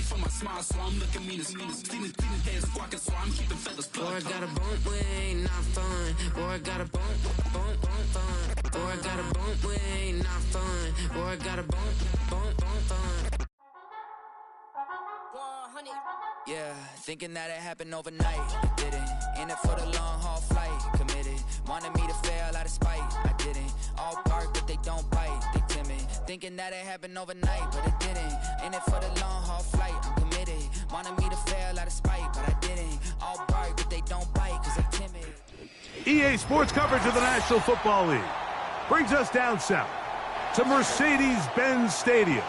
for my smile, so I'm looking mean as stealing heads, squawking, so I'm keeping feathers plucked. Boy, I got a bump, we ain't not fun. Boy, I got a bump, fun. Boy, I got a bump, we ain't not fun. Boy, I got a bump, fun. Yeah, thinking that it happened overnight, it didn't. In it for the long haul flight, committed. Wanted me to fail out of spite, I didn't. All bark but they don't bite, they timid. Thinking that it happened overnight, but it didn't. In it for the long haul flight, I'm committed. Wanted me to fail out of spite, but I didn't. All bark but they don't bite, cause they timid. EA Sports coverage of the National Football League brings us down south to Mercedes-Benz Stadium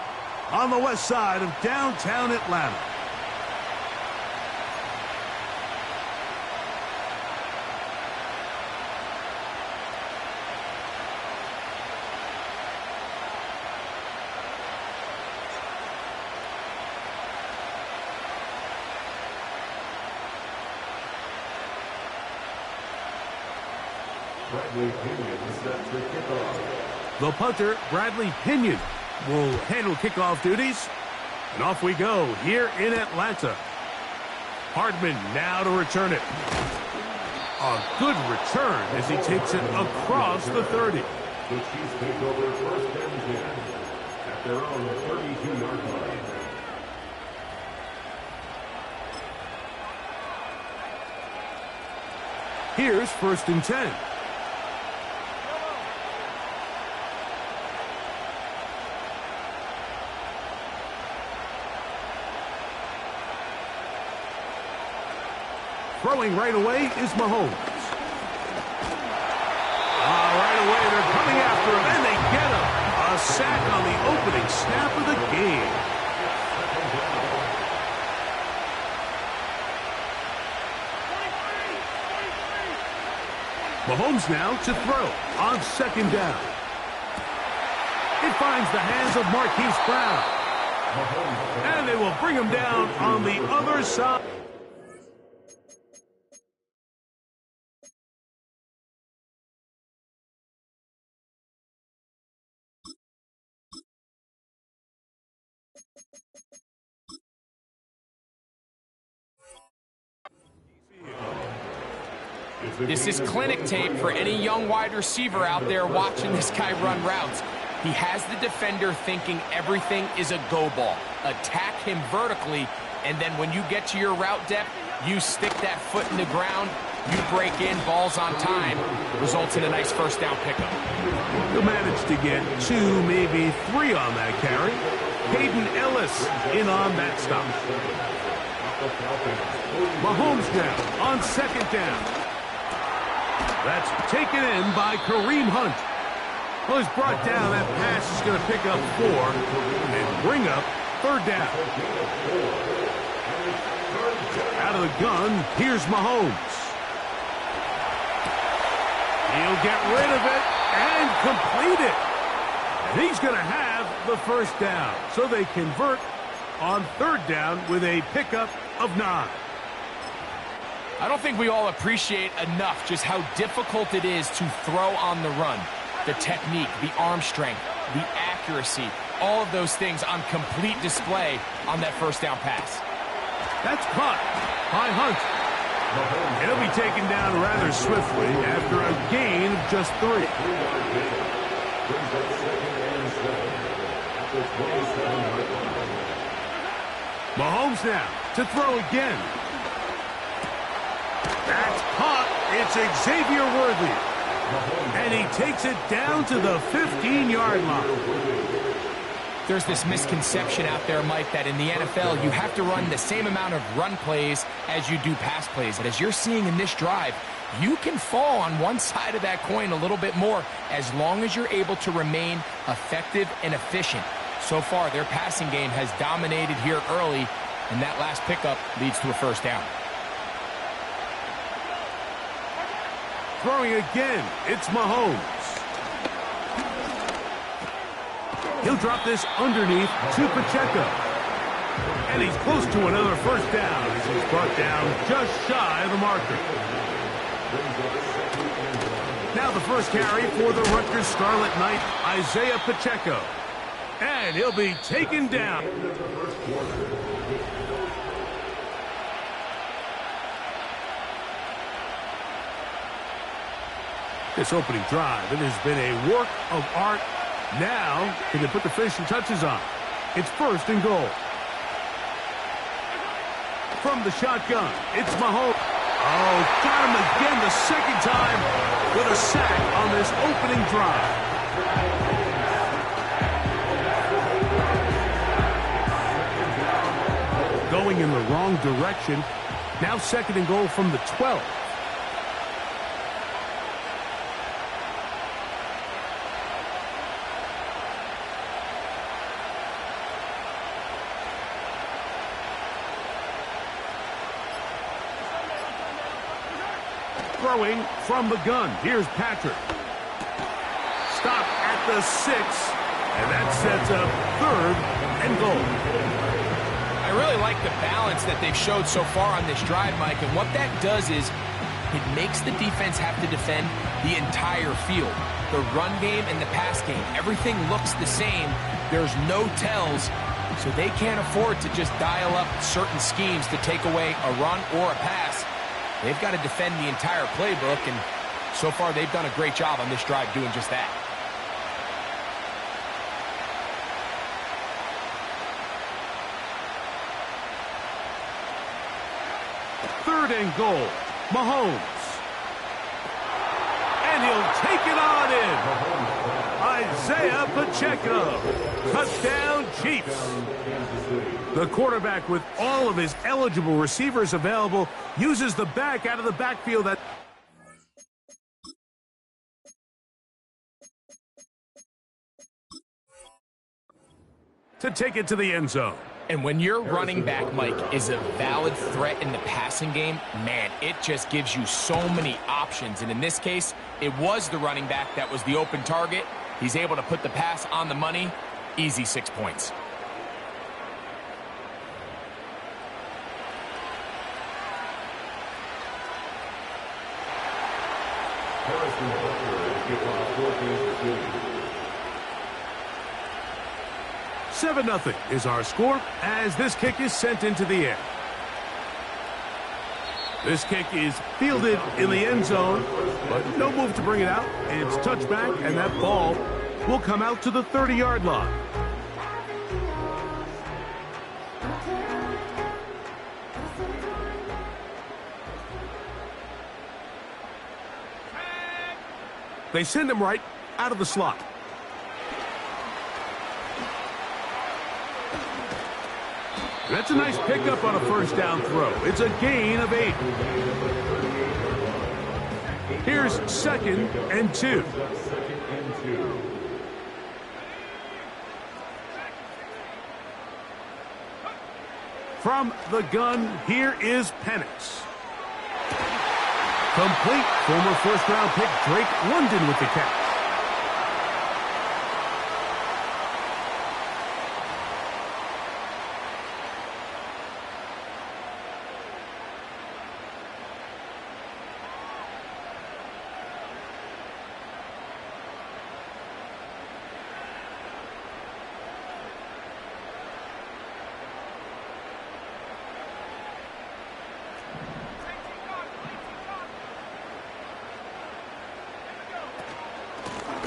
on the west side of downtown Atlanta. The punter, Bradley Pinion, will handle kickoff duties. And off we go here in Atlanta. Hardman now to return it. A good return as he takes it across the 30. The Chiefs take over first and 10 at their own 32-yard line. Here's first and 10. Throwing right away is Mahomes. Right away, they're coming after him, and they get him. A sack on the opening snap of the game. Mahomes now to throw on second down. It finds the hands of Marquise Brown. And they will bring him down on the other side. This is clinic tape for any young wide receiver out there watching this guy run routes. He has the defender thinking everything is a go ball. Attack him vertically, and then when you get to your route depth, you stick that foot in the ground, you break in, balls on time, results in a nice first down pickup. He'll manage to get 2, maybe 3 on that carry. Hayden Ellis in on that stop. Mahomes now on second down. That's taken in by Kareem Hunt. Well, he's brought down. That pass is going to pick up 4 and bring up third down. Out of the gun, here's Mahomes. He'll get rid of it and complete it. And he's going to have the first down. So they convert on third down with a pickup of 9. I don't think we all appreciate enough just how difficult it is to throw on the run. The technique, the arm strength, the accuracy, all of those things on complete display on that first down pass. That's caught by Hunt. He'll be taken down rather swiftly after a gain of just 3. Mahomes now to throw again. That's caught. It's Xavier Worthy. And he takes it down to the 15-yard line. There's this misconception out there, Mike, that in the NFL you have to run the same amount of run plays as you do pass plays. And as you're seeing in this drive, you can fall on one side of that coin a little bit more as long as you're able to remain effective and efficient. So far, their passing game has dominated here early, and that last pickup leads to a first down. Throwing again, it's Mahomes. He'll drop this underneath to Pacheco. And he's close to another first down as he's brought down just shy of the marker. Now the first carry for the Rutgers Scarlet Knight, Isaiah Pacheco. And he'll be taken down. This opening drive, it has been a work of art. Now, can they put the finishing touches on? It's 1st and goal. From the shotgun, it's Mahomes. Oh, got him again the second time with a sack on this opening drive. Going in the wrong direction. Now 2nd and goal from the 12. Throwing from the gun. Here's Patrick. Stop at the 6, and that sets up 3rd and goal. I really like the balance that they've showed so far on this drive, Mike, and what that does is it makes the defense have to defend the entire field. The run game and the pass game, everything looks the same. There's no tells, so they can't afford to just dial up certain schemes to take away a run or a pass. They've got to defend the entire playbook, and so far they've done a great job on this drive doing just that. Third and goal, Mahomes. And he'll take it on in. Isaiah Pacheco. Touchdown, Chiefs. The quarterback, with all of his eligible receivers available, uses the back out of the backfield to take it to the end zone. And when your running back, Mike, is a valid threat in the passing game, man, it just gives you so many options. And in this case, it was the running back that was the open target. He's able to put the pass on the money. Easy 6 points. Harrison Butker gets off for Kansas City. 7-0 is our score as this kick is sent into the air. This kick is fielded in the end zone, but no move to bring it out. It's touchback, and that ball will come out to the 30-yard line. They send him right out of the slot. That's a nice pickup on a first down throw. It's a gain of 8. Here's 2nd and 2. From the gun, here is Penix. Complete. Former first-round pick Drake London with the catch.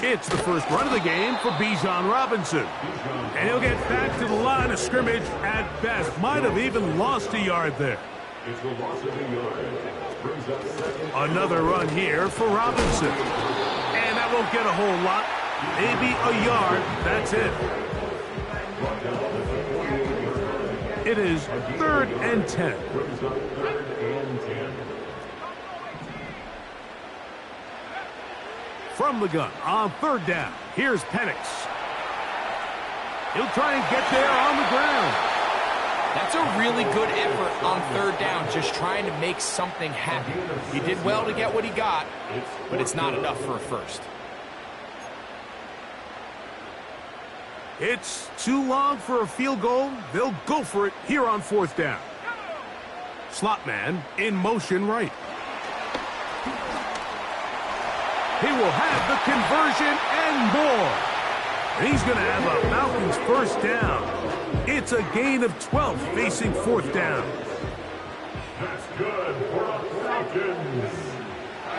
It's the first run of the game for Bijan Robinson. And he'll get back to the line of scrimmage at best. Might have even lost a yard there. It's the loss of a yard. Brings up 2nd. Another run here for Robinson. And that won't get a whole lot. Maybe a yard. That's it. It is 3rd and 10. Brings up 3rd and 10. From the gun on 3rd down. Here's Penix. He'll try and get there on the ground. That's a really good effort on 3rd down, just trying to make something happen. He did well to get what he got, but it's not enough for a first. It's too long for a field goal. They'll go for it here on 4th down. Slot man in motion right. He will have the conversion and more. And he's going to have a Falcons first down. It's a gain of 12 facing 4th down. That's good for the Falcons.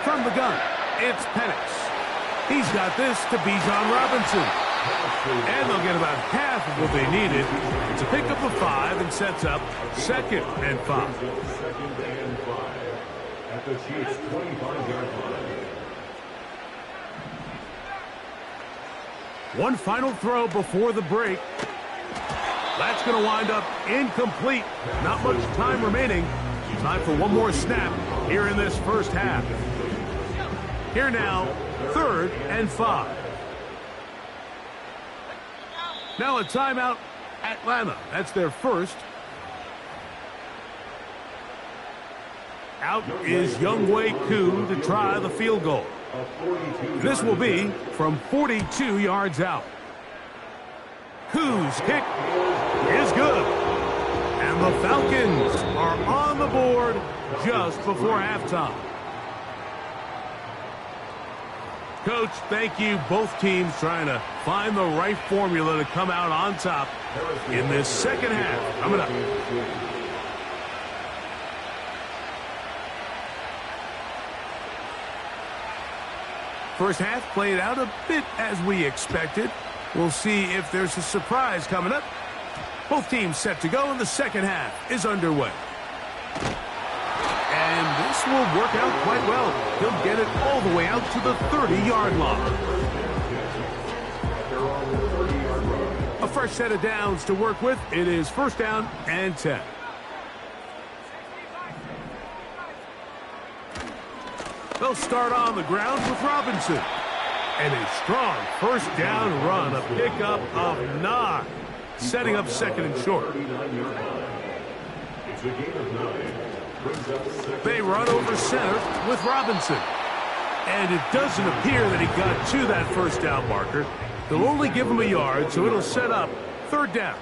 From the gun, It's Penix. He's got this to Bijan Robinson. And they'll get about half of what they needed. It's a pickup of 5 and sets up 2nd and 5. Second and 5 at the Chiefs' 25-yard line. One final throw before the break. That's going to wind up incomplete. Not much time remaining. Time for one more snap here in this first half. Here now, 3rd and 5. Now a timeout, Atlanta. That's their first. Out is Younghoe Koo to try the field goal. This will be from 42 yards out. Koo's kick is good. And the Falcons are on the board just before halftime. Coach, thank you. Both teams trying to find the right formula to come out on top in this second half. Coming up. First half played out a bit as we expected. We'll see if there's a surprise coming up. Both teams set to go, and the second half is underway. And this will work out quite well. He'll get it all the way out to the 30-yard line. A fresh set of downs to work with. It is 1st down and 10. They'll start on the ground with Robinson. And a strong 1st down run, a pickup of 9. Setting up 2nd and short. It's a gain of 9. They run over center with Robinson. And it doesn't appear that he got to that 1st down marker. They'll only give him a yard, so it'll set up 3rd down.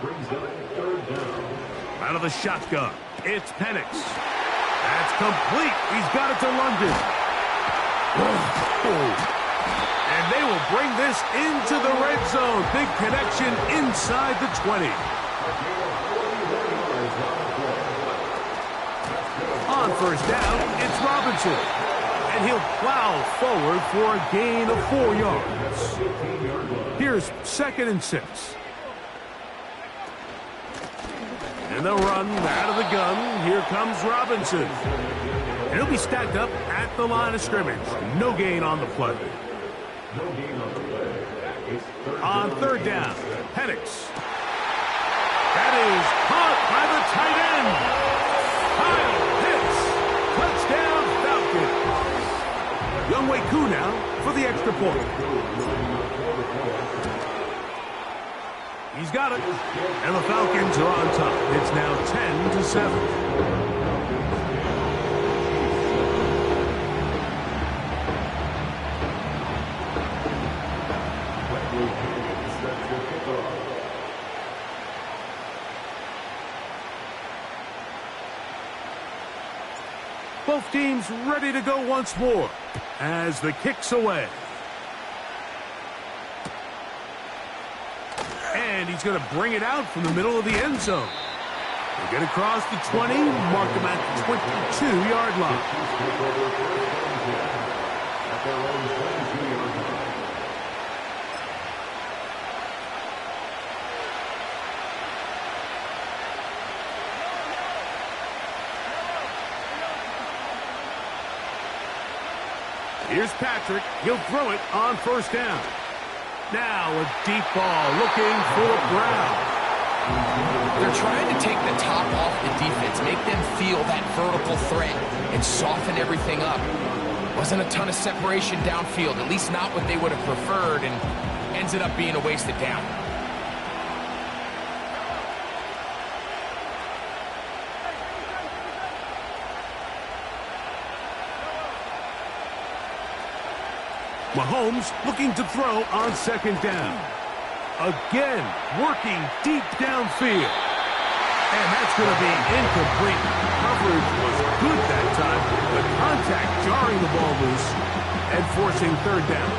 Out of the shotgun, it's Penix. That's complete. He's got it to London. And they will bring this into the red zone. Big connection inside the 20. On 1st down, it's Robinson. And he'll plow forward for a gain of 4 yards. Here's 2nd and 6. And they'll run out of the gun. Here comes Robinson. And he'll be stacked up at the line of scrimmage. No gain on the play. On 3rd down, Penix. That is caught by the tight end. Kyle Pitts. Touchdown, Falcons. Younghoe Koo now for the extra point. He's got it. And the Falcons are on top. It's now 10-7. Both teams ready to go once more as the kick's away. And he's going to bring it out from the middle of the end zone. They get across the 20, mark him at the 22-yard line. At their own 22-yard line. Here's Patrick. He'll throw it on 1st down. Now a deep ball looking for Brown. They're trying to take the top off the defense, make them feel that vertical threat, and soften everything up. Wasn't a ton of separation downfield, at least not what they would have preferred, and ended up being a wasted down. Mahomes looking to throw on 2nd down. Again, working deep downfield. And that's going to be incomplete. Coverage was good that time. The contact jarring the ball loose and forcing 3rd down.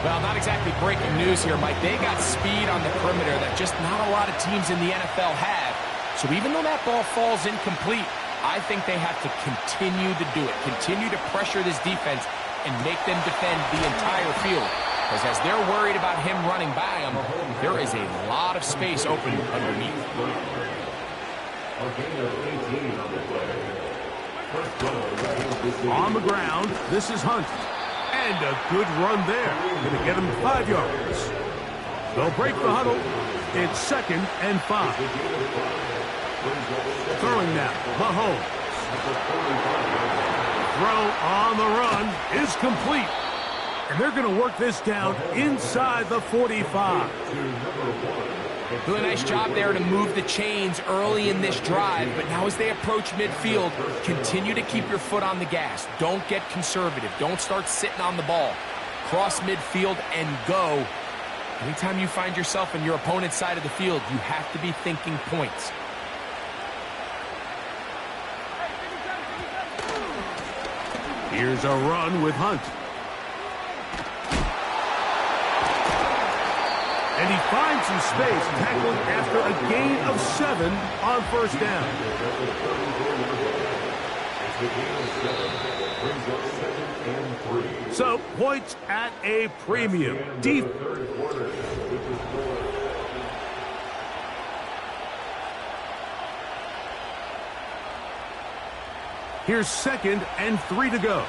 Well, not exactly breaking news here, Mike. They got speed on the perimeter that just not a lot of teams in the NFL have. So even though that ball falls incomplete, I think they have to continue to do it. Continue to pressure this defense and make them defend the entire field. Because as they're worried about him running by them, there is a lot of space open underneath. On the ground, this is Hunt. And a good run there. Going to get him 5 yards. They'll break the huddle. It's 2nd and 5. Throwing now, Mahomes. Throw on the run is complete. And they're going to work this down inside the 45. Doing a nice job there to move the chains early in this drive, but now as they approach midfield, continue to keep your foot on the gas. Don't get conservative. Don't start sitting on the ball. Cross midfield and go. Anytime you find yourself on your opponent's side of the field, you have to be thinking points. Here's a run with Hunt. And he finds some space, tackling after a gain of 7 on first down. So, points at a premium. Deep. Here's 2nd and 3 to go.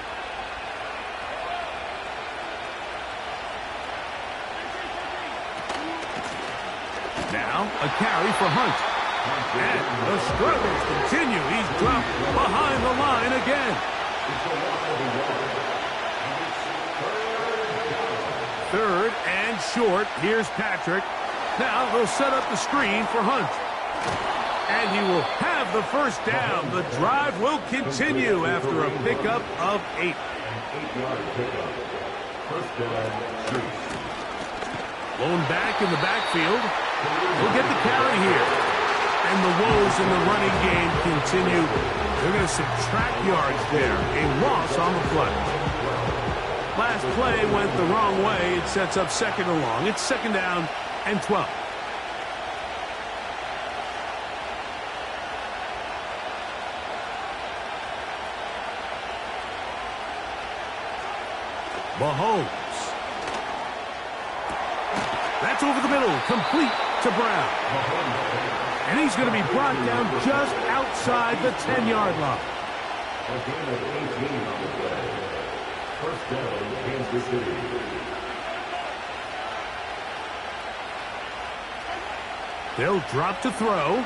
Now, a carry for Hunt. And the struggles continue. He's dropped behind the line again. 3rd and short. Here's Patrick. Now they'll set up the screen for Hunt. And he will have the first down. The drive will continue after a pickup of 8. Blown back in the backfield. He'll get the carry here. And the woes in the running game continue. They're going to subtract yards there. A loss on the play. Last play went the wrong way. It sets up 2nd and long. It's 2nd down and 12. Mahomes. That's over the middle. Complete to Brown. And he's going to be brought down just outside the 10-yard line. First down, Kansas City. They'll drop to throw.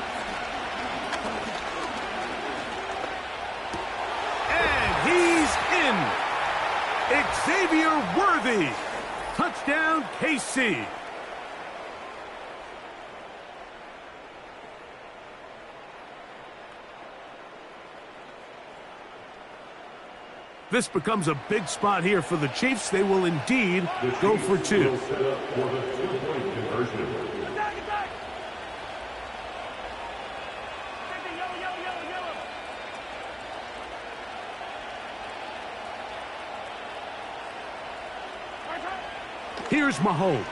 And he's in. Xavier Worthy. Touchdown, KC. This becomes a big spot here for the Chiefs. They will indeed go for 2. Set up for the 2-point conversion. Here's Mahomes.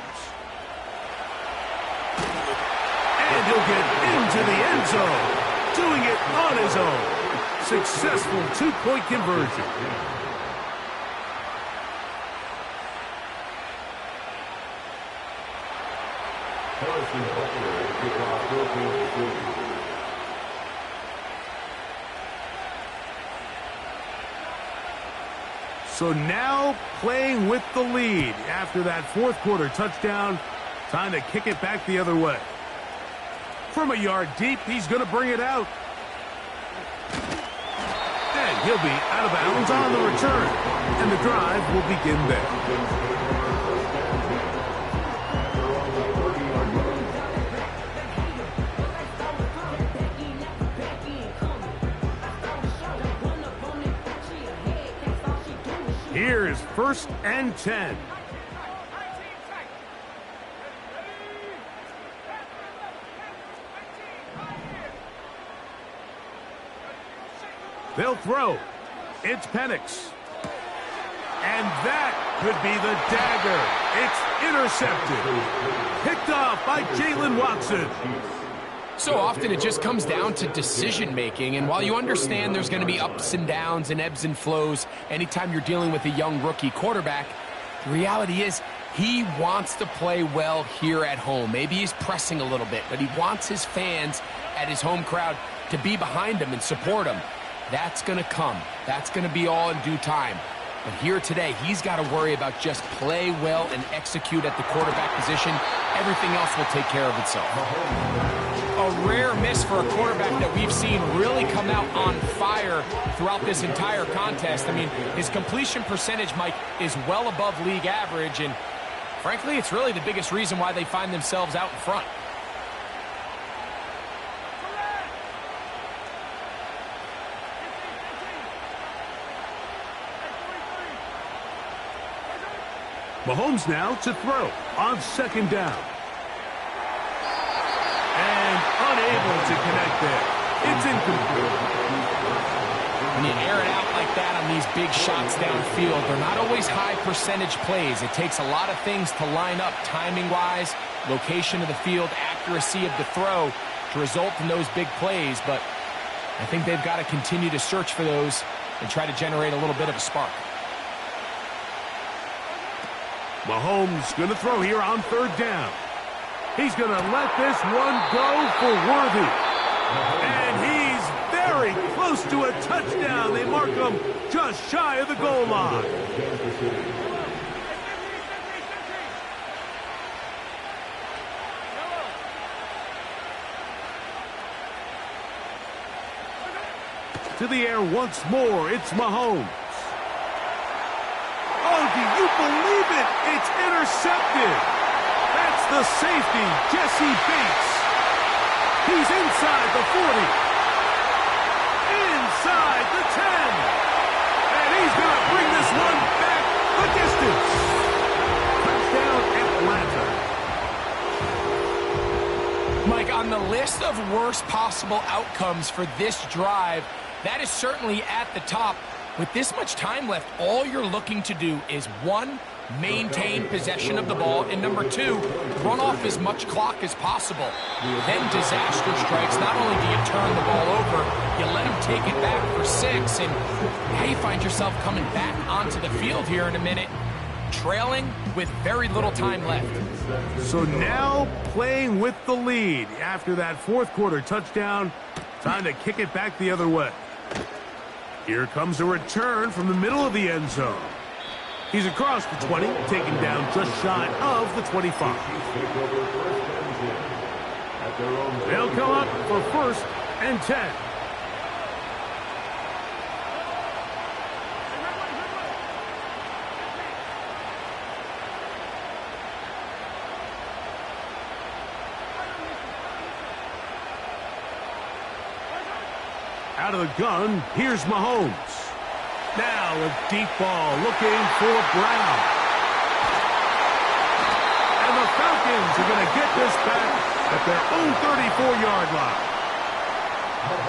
And he'll get into the end zone. Doing it on his own. Successful 2-point conversion. So now playing with the lead after that 4th quarter touchdown. Time to kick it back the other way. From a yard deep, he's going to bring it out. And he'll be out of bounds on the return. And the drive will begin there. Here's 1st and 10. They'll throw. It's Penix. And that could be the dagger. It's intercepted. Picked off by Jalen Watson. So often it just comes down to decision-making, and while you understand there's going to be ups and downs and ebbs and flows anytime you're dealing with a young rookie quarterback, the reality is he wants to play well here at home. Maybe he's pressing a little bit, but he wants his fans at his home crowd to be behind him and support him. That's going to come. That's going to be all in due time. But here today, he's got to worry about just play well and execute at the quarterback position. Everything else will take care of itself. A rare miss for a quarterback that we've seen really come out on fire throughout this entire contest. I mean, his completion percentage, Mike, is well above league average, and frankly, it's really the biggest reason why they find themselves out in front. Mahomes now to throw on second down. And unable to connect there. It's incomplete. When you air it out like that on these big shots downfield, they're not always high percentage plays. It takes a lot of things to line up timing-wise, location of the field, accuracy of the throw to result in those big plays. But I think they've got to continue to search for those and try to generate a little bit of a spark. Mahomes going to throw here on third down. He's going to let this one go for Worthy. And he's very close to a touchdown. They mark him just shy of the goal line. To the air once more, it's Mahomes. Oh, do you believe it? It's intercepted. That's the safety, Jesse Bates. He's inside the 40. Inside the 10. And he's going to bring this one back the distance. Touchdown, Atlanta. Mike, on the list of worst possible outcomes for this drive, that is certainly at the top. With this much time left, all you're looking to do is, one, maintain possession of the ball, and number two, run off as much clock as possible. Then disaster strikes. Not only do you turn the ball over, you let him take it back for 6, and now you find yourself coming back onto the field here in a minute, trailing with very little time left. So now playing with the lead after that fourth quarter touchdown. Time to kick it back the other way. Here comes a return from the middle of the end zone. He's across the 20, taken down just shy of the 25. They'll come up for first and 10. Out of the gun, here's Mahomes. Now a deep ball looking for Brown. And the Falcons are going to get this back at their own 34-yard line.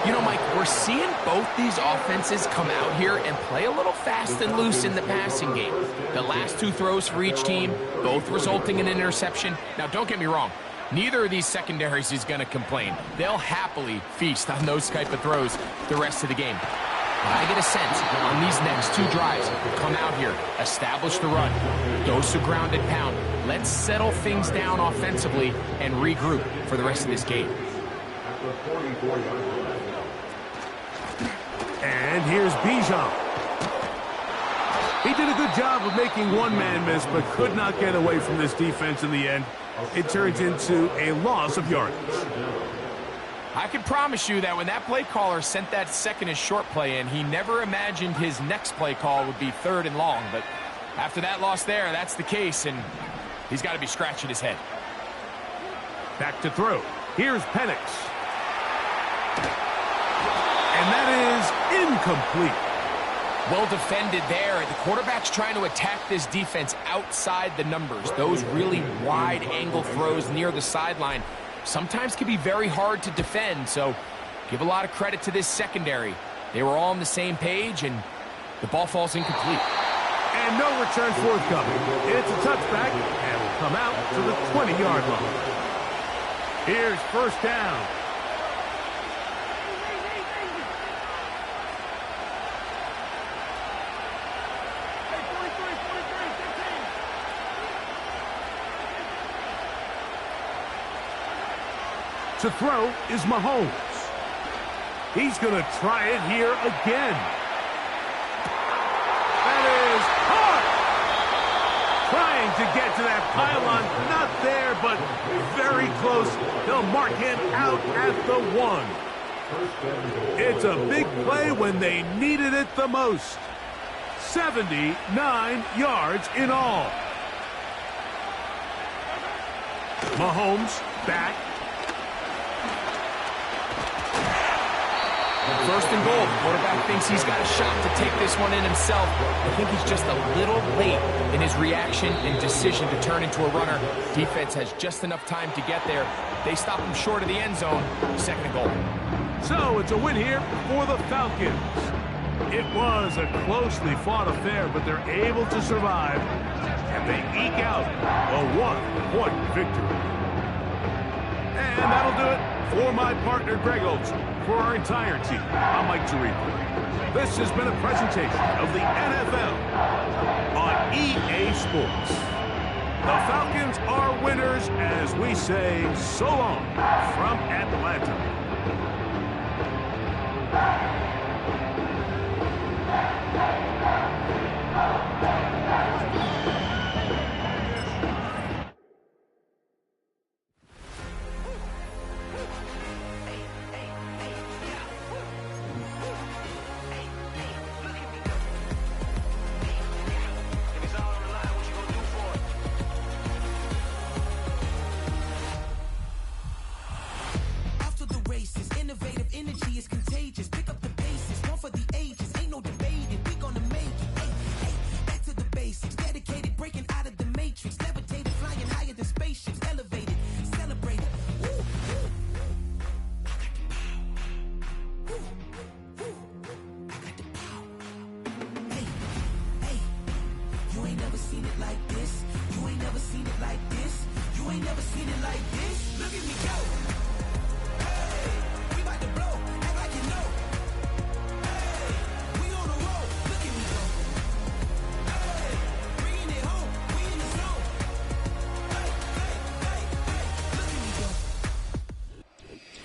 You know, Mike, we're seeing both these offenses come out here and play a little fast and loose in the passing game. The last two throws for each team, both resulting in an interception. Now, don't get me wrong. Neither of these secondaries is going to complain. They'll happily feast on those type of throws the rest of the game. But I get a sense on these next two drives, come out here, establish the run, dose of ground and pound. Let's settle things down offensively and regroup for the rest of this game. And here's Bijan. He did a good job of making one man miss, but could not get away from this defense in the end. It turns into a loss of yardage. I can promise you that when that play caller sent that second and short play in, he never imagined his next play call would be third and long. But after that loss there, that's the case, and he's got to be scratching his head. Back to throw. Here's Penix. And that is incomplete. Well defended there. The quarterback's trying to attack this defense outside the numbers. Those really wide angle throws near the sideline sometimes can be very hard to defend, so give a lot of credit to this secondary. They were all on the same page, and the ball falls incomplete. And no return forthcoming. It's a touchback, and will come out to the 20-yard line. Here's first down. To throw is Mahomes. He's going to try it here again. That is hard. Trying to get to that pylon. Not there, but very close. They'll mark him out at the 1. It's a big play when they needed it the most. 79 yards in all. Mahomes back. First and goal. The quarterback thinks he's got a shot to take this one in himself. I think he's just a little late in his reaction and decision to turn into a runner. Defense has just enough time to get there. They stop him short of the end zone. Second and goal. So it's a win here for the Falcons. It was a closely fought affair, but they're able to survive, and they eke out a 1-point victory. And that'll do it for my partner, Greg Olson. For our entire team, I'm Mike Tirico. This has been a presentation of the NFL on EA Sports. The Falcons are winners as we say so long from Atlanta.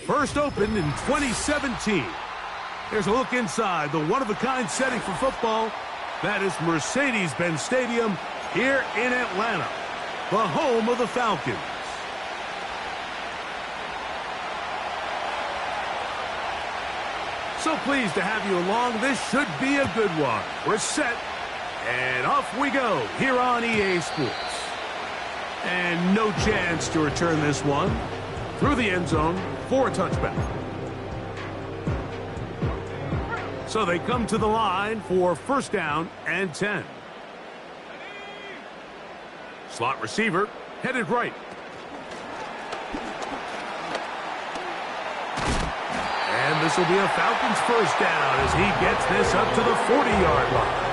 First opened in 2017. There's a look inside the one-of-a-kind setting for football. That is Mercedes-Benz Stadium here in Atlanta, the home of the Falcons. So pleased to have you along. This should be a good one. We're set, and off we go here on EA Sports. And no chance to return this one through the end zone for a touchback. So they come to the line for first down and 10. Slot receiver headed right. And this will be a Falcons first down as he gets this up to the 40-yard line.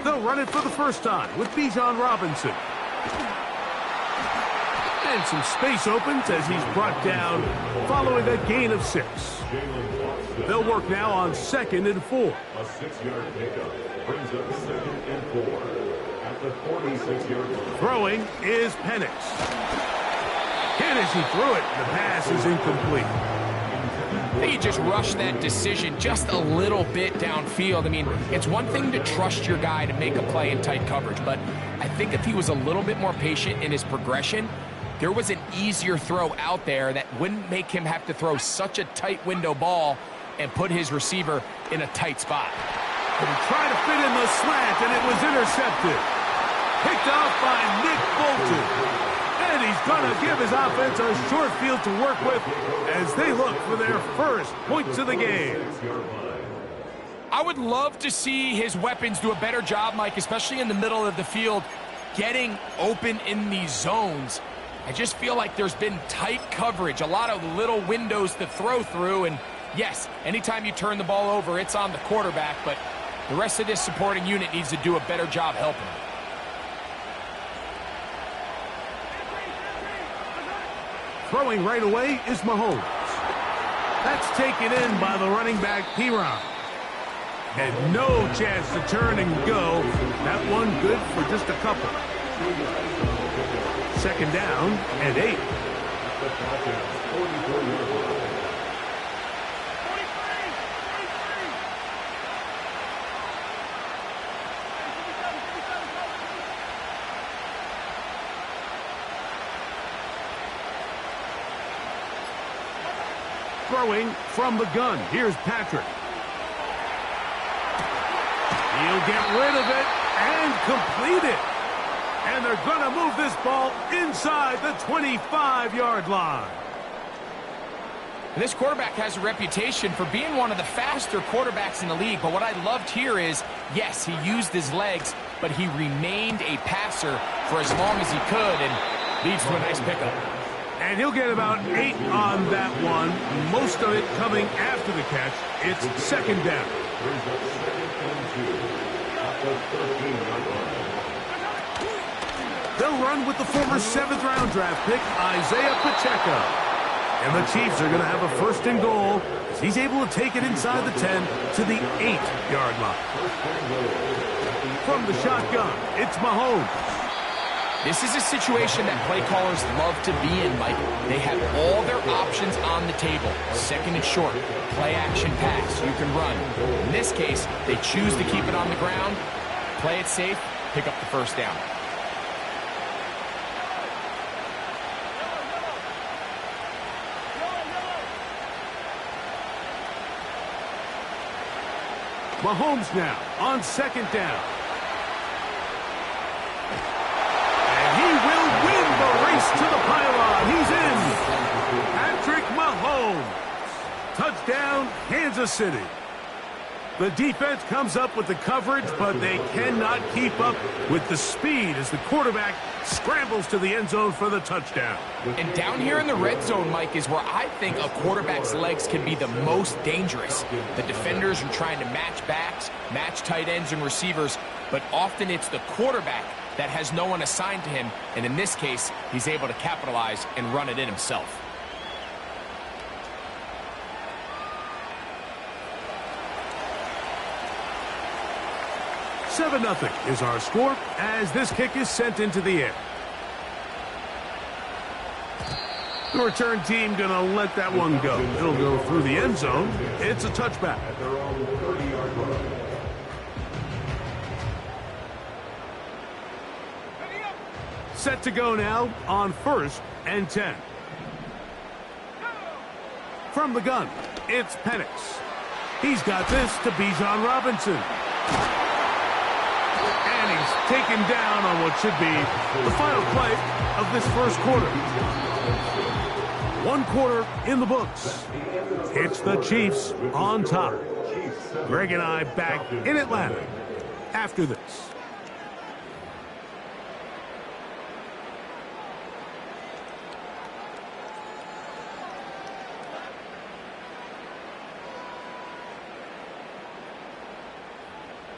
They'll run it for the first time with Bijan Robinson. And some space opens as he's brought down following a gain of 6. They'll work now on 2nd and 4. A 6-yard pickup brings up 2nd and 4 at the 46-yard line. Throwing is Penix. And as he threw it, the pass is incomplete. I think he just rushed that decision just a little bit downfield. I mean, it's one thing to trust your guy to make a play in tight coverage, but I think if he was a little bit more patient in his progression, there was an easier throw out there that wouldn't make him have to throw such a tight window ball and put his receiver in a tight spot. And he tried to fit in the slant, and it was intercepted. Picked off by Nick Bolton. And he's going to give his offense a short field to work with as they look for their first points of the game. I would love to see his weapons do a better job, Mike, especially in the middle of the field, getting open in these zones. I just feel like there's been tight coverage, a lot of little windows to throw through, and yes, anytime you turn the ball over, it's on the quarterback, but the rest of this supporting unit needs to do a better job helping him. Throwing right away is Mahomes. That's taken in by the running back, Piron. And no chance to turn and go. That one good for just a couple. Second down and 8. Throwing from the gun. Here's Patrick. He'll get rid of it and complete it. And they're going to move this ball inside the 25-yard line. This quarterback has a reputation for being one of the faster quarterbacks in the league. But what I loved here is, yes, he used his legs, but he remained a passer for as long as he could and leads to a nice pickup. And he'll get about 8 on that one, most of it coming after the catch. It's second down. They'll run with the former 7th-round draft pick, Isaiah Pacheco. And the Chiefs are going to have a first and goal as he's able to take it inside the 10 to the 8-yard line. From the shotgun, it's Mahomes. This is a situation that play callers love to be in, Mike. They have all their options on the table. Second and short, play action pass, you can run. In this case, they choose to keep it on the ground, play it safe, pick up the first down. Mahomes now on second down. To the pylon. He's in. Patrick Mahomes. Touchdown, Kansas City. The defense comes up with the coverage, but they cannot keep up with the speed as the quarterback scrambles to the end zone for the touchdown. And down here in the red zone, Mike, is where I think a quarterback's legs can be the most dangerous. The defenders are trying to match backs, match tight ends and receivers, but often it's the quarterback that has no one assigned to him, and in this case, he's able to capitalize and run it in himself. Seven 7-0 is our score as this kick is sent into the air. The return team going to let that one go. It'll go through the end zone. It's a touchback. Set to go now on 1st and 10. From the gun, it's Penix. He's got this to Bijan Robinson. And he's taken down on what should be the final play of this first quarter. 1 quarter in the books. It's the Chiefs on top. Greg and I back in Atlanta after this.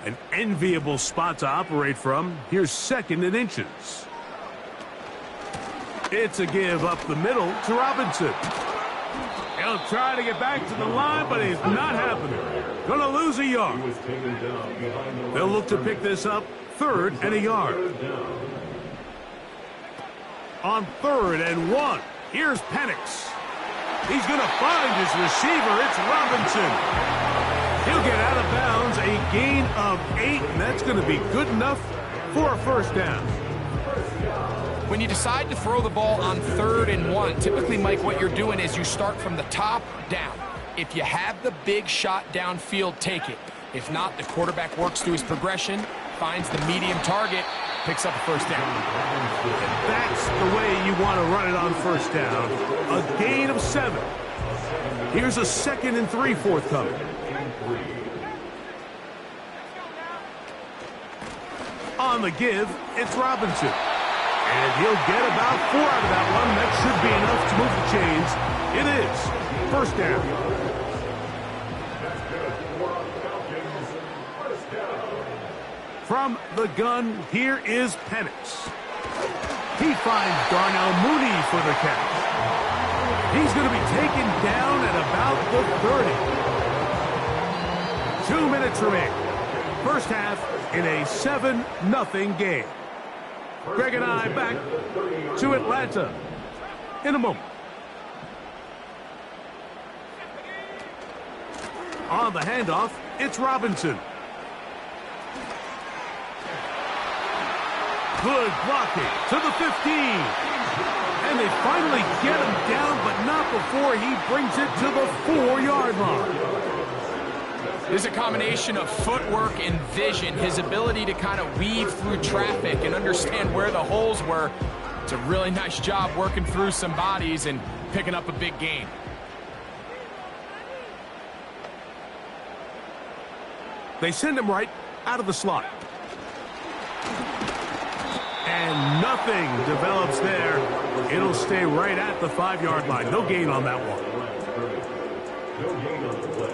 An enviable spot to operate from. Here's 2nd and inches. It's a give up the middle to Robinson. He'll try to get back to the line, but it's not happening. Gonna lose a yard. They'll look to pick this up 3rd and a yard. On 3rd and 1, here's Penix. He's gonna find his receiver. It's Robinson. He'll get out of bounds, a gain of 8, and that's going to be good enough for a first down. When you decide to throw the ball on 3rd and 1, typically, Mike, what you're doing is you start from the top down. If you have the big shot downfield, take it. If not, the quarterback works through his progression, finds the medium target, picks up a first down. And that's the way you want to run it on first down. A gain of 7. Here's a 2nd and 3 forthcoming. On the give, it's Robinson. And he'll get about 4 out of that one. That should be enough to move the chains. It is. First down. From the gun, here is Penix. He finds Darnell Mooney for the catch. He's going to be taken down at about the 30. 2 minutes remain. First half in a 7-0 game. Greg and I back to Atlanta in a moment. On the handoff, it's Robinson. Good blocking to the 15. And they finally get him down, but not before he brings it to the 4-yard line. There's a combination of footwork and vision, his ability to kind of weave through traffic and understand where the holes were. It's a really nice job working through some bodies and picking up a big gain. They send him right out of the slot. And nothing develops there. It'll stay right at the 5-yard line. No gain on that one. No gain on the play.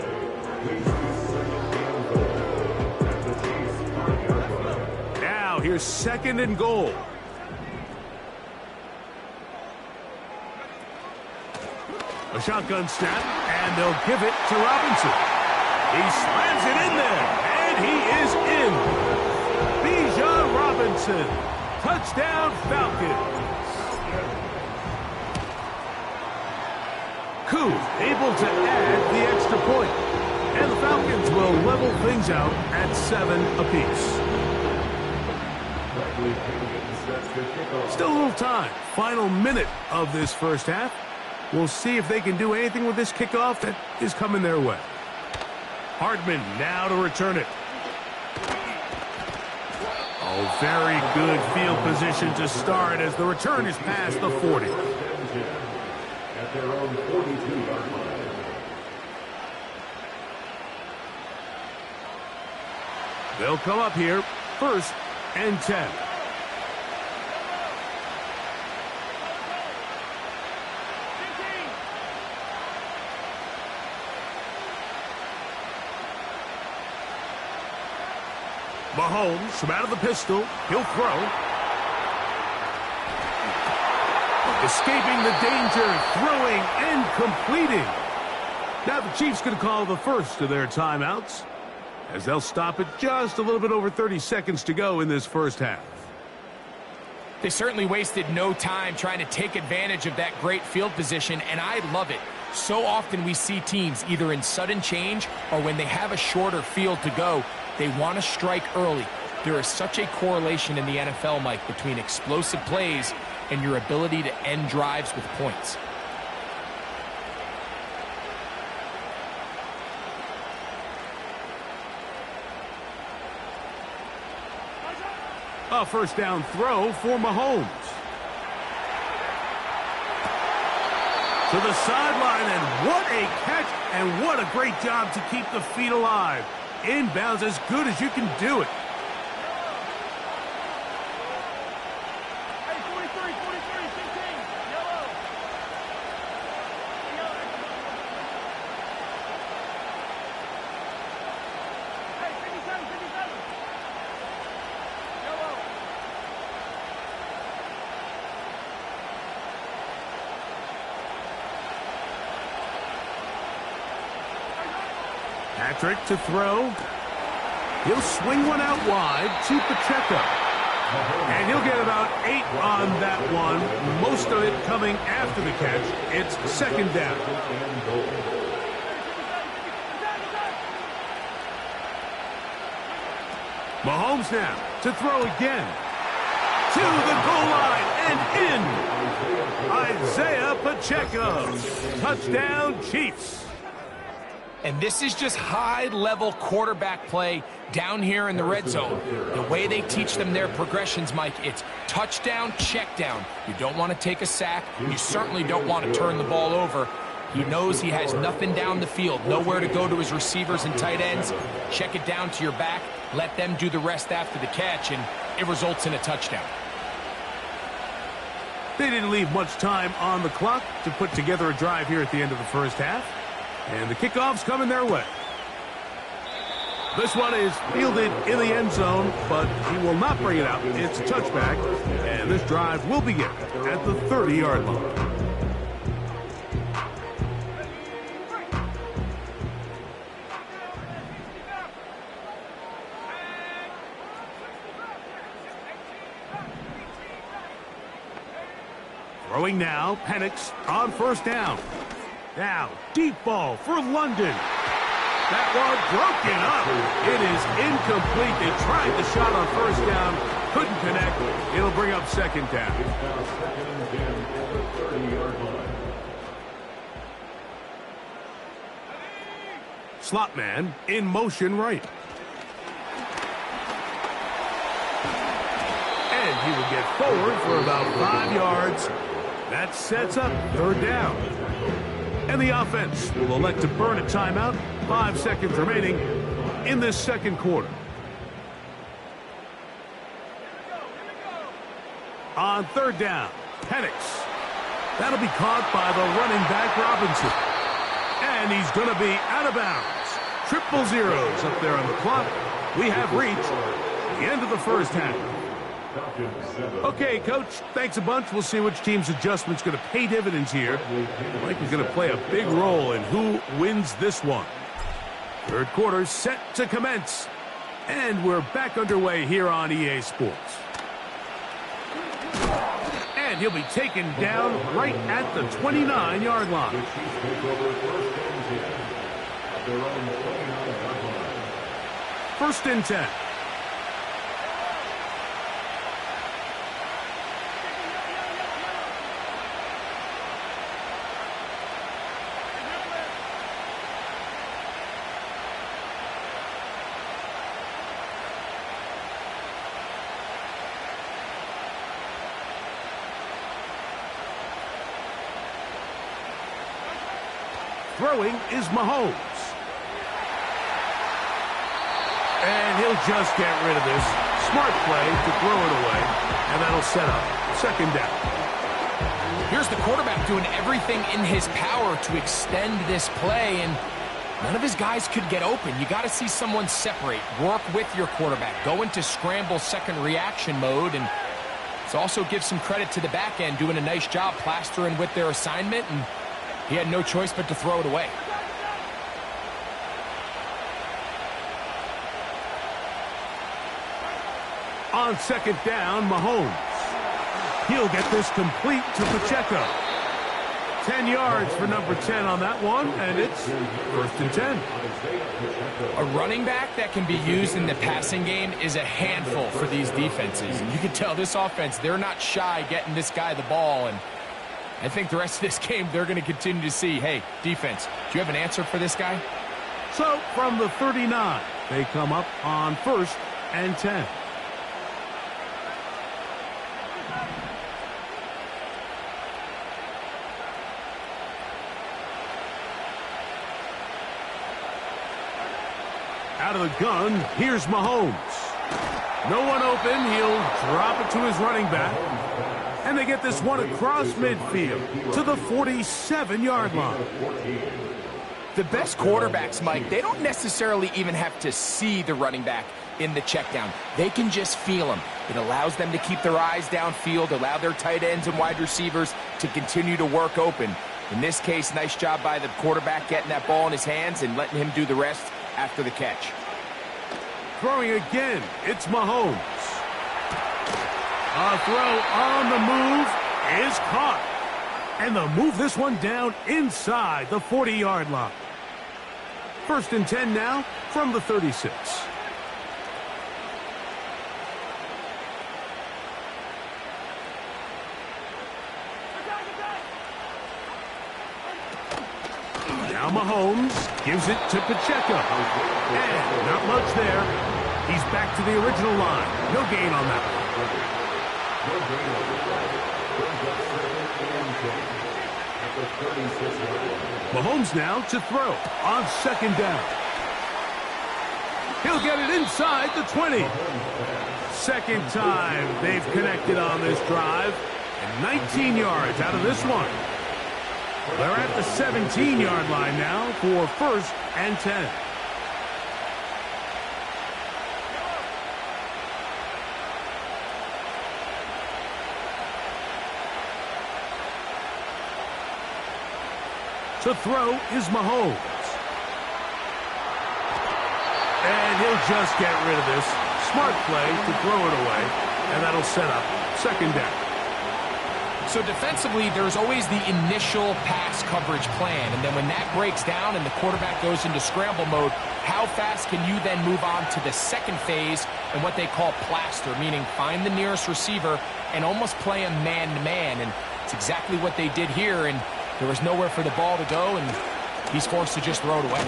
Now here's 2nd and goal. A shotgun snap, and they'll give it to Robinson. He slams it in there, and he is in. Bijan Robinson. Touchdown, Falcons. Koo able to add the extra point. And the Falcons will level things out at 7 apiece. Still a little time. Final minute of this first half. We'll see if they can do anything with this kickoff that is coming their way. Hardman now to return it. Oh, very good field position to start as the return is past the 40. At their own 42-yard line. They'll come up here, 1st and 10. Mahomes from out of the pistol. He'll throw. Escaping the danger, throwing and completing. Now the Chiefs going to call the first of their timeouts as they'll stop it just a little bit over 30 seconds to go in this first half. They certainly wasted no time trying to take advantage of that great field position, and I love it. So often we see teams either in sudden change or when they have a shorter field to go, they want to strike early. There is such a correlation in the NFL, Mike, between explosive plays and your ability to end drives with points. A first down throw for Mahomes. To the sideline, and what a catch, and what a great job to keep the feet alive. Inbounds as good as you can do it. Patrick to throw. He'll swing one out wide to Pacheco. And he'll get about 8 on that one. Most of it coming after the catch. It's 2nd down. Mahomes now to throw again. To the goal line and in. Isaiah Pacheco. Touchdown, Chiefs. And this is just high-level quarterback play down here in the red zone. The way they teach them their progressions, Mike, it's touchdown, check down. You don't want to take a sack. You certainly don't want to turn the ball over. He knows he has nothing down the field, nowhere to go to his receivers and tight ends. Check it down to your back. Let them do the rest after the catch, and it results in a touchdown. They didn't leave much time on the clock to put together a drive here at the end of the first half. And the kickoff's coming their way. This one is fielded in the end zone, but he will not bring it out. It's a touchback, and this drive will begin at the 30-yard line. Throwing now, Penix on first down. Now, deep ball for London. That one broken up. It is incomplete. They tried the shot on first down, couldn't connect. It'll bring up second down. It's now second and 10 at the 30-yard line. Slot man in motion right. And he will get forward for about 5 yards. That sets up third down. And the offense will elect to burn a timeout. 5 seconds remaining in this second quarter. On third down, Penix. That'll be caught by the running back Robinson. And he's going to be out of bounds. Triple zeros up there on the clock. We have reached the end of the first half. Okay, Coach, thanks a bunch. We'll see which team's adjustment's going to pay dividends here. I think he's going to play a big role in who wins this one. Third quarter set to commence. And we're back underway here on EA Sports. And he'll be taken down right at the 29-yard line. First and 10. Throwing is Mahomes. And he'll just get rid of this. Smart play to throw it away. And that'll set up second down. Here's the quarterback doing everything in his power to extend this play, and none of his guys could get open. You got to see someone separate, work with your quarterback, go into scramble second reaction mode, and it's also give some credit to the back end doing a nice job plastering with their assignment, and he had no choice but to throw it away. On second down, Mahomes. He'll get this complete to Pacheco. 10 yards for number 10 on that one, and it's first and 10. A running back that can be used in the passing game is a handful for these defenses. And you can tell this offense, they're not shy getting this guy the ball, and I think the rest of this game, they're going to continue to see, hey, defense, do you have an answer for this guy? So, from the 39, they come up on first and 10. Out of the gun, here's Mahomes. No one open, he'll drop it to his running back. And they get this one across midfield to the 47-yard line. The best quarterbacks, Mike, they don't necessarily even have to see the running back in the check down. They can just feel him. It allows them to keep their eyes downfield, allow their tight ends and wide receivers to continue to work open. In this case, nice job by the quarterback getting that ball in his hands and letting him do the rest after the catch. Throwing again, it's Mahomes. A throw on the move is caught. And they'll move this one down inside the 40-yard line. First and 10 now from the 36. Now Mahomes gives it to Pacheco. And not much there. He's back to the original line. No gain on that one. Mahomes now to throw on second down. He'll get it inside the 20. Second time they've connected on this drive. And 19 yards out of this one. They're at the 17-yard line now for first and 10. To throw is Mahomes. And he'll just get rid of this. Smart play to throw it away. And that'll set up second down. So defensively, there's always the initial pass coverage plan, and then when that breaks down and the quarterback goes into scramble mode, how fast can you then move on to the second phase and what they call plaster, meaning find the nearest receiver and almost play him man-to-man, and it's exactly what they did here, and there was nowhere for the ball to go, and he's forced to just throw it away.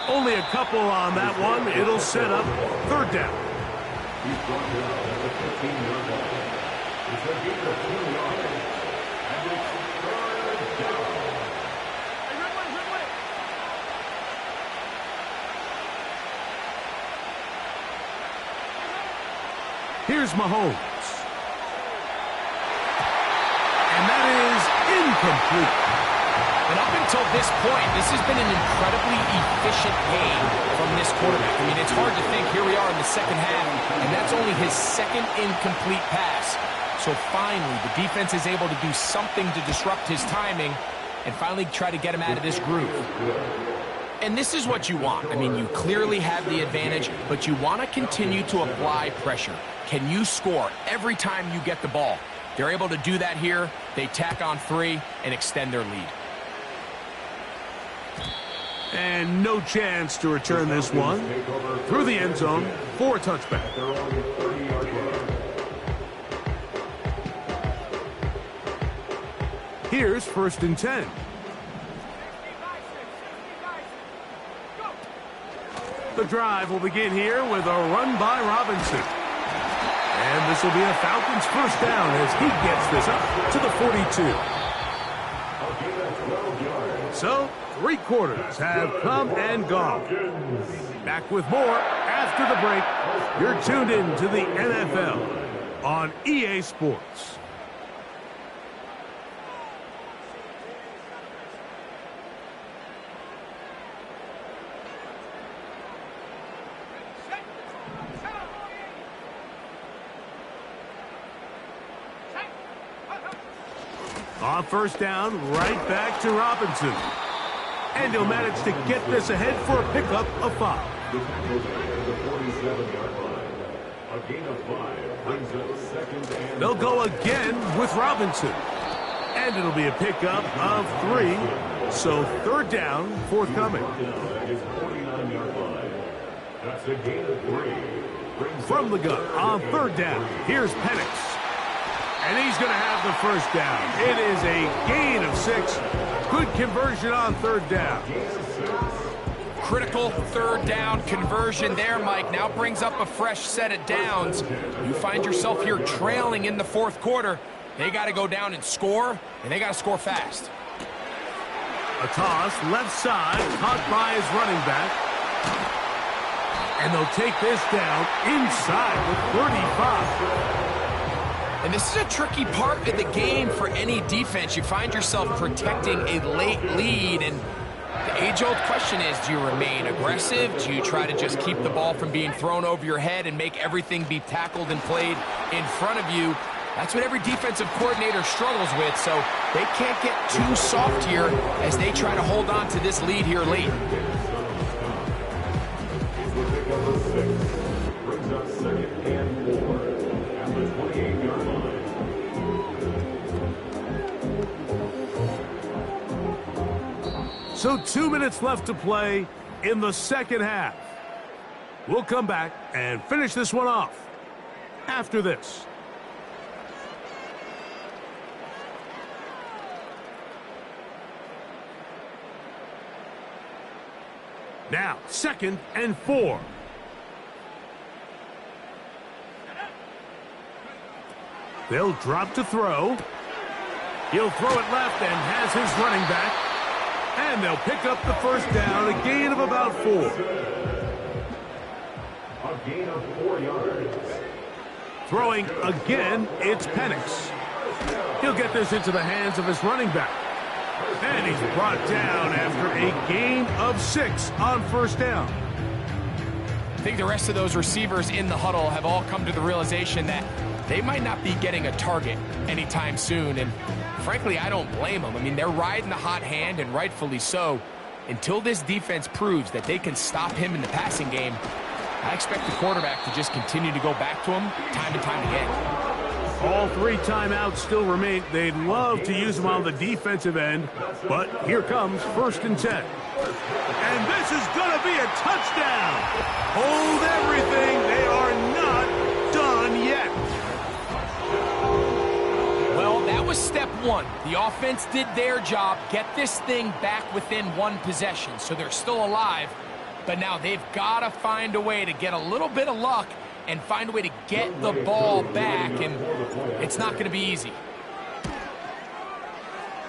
Only a couple on that one. It'll set up third down. He's brought down at the 15-yard line. It's a gain of 2 yards. And it's third down. Here's Mahomes. And that is incomplete. And up until this point, this has been an incredibly efficient game from this quarterback. I mean, it's hard to think. Here we are in the second half, and that's only his second incomplete pass. So finally, the defense is able to do something to disrupt his timing and finally try to get him out of this groove. And this is what you want. I mean, you clearly have the advantage, but you want to continue to apply pressure. Can you score every time you get the ball? They're able to do that here. They tack on 3 and extend their lead. And no chance to return this one. Through the end zone for a touchback. Here's 1st and 10. The drive will begin here with a run by Robinson. And this will be a Falcons first down as he gets this up to the 42. So, 3 quarters have come and gone. Back with more after the break. You're tuned in to the NFL on EA Sports. On first down, right back to Robinson. And he'll manage to get this ahead for a pickup of 5. The tackle at the 47-yard line. A gain of 5 brings up 2nd and... They'll go again with Robinson. And it'll be a pickup of 3. So 3rd down, forthcoming. At his 49-yard line. That's a gain of 3. From the gun on 3rd down, here's Penix. And he's going to have the first down. It is a gain of 6. Good conversion on 3rd down. Critical 3rd down conversion there, Mike. Now brings up a fresh set of downs. You find yourself here trailing in the 4th quarter. They got to go down and score, and they got to score fast. A toss left side, caught by his running back. And they'll take this down inside the 35. And this is a tricky part of the game for any defense. You find yourself protecting a late lead, and the age-old question is, do you remain aggressive? Do you try to just keep the ball from being thrown over your head and make everything be tackled and played in front of you? That's what every defensive coordinator struggles with, so they can't get too soft here as they try to hold on to this lead here late. Brings up 2nd and 4 at the 28-yard line. So 2 minutes left to play in the second half. We'll come back and finish this one off after this. Now, 2nd and 4. They'll drop to throw. He'll throw it left and has his running back. And they'll pick up the first down, a gain of about 4. A gain of 4 yards. Throwing again, it's Penix. He'll get this into the hands of his running back. And he's brought down after a gain of 6 on first down. I think the rest of those receivers in the huddle have all come to the realization that they might not be getting a target anytime soon, and frankly, I don't blame them. I mean, they're riding the hot hand, and rightfully so. Until this defense proves that they can stop him in the passing game, I expect the quarterback to just continue to go back to him time and time again. All 3 timeouts still remain. They'd love to use them on the defensive end, but here comes 1st and 10. And this is going to be a touchdown. Hold everything. They are not done yet. Well, that was step 1. The offense did their job, get this thing back within 1 possession, so they're still alive. But now they've got to find a way to get a little bit of luck and find a way to get the ball back, and it's not going to be easy.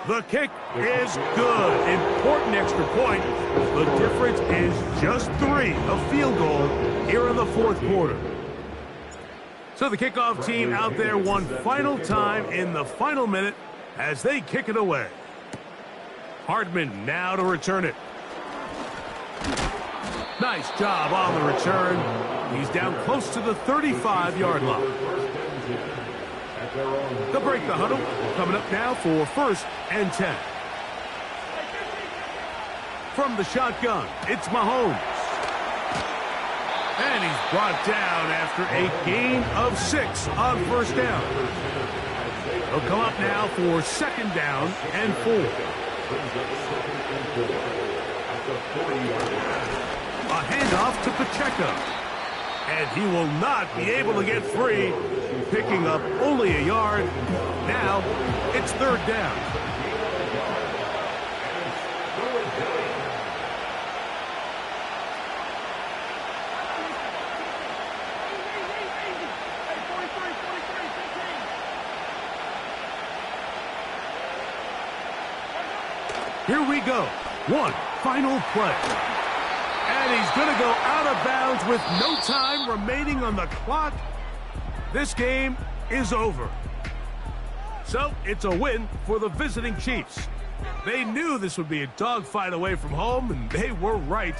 The kick is good. Important extra point. The difference is just 3, a field goal here in the 4th quarter. So the kickoff team out there one final time in the final minute as they kick it away. Hardman now to return it. Nice job on the return. He's down close to the 35-yard line. They'll break the huddle. Coming up now for 1st and 10. From the shotgun, it's Mahomes. And he's brought down after a gain of 6 on 1st down. He'll come up now for 2nd down and 4. A handoff to Pacheco. And he will not be able to get free, picking up only a yard. Now it's 3rd down. Here we go. One final play. And he's going to go out of bounds with no time remaining on the clock. This game is over. So it's a win for the visiting Chiefs. They knew this would be a dogfight away from home, and they were right.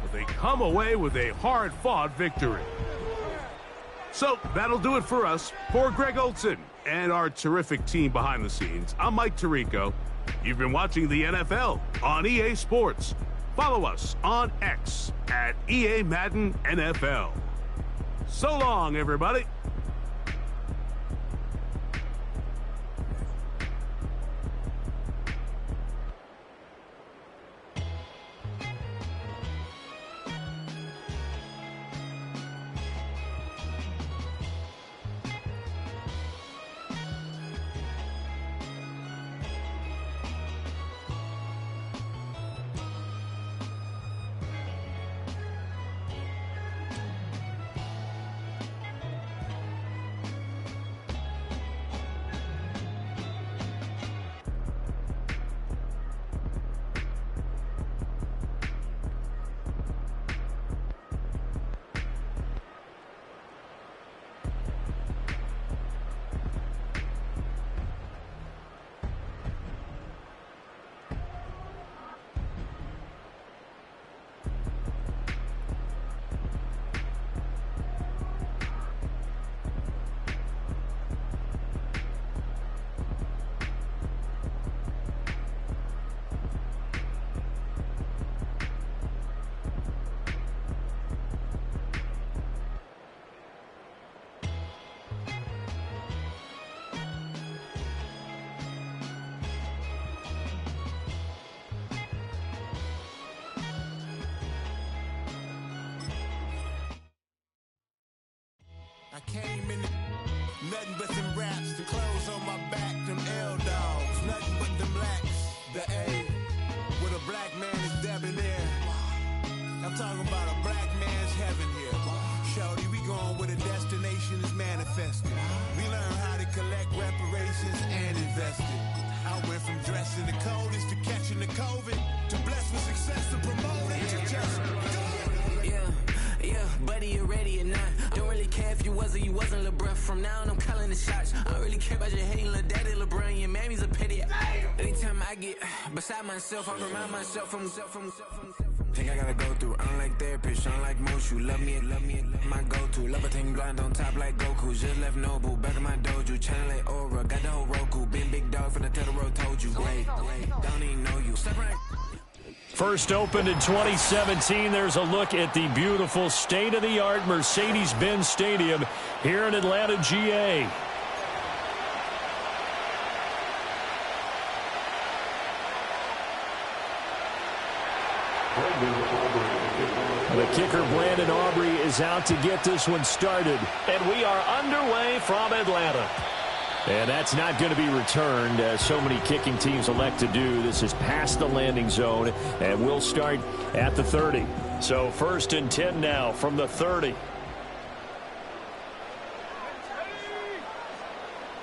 But they come away with a hard-fought victory. So that'll do it for us. For Greg Olsen and our terrific team behind the scenes, I'm Mike Tirico. You've been watching the NFL on EA Sports. Follow us on X at EA Madden NFL. So long, everybody. I came in nothing but some raps, the clothes on my back, them L-dogs, nothing but them blacks, the A, with a black man is debonair. I'm talking about a black man's heaven here. Shorty, we going where the destination is manifested. We learn how to collect reparations and invest it. I went from dressing the coldest to catching the COVID, to blessed with success to promote it, to just do it. Yeah, buddy, you ready or not? Don't really care if you was or you wasn't LeBron. From now on, I'm calling the shots. I don't really care about your hating little daddy LeBron. Your mammy's a pity. Anytime I get beside myself, I remind myself from think I gotta go through. Unlike therapist, unlike most. You love me, my go-to. Love a thing blind on top like Goku. Just left Noble, back in my dojo. Channel like Aura, got the whole Roku. Big dog from the Tether Road told you. Wait, don't even know you. Step right. First opened in 2017. There's a look at the beautiful state-of-the-art Mercedes-Benz Stadium here in Atlanta, GA. The kicker, Brandon Aubrey, is out to get this one started. And we are underway from Atlanta. And that's not going to be returned, as so many kicking teams elect to do. This is past the landing zone, and we'll start at the 30. So 1st and 10 now from the 30.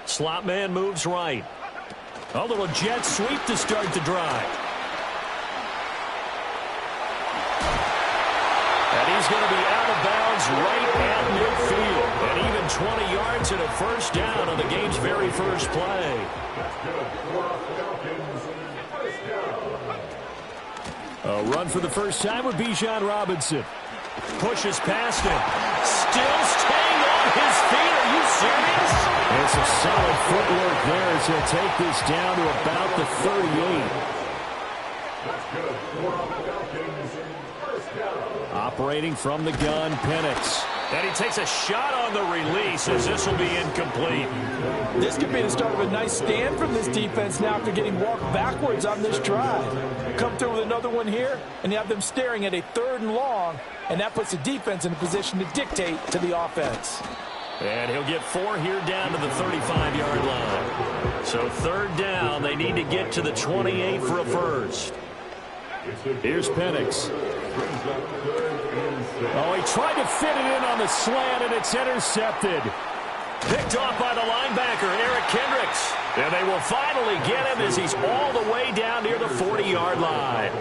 Slot man moves right. A little jet sweep to start the drive. And he's going to be out of bounds right at midfield. And even 20 yards and a first down on the game's very first play. A run for the first time with Bijan Robinson. Pushes past him. Still staying on his feet. Are you serious? It's a solid footwork there as he'll take this down to about the 38. Operating from the gun, Penix. And he takes a shot on the release as this will be incomplete. This could be the start of a nice stand from this defense now after getting walked backwards on this drive. Come through with another one here, and you have them staring at a 3rd and long, and that puts the defense in a position to dictate to the offense. And he'll get 4 here down to the 35-yard line. So 3rd down, they need to get to the 28 for a first. Here's Penix. Oh, he tried to fit it in on the slant, and it's intercepted. Picked off by the linebacker, Eric Kendricks. And they will finally get him as he's all the way down near the 40-yard line.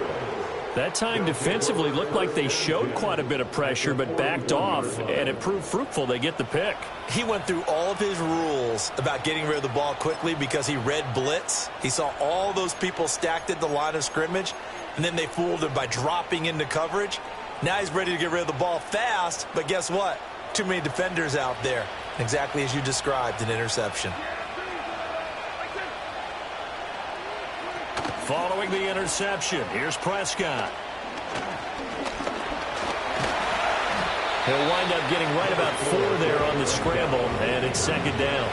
That time defensively looked like they showed quite a bit of pressure but backed off, and it proved fruitful. They get the pick. He went through all of his rules about getting rid of the ball quickly because he read blitz. He saw all those people stacked at the line of scrimmage, and then they fooled him by dropping into coverage. Now he's ready to get rid of the ball fast, but guess what? Too many defenders out there. Exactly as you described, an interception. Following the interception, here's Prescott. He'll wind up getting right about 4 there on the scramble, and it's 2nd down.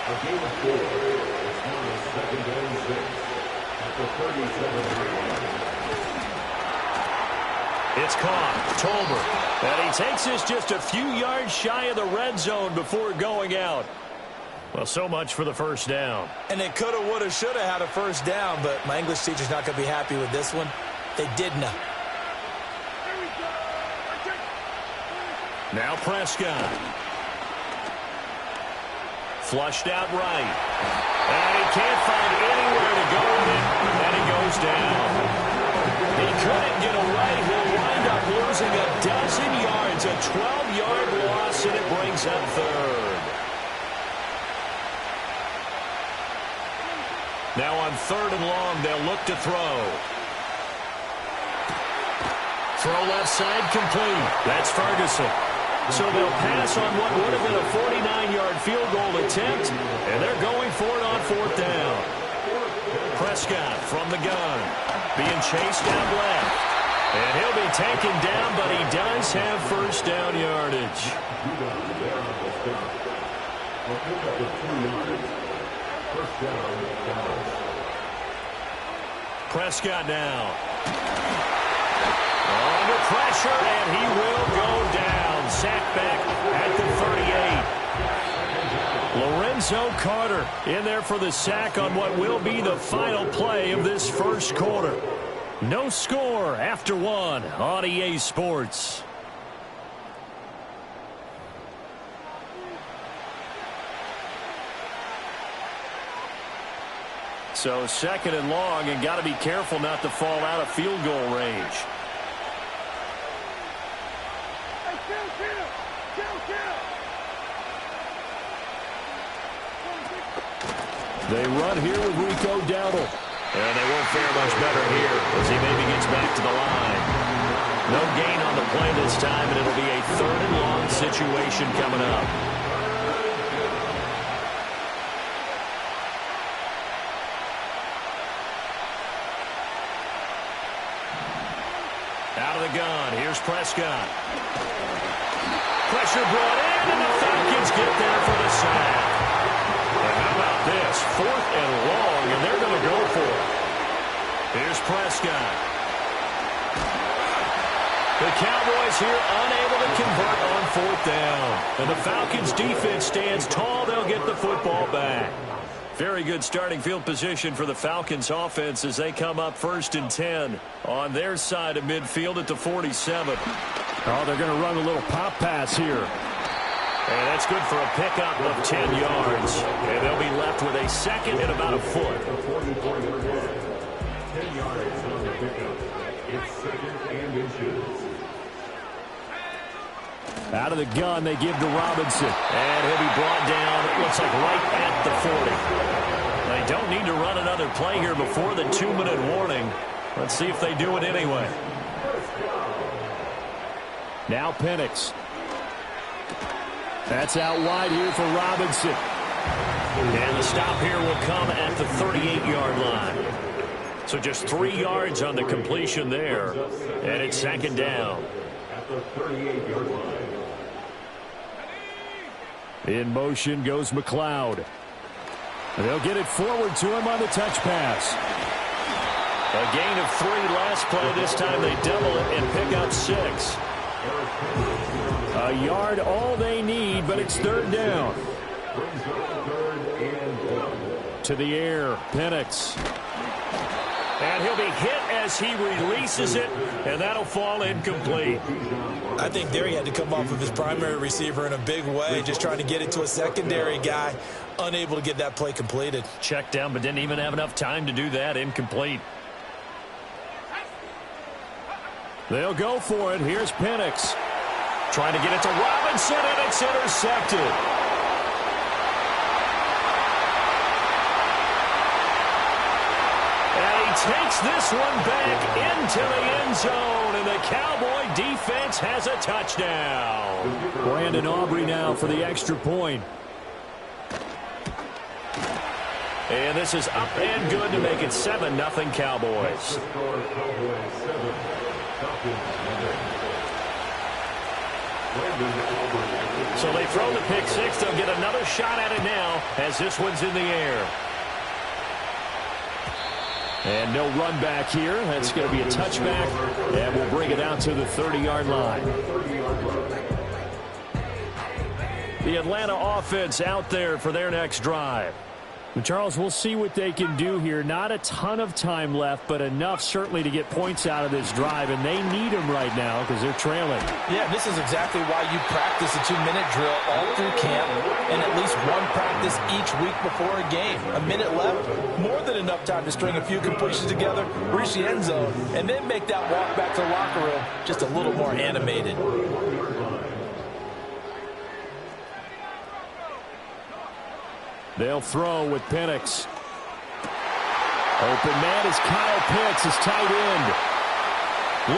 A game of 4. It's now 2nd and 6 at the 37-yard line. It's caught. Tolbert. And he takes this just a few yards shy of the red zone before going out. Well, so much for the first down. And they coulda, woulda, shoulda had a first down, but my English teacher's not going to be happy with this one. They did not. Now Prescott. Flushed out right. And he can't find anywhere to go with it. And he goes down. He couldn't get away. He'll wind up losing a dozen yards. A 12-yard loss, and it brings up 3rd. Now on 3rd and long, they'll look to throw. Throw left side complete. That's Ferguson. So they'll pass on what would have been a 49-yard field goal attempt, and they're going for it on 4th down. Prescott from the gun, being chased out left. And he'll be taken down, but he does have first down yardage. Prescott now. Under pressure, and he will go down. Sacked back at the 38. Lorenzo Carter in there for the sack on what will be the final play of this first quarter. No score after 1 on EA Sports. So 2nd and long, and got to be careful not to fall out of field goal range. They run here with Rico Dowdle. And they won't fare much better here as he maybe gets back to the line. No gain on the play this time, and it'll be a 3rd and long situation coming up. Out of the gun, here's Prescott. Pressure brought in, and the Falcons get there for the sack. And how about this? 4th and long, and they're going to go for it. Prescott. The Cowboys here unable to convert on 4th down. And the Falcons defense stands tall. They'll get the football back. Very good starting field position for the Falcons offense as they come up 1st and 10 on their side of midfield at the 47. Oh, they're going to run a little pop pass here. And that's good for a pickup of 10 yards. And they'll be left with a second and about a foot. 10 yards on the pickup. It's 2nd and inches. Out of the gun, they give to Robinson. And he'll be brought down, it looks like right at the 40. They don't need to run another play here before the 2-minute warning. Let's see if they do it anyway. Now Penix. That's out wide here for Robinson. And the stop here will come at the 38-yard line. So just 3 yards on the completion there. And it's 2nd down. At the 38-yard line. In motion goes McLeod. They'll get it forward to him on the touch pass. A gain of 3 last play. This time they double it and pick up 6. A yard all they need, but it's 3rd down. To the air, Penix. And he'll be hit as he releases it, and that'll fall incomplete. I think there he had to come off of his primary receiver in a big way, just trying to get it to a secondary guy, unable to get that play completed. Checked down, but didn't even have enough time to do that. Incomplete. They'll go for it. Here's Penix. Trying to get it to Robinson, and it's intercepted. Takes this one back into the end zone, and the Cowboy defense has a touchdown. Brandon Aubrey now for the extra point. And this is up and good to make it 7-0 Cowboys. So they throw the pick 6. They'll get another shot at it now as this one's in the air. And no run back here. That's going to be a touchback, and we'll bring it out to the 30-yard line. The Atlanta offense out there for their next drive. Charles, we'll see what they can do here. Not a ton of time left, but enough certainly to get points out of this drive, and they need them right now because they're trailing. Yeah, this is exactly why you practice a 2-minute drill all through camp and at least one practice each week before a game. A minute left, more than enough time to string a few completions together, reach the end zone, and then make that walk back to the locker room just a little more animated. They'll throw with Penix. Open man is Kyle Pitts, his tight end.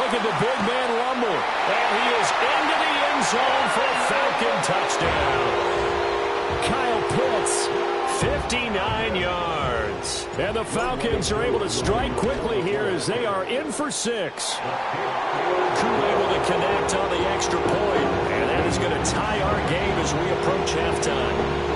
Look at the big man rumble. And he is into the end zone for a Falcon touchdown. Kyle Pitts. 59 yards. And the Falcons are able to strike quickly here as they are in for 6. Crew able to connect on the extra point. And that is going to tie our game as we approach halftime.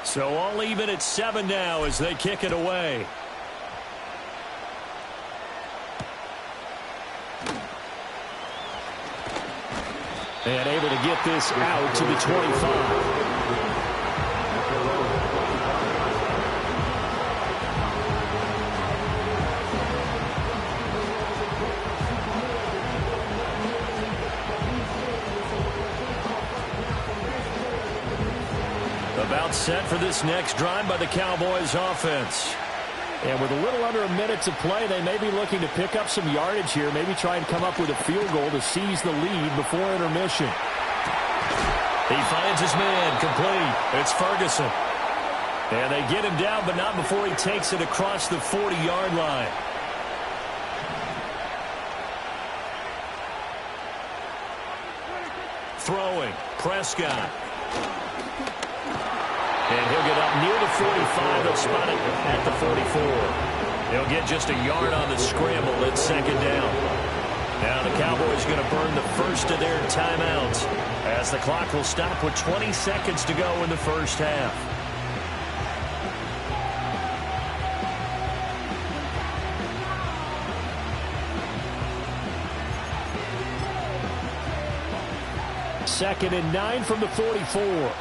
So all even at 7 now as they kick it away. And able to get this out to the 25. About set for this next drive by the Cowboys offense. And with a little under a minute to play, they may be looking to pick up some yardage here, maybe try and come up with a field goal to seize the lead before intermission. He finds his man, complete. It's Ferguson. And they get him down, but not before he takes it across the 40-yard line. throwing. Prescott. And he'll get up near the 45. They'll spot it at the 44. They'll get just a yard on the scramble at second down. Now the Cowboys going to burn the first of their timeouts as the clock will stop with 20 seconds to go in the first half. Second and 9 from the 44.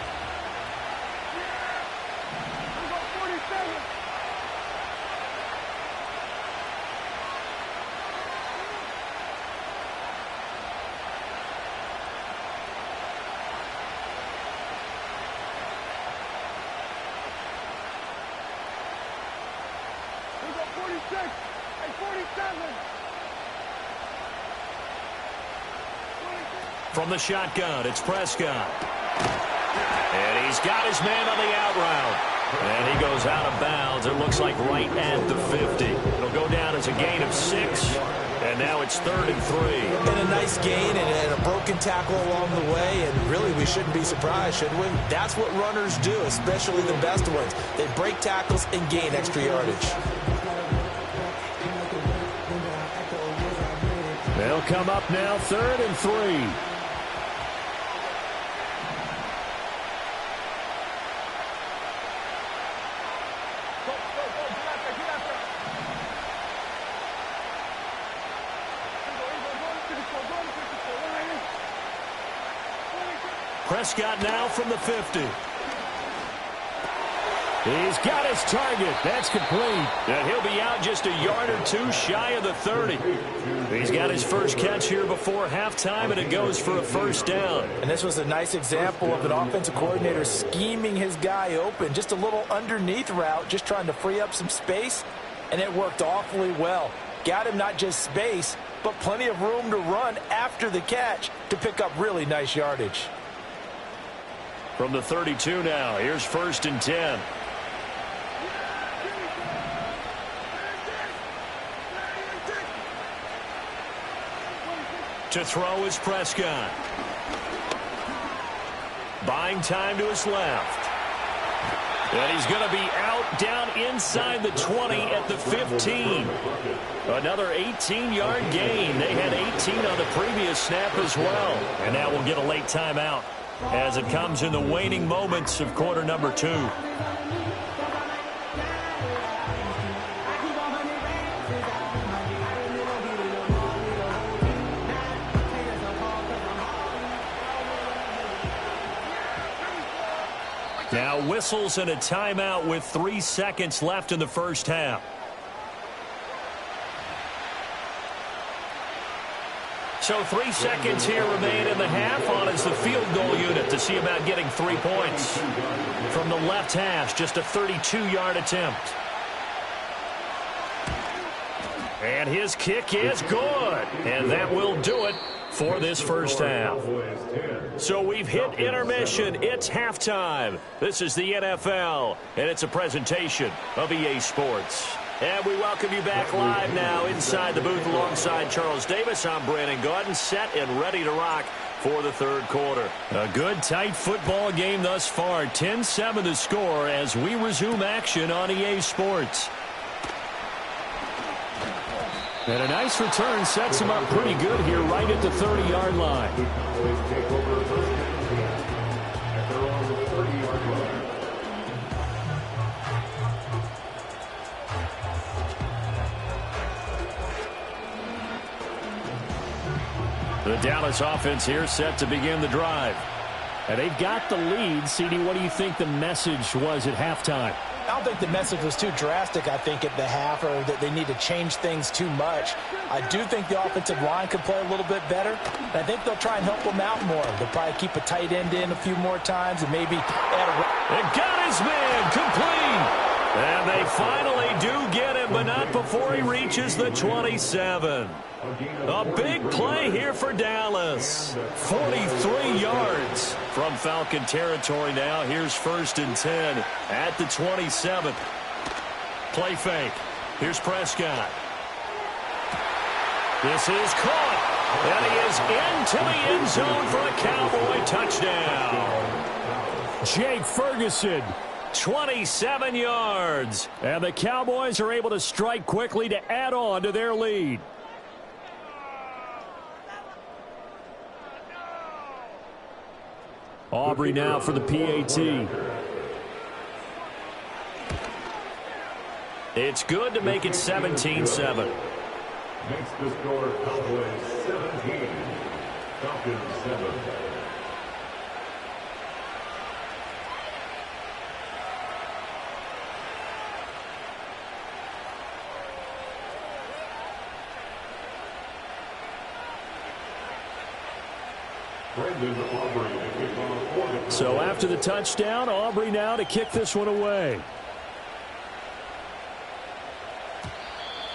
From the shotgun, it's Prescott. And he's got his man on the out route. And he goes out of bounds. It looks like right at the 50. It'll go down as a gain of 6. And now it's 3rd and 3. And a nice gain and a broken tackle along the way. And really, we shouldn't be surprised, should we? That's what runners do, especially the best ones. They break tackles and gain extra yardage. They'll come up now 3rd and 3. Prescott now from the 50. He's got his target. That's complete. And he'll be out just a yard or two shy of the 30. He's got his first catch here before halftime, and it goes for a first down. And this was a nice example of an offensive coordinator scheming his guy open. Just a little underneath route, just trying to free up some space, and it worked awfully well. Got him not just space, but plenty of room to run after the catch to pick up really nice yardage. From the 32 now, here's 1st and 10. To throw is Prescott. Buying time to his left. And he's going to be out down inside the 20 at the 15. Another 18-yard gain. They had 18 on the previous snap as well. And now we'll get a late timeout as it comes in the waning moments of quarter number 2. Now whistles and a timeout with 3 seconds left in the first half. So 3 seconds here remain in the half. On is the field goal unit to see about getting 3 points. From the left hash, just a 32-yard attempt. And his kick is good. And that will do it for this first half. So we've hit intermission. It's halftime. This is the NFL, and it's a presentation of EA Sports. And we welcome you back live now inside the booth alongside Charles Davis. I'm Brandon Gaudin, set and ready to rock for the third quarter. A good, tight football game thus far. 10-7 the score as we resume action on EA Sports. And a nice return sets him up pretty good here right at the 30-yard line. The Dallas offense here set to begin the drive. And they've got the lead. CD, what do you think the message was at halftime? I don't think the message was too drastic, I think, at the half, or that they need to change things too much. I do think the offensive line could play a little bit better. And I think they'll try and help them out more. They'll probably keep a tight end in a few more times and maybe add a... They got his man complete. And they finally do get him, but not before he reaches the 27. A big play here for Dallas. 43 yards from Falcon territory now. Here's 1st and 10 at the 27. Play fake. Here's Prescott. This is caught. And he is into the end zone for a Cowboy touchdown. Jake Ferguson, 27 yards. And the Cowboys are able to strike quickly to add on to their lead. Aubrey now for the PAT. It's good to make it 17-7. Makes the score Cowboys 17, Falcons 7. So after the touchdown, Aubrey now to kick this one away.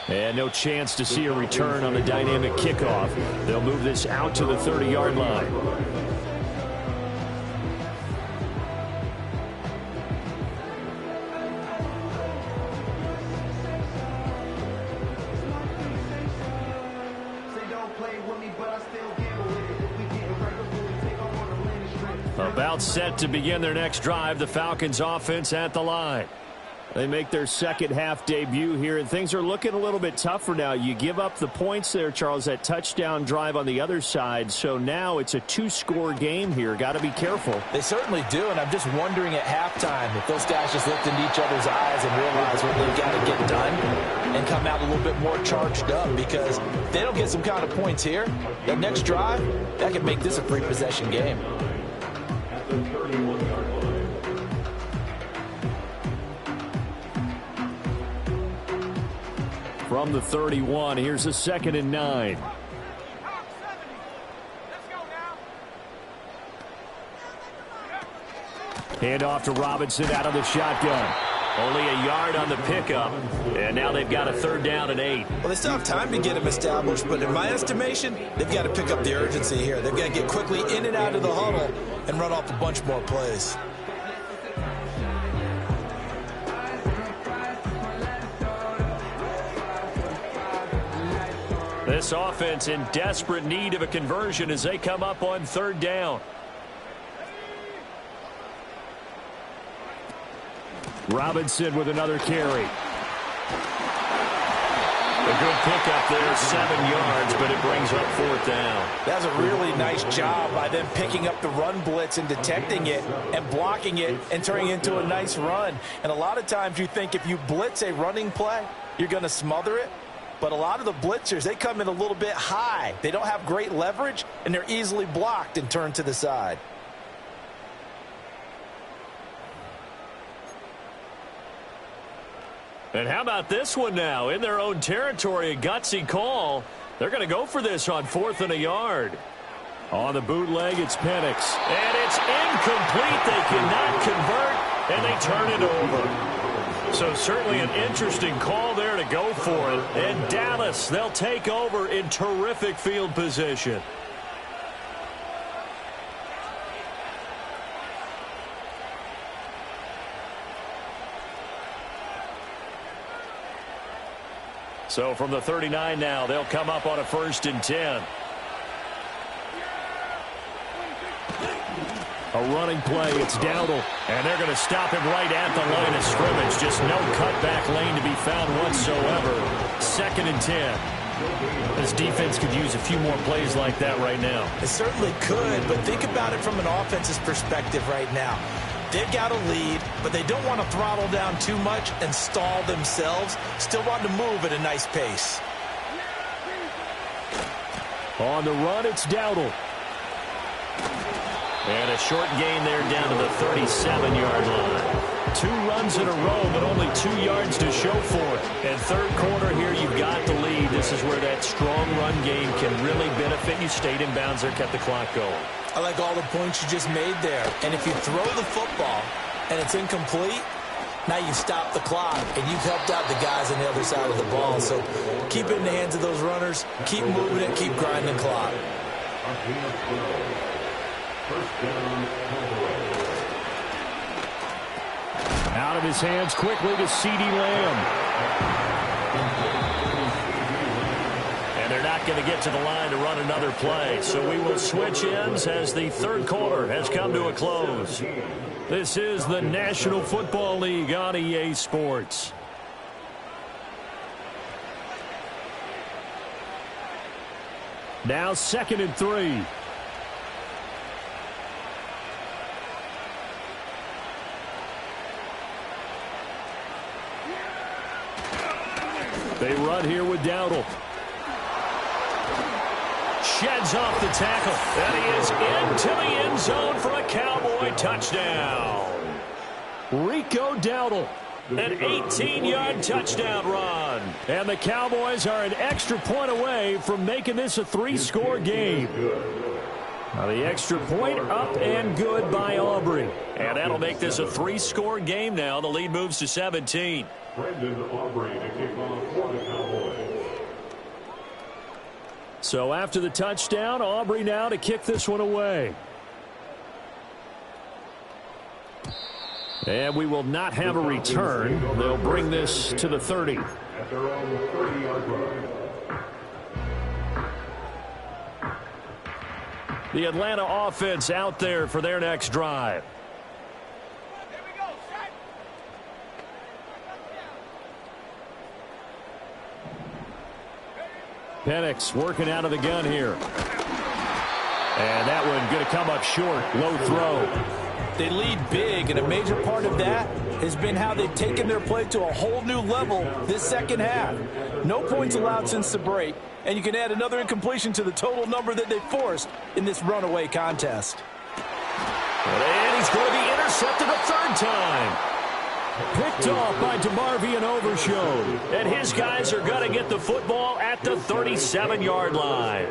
And no chance to see a return on the dynamic kickoff. They'll move this out to the 30-yard line. About set to begin their next drive, the Falcons offense at the line. They make their second half debut here, and things are looking a little bit tougher now. You give up the points there, Charles, that touchdown drive on the other side. So now it's a two-score game here. Got to be careful. They certainly do, and I'm just wondering at halftime if those guys just looked into each other's eyes and realized what they've got to get done and come out a little bit more charged up, because if they don't get some kind of points here, that next drive, that could make this a free possession game. At the 31-yard line. From the 31, here's a 2nd and 9. Hand off to Robinson out of the shotgun. Only a yard on the pickup, and now they've got a 3rd down and 8. Well, they still have time to get him established, but in my estimation, they've got to pick up the urgency here. They've got to get quickly in and out of the huddle and run off a bunch more plays. This offense in desperate need of a conversion as they come up on 3rd down. Robinson with another carry. A good pickup there, 7 yards, but it brings up 4th down. That's a really nice job by them picking up the run blitz and detecting it and blocking it and turning it into a nice run. And a lot of times you think if you blitz a running play, you're going to smother it. But a lot of the blitzers, they come in a little bit high. They don't have great leverage, and they're easily blocked and turned to the side. And how about this one now? In their own territory, a gutsy call. They're going to go for this on 4th and a yard. On the bootleg, it's Penix. And it's incomplete. They cannot convert, and they turn it over. So certainly an interesting call there to go for it. And Dallas, they'll take over in terrific field position. So from the 39 now, they'll come up on a 1st and 10. A running play, it's Dowdle, and they're going to stop him right at the line of scrimmage. Just no cutback lane to be found whatsoever. 2nd and 10. This defense could use a few more plays like that right now. It certainly could, but think about it from an offense's perspective right now. They've got a lead, but they don't want to throttle down too much and stall themselves. Still want to move at a nice pace. On the run, it's Dowdle. And a short gain there down to the 37-yard line. 2 runs in a row, but only 2 yards to show for it. And 3rd quarter here, you've got the lead. This is where that strong run game can really benefit you. Stayed in bounds there, kept the clock going. I like all the points you just made there. And if you throw the football and it's incomplete, now you stop the clock, and you've helped out the guys on the other side of the ball. So keep it in the hands of those runners. Keep moving it. Keep grinding the clock. Out of his hands quickly to CeeDee Lamb. And they're not going to get to the line to run another play. So we will switch ends as the third quarter has come to a close. This is the National Football League on EA Sports. Now 2nd and 3. They run here with Dowdle. Sheds off the tackle. And he is into the end zone for a Cowboy touchdown. Rico Dowdle. An 18-yard touchdown run. And the Cowboys are an extra point away from making this a 3-score game. Now the extra point up and good by Aubrey. And that'll make this a 3-score game now. The lead moves to 17. Brandon Aubrey to kick off for the Cowboys. So after the touchdown, Aubrey now to kick this one away. And we will not have a return. They'll bring this to the 30. At their own 30-yard line. The Atlanta offense out there for their next drive. Penix working out of the gun here. And that one going to come up short. Low throw. They lead big, and a major part of that has been how they've taken their play to a whole new level this second half. No points allowed since the break, and you can add another incompletion to the total number that they forced in this runaway contest. And he's going to be intercepted a third time. Picked off by DeMarvion Overshown. And his guys are going to get the football at the 37-yard line.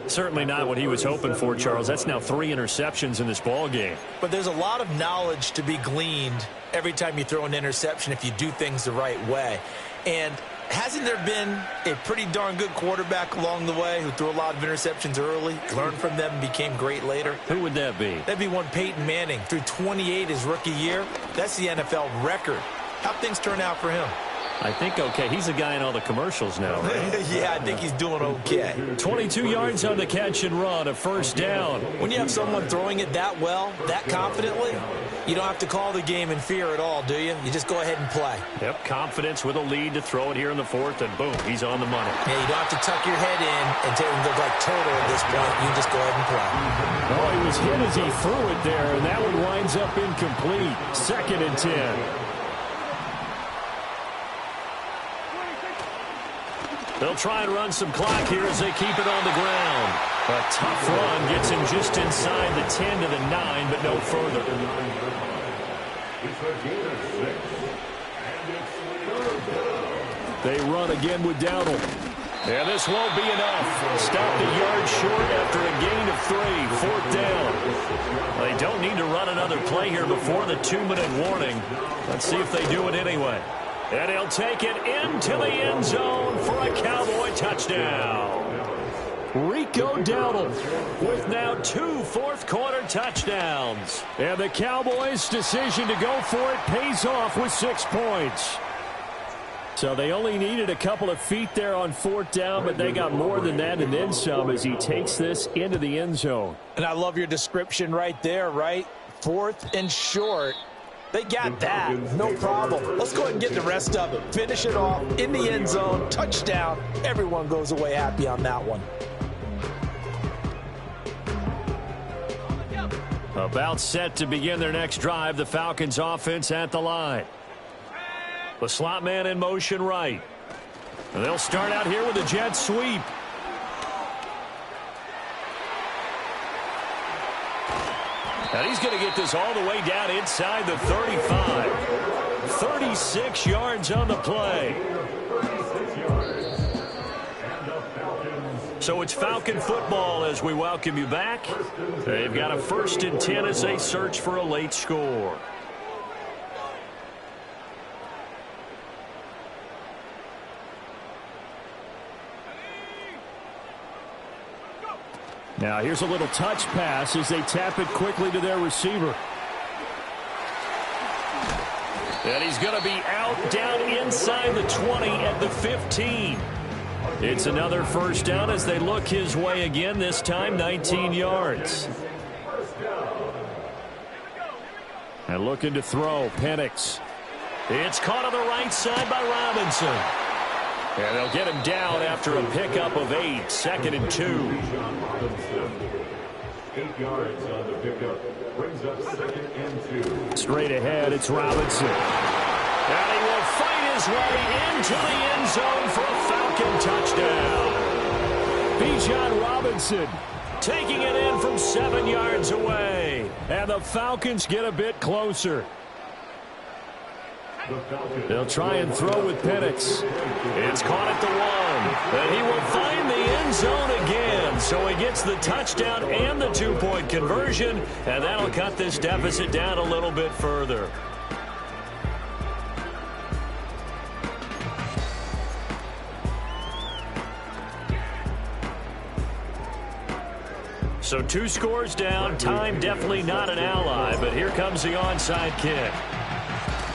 Certainly not what he was hoping for, Charles. That's now 3 interceptions in this ball game. But there's a lot of knowledge to be gleaned every time you throw an interception if you do things the right way. And hasn't there been a pretty darn good quarterback along the way who threw a lot of interceptions early, learned from them, and became great later? Who would that be? That'd be one Peyton Manning. Threw 28 his rookie year. That's the NFL record. How'd things turn out for him? I think okay. He's a guy in all the commercials now, right? Yeah, I think he's doing okay. 22 yards on the catch and run, a first down. When you have someone throwing it that well, that confidently, you don't have to call the game in fear at all, do you? You just go ahead and play. Yep, confidence with a lead to throw it here in the 4th, and boom, he's on the money. Yeah, you don't have to tuck your head in and look like turtle at this point. You just go ahead and play. Oh, he was hit as he threw it there, and that one winds up incomplete. 2nd and 10. They'll try and run some clock here as they keep it on the ground. A tough run gets him just inside the 10 to the 9, but no further. They run again with Dowdle. And this won't be enough. Stopped a yard short after a gain of 3. 4th down. They don't need to run another play here before the 2-minute warning. Let's see if they do it anyway. And he'll take it into the end zone for a Cowboy touchdown. Rico Dowdle with now 2 fourth-quarter touchdowns. And the Cowboys' decision to go for it pays off with 6 points. So they only needed a couple of feet there on 4th down, but they got more than that and then some as he takes this into the end zone. And I love your description right there, right? 4th and short. They got that. No problem. Let's go ahead and get the rest of it. Finish it off in the end zone. Touchdown. Everyone goes away happy on that one. About set to begin their next drive. The Falcons offense at the line. The slot man in motion right. And they'll start out here with a jet sweep. And he's going to get this all the way down inside the 35. 36 yards on the play. So it's Falcon football as we welcome you back. They've got a 1st and 10 as they search for a late score. Now here's a little touch pass as they tap it quickly to their receiver. And he's going to be out down inside the 20 at the 15. It's another first down as they look his way again, this time 19 yards. And looking to throw, Penix. It's caught on the right side by Robinson. And they'll get him down after a pickup of 8, 2nd and 2. 8 yards on the pickup. Brings up 2nd and 2. Straight ahead, it's Robinson. And he will fight his way into the end zone for a Falcon touchdown. Bijan Robinson taking it in from 7 yards away. And the Falcons get a bit closer. They'll try and throw with Penix. It's caught at the 1. And he will find the end zone again. So he gets the touchdown and the 2-point conversion. And that'll cut this deficit down a little bit further. So 2 scores down. Time definitely not an ally. But here comes the onside kick.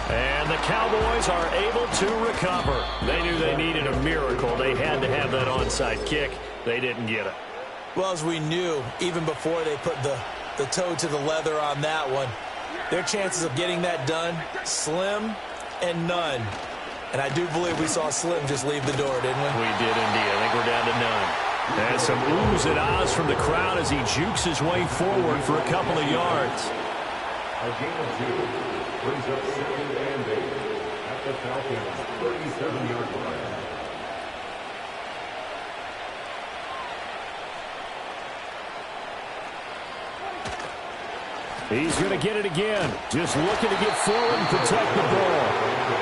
And the Cowboys are able to recover. They knew they needed a miracle. They had to have that onside kick. They didn't get it. Well, as we knew, even before they put the toe to the leather on that one, their chances of getting that done, slim and none. And I do believe we saw Slim just leave the door, didn't we? We did indeed. I think we're down to none. And some oohs and ahs from the crowd as he jukes his way forward for a couple of yards. A gain of 2. Brings up 2nd and 8 at the Falcons' 37-yard line. He's going to get it again. Just looking to get forward and protect the ball.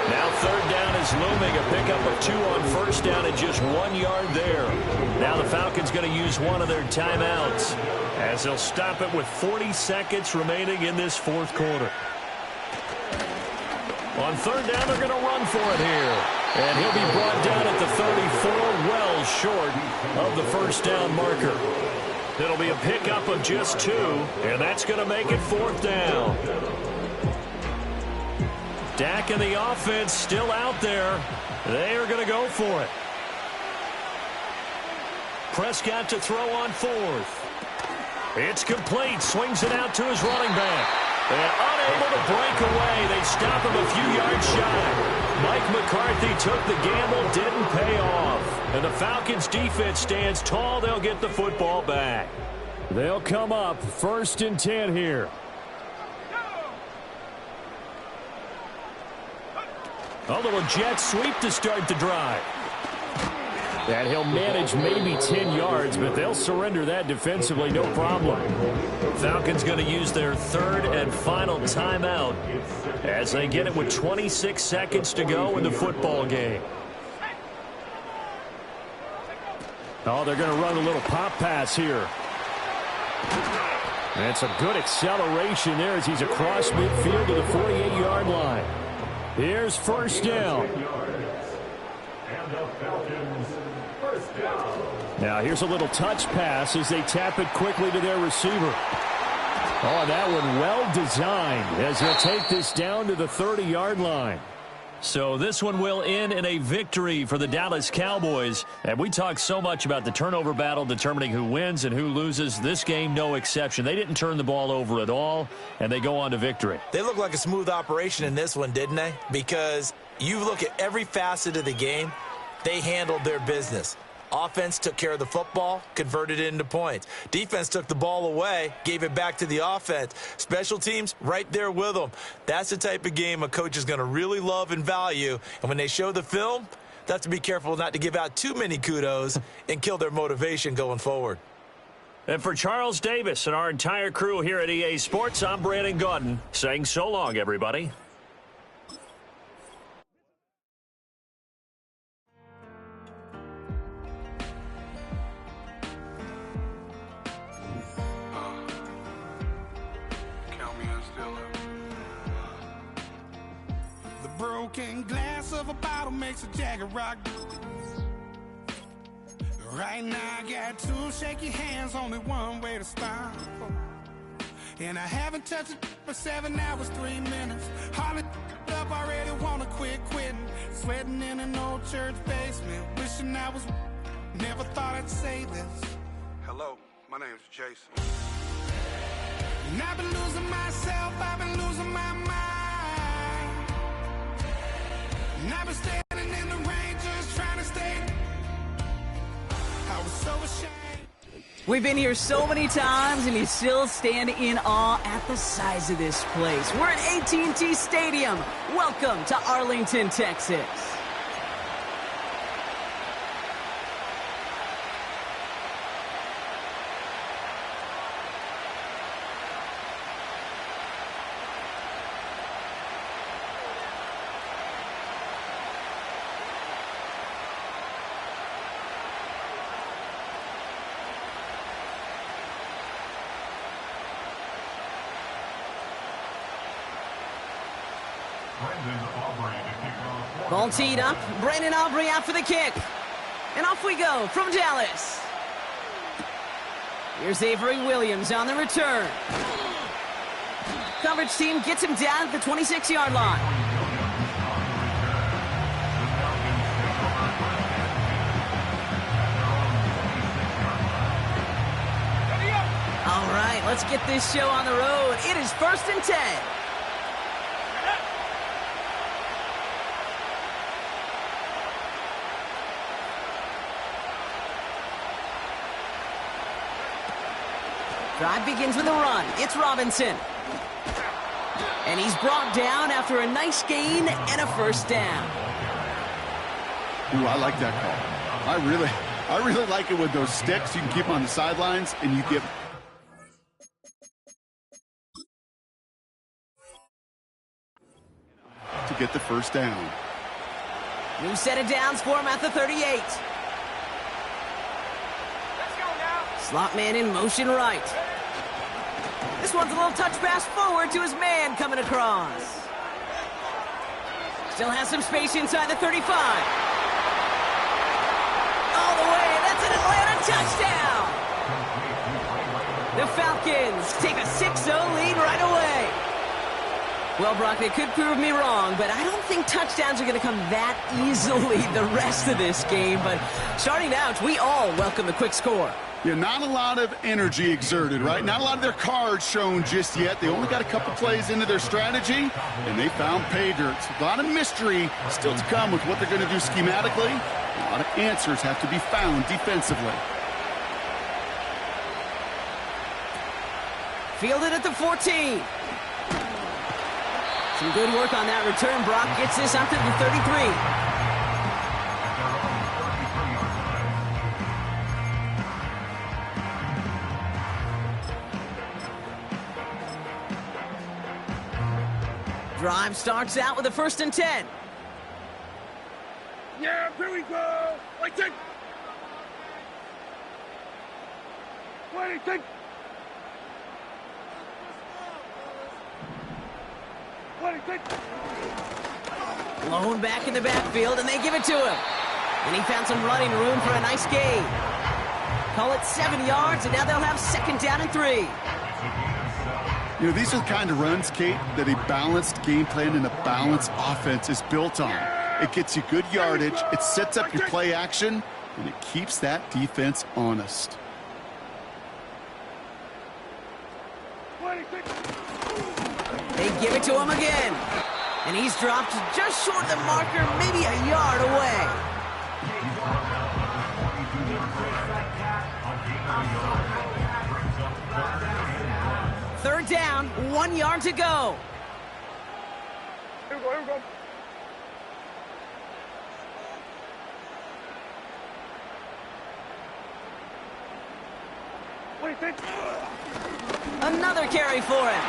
Now 3rd down is looming. A pickup of 2 on 1st down and just 1 yard there. Now the Falcons going to use one of their timeouts as they'll stop it with 40 seconds remaining in this 4th quarter. On 3rd down, they're going to run for it here. And he'll be brought down at the 34, well short of the 1st down marker. It'll be a pickup of just 2, and that's going to make it 4th down. Dak and the offense still out there. They are going to go for it. Prescott to throw on 4th. It's complete. Swings it out to his running back. And unable to break away. They stop him a few yards shy. Mike McCarthy took the gamble, didn't pay off. And the Falcons defense stands tall. They'll get the football back. They'll come up 1st and 10 here. A little jet sweep to start the drive. And he'll manage maybe 10 yards, but they'll surrender that defensively, no problem. Falcons going to use their 3rd and final timeout as they get it with 26 seconds to go in the football game. Oh, they're going to run a little pop pass here. And some good acceleration there as he's across midfield to the 48-yard line. Here's 1st down. And the Falcons' 1st down. Now here's a little touch pass as they tap it quickly to their receiver. Oh, that one well designed as he'll take this down to the 30-yard line. So this one will end in a victory for the Dallas Cowboys. And we talk so much about the turnover battle determining who wins and who loses. This game, no exception. They didn't turn the ball over at all, and they go on to victory. They look like a smooth operation in this one, didn't they? Because you look at every facet of the game, they handled their business. Offense took care of the football, converted it into points. Defense took the ball away, gave it back to the offense. Special teams, right there with them. That's the type of game a coach is going to really love and value. And when they show the film, they have to be careful not to give out too many kudos and kill their motivation going forward. And for Charles Davis and our entire crew here at EA Sports, I'm Brandon Gaudin saying so long, everybody. Broken glass of a bottle makes a Jagger rock. Right now I got 2 shaky hands, only one way to stop. And I haven't touched it for 7 hours, 3 minutes. Hardly up, already wanna quit quitting. Sweating in an old church basement, wishing I was Never thought I'd say this. Hello, my name's Jason. And I've been losing myself, I've been losing my mind. And I've been standing in the rain just trying to stay. I was so ashamed. We've been here so many times, and you still stand in awe at the size of this place. We're at AT&T Stadium. Welcome to Arlington, Texas. Ball teed up. Brandon Aubrey out for the kick. And off we go from Dallas. Here's Avery Williams on the return. Coverage team gets him down at the 26-yard line. All right, let's get this show on the road. It is 1st and 10. Drive begins with a run. It's Robinson. And he's brought down after a nice gain and a first down. Ooh, I like that call. I really like it with those sticks. You can keep them on the sidelines, and you get to get the first down. New set of downs for him at the 38. Slot man in motion right. This one's a little touch pass forward to his man coming across. Still has some space inside the 35. All the way, that's an Atlanta touchdown! The Falcons take a 6-0 lead right away. Well, Brock, they could prove me wrong, but I don't think touchdowns are going to come that easily the rest of this game. But starting out, we all welcome the quick score. Yeah, not a lot of energy exerted, right? Not a lot of their cards shown just yet. They only got a couple plays into their strategy, and they found pay dirt. A lot of mystery still to come with what they're going to do schematically. A lot of answers have to be found defensively. Fielded at the 14. Some good work on that return. Brock gets this up to the 33. Drive starts out with a 1st and 10. Yeah, here we go. Like that. 26. 26. Blown back in the backfield, and they give it to him. And he found some running room for a nice gain. Call it 7 yards, and now they'll have 2nd down and 3. You know, these are the kind of runs, Kate, that a balanced game plan and a balanced offense is built on. It gets you good yardage, it sets up your play action, and it keeps that defense honest. They give it to him again. And he's dropped just short of the marker, maybe a yard away. Third down, 1 yard to go. Here we go, here we go. Another carry for him.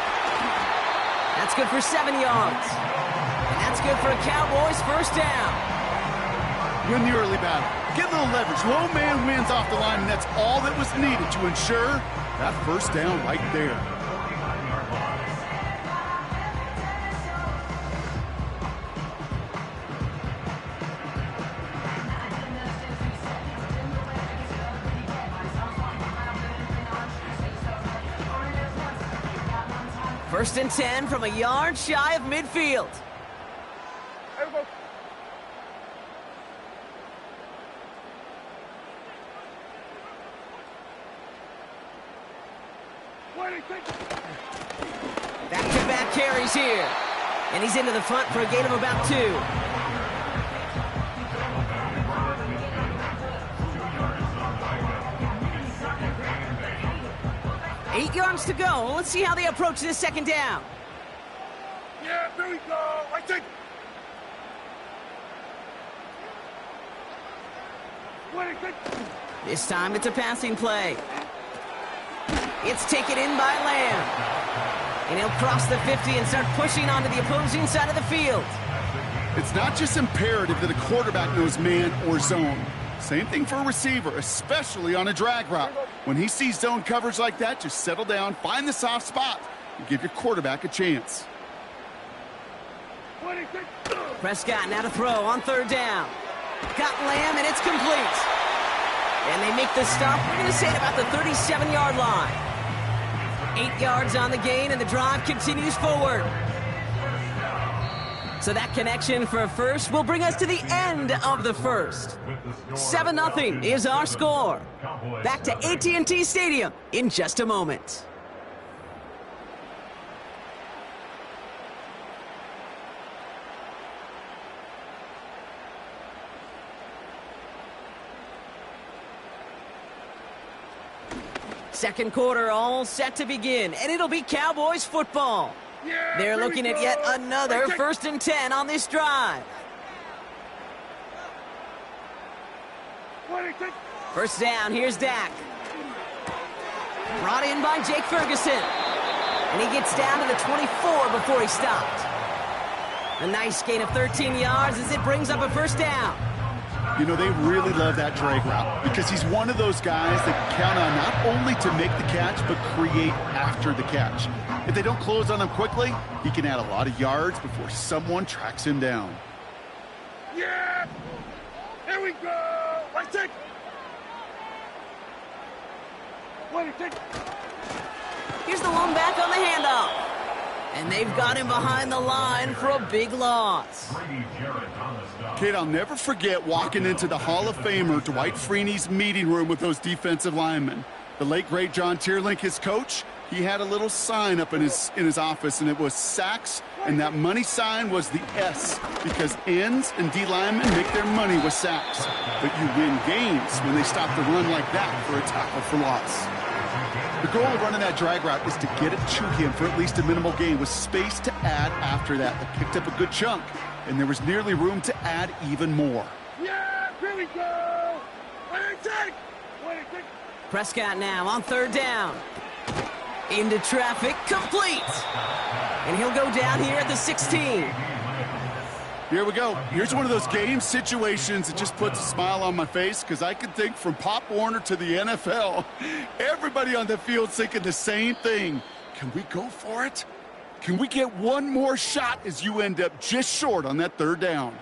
That's good for 7 yards. And that's good for a Cowboys first down. Win the early battle. Get a little leverage. Low man wins off the line, and that's all that was needed to ensure that first down right there. First and 10 from a yard shy of midfield. Back-to-back carries here. And he's into the front for a gain of about 2. Eight yards to go. Let's see how they approach this second down. Yeah, there we go. I think. This time it's a passing play. It's taken in by Lamb. And he'll cross the 50 and start pushing onto the opposing side of the field. It's not just imperative that a quarterback knows man or zone. Same thing for a receiver, especially on a drag route. When he sees zone coverage like that, just settle down, find the soft spot, and give your quarterback a chance. Prescott now to throw on third down. Got Lamb, and it's complete. And they make the stop, we're going to say, at about the 37-yard line. 8 yards on the gain, and the drive continues forward. So that connection for a first will bring us to the end of the first. 7-0 is our score. Back to AT&T Stadium in just a moment. Second quarter all set to begin, and it'll be Cowboys football. Yeah, they're looking at yet another 1st and 10 on this drive. First down, here's Dak. Brought in by Jake Ferguson. And he gets down to the 24 before he stopped. A nice gain of 13 yards as it brings up a first down. You know, they really love that drag route because he's one of those guys that count on not only to make the catch, but create after the catch. If they don't close on him quickly, he can add a lot of yards before someone tracks him down. Yeah! Here we go! I think! Here's the one back on the handoff. And they've got him behind the line for a big loss. Kid, I'll never forget walking into the Hall of Famer Dwight Freeney's meeting room with those defensive linemen. The late, great John Tierlink, his coach, he had a little sign up in his office, and it was sacks, and that money sign was the S, because ends and D linemen make their money with sacks. But you win games when they stop the run like that for a tackle for loss. The goal of running that drag route is to get it to him for at least a minimal gain with space to add after that. They picked up a good chunk, and there was nearly room to add even more. Yeah, here we go! Prescott now on third down. Into traffic, complete! And he'll go down here at the 16. Here we go. Here's one of those game situations that just puts a smile on my face because I can think from Pop Warner to the NFL. Everybody on the field's thinking the same thing. Can we go for it? Can we get one more shot as you end up just short on that third down?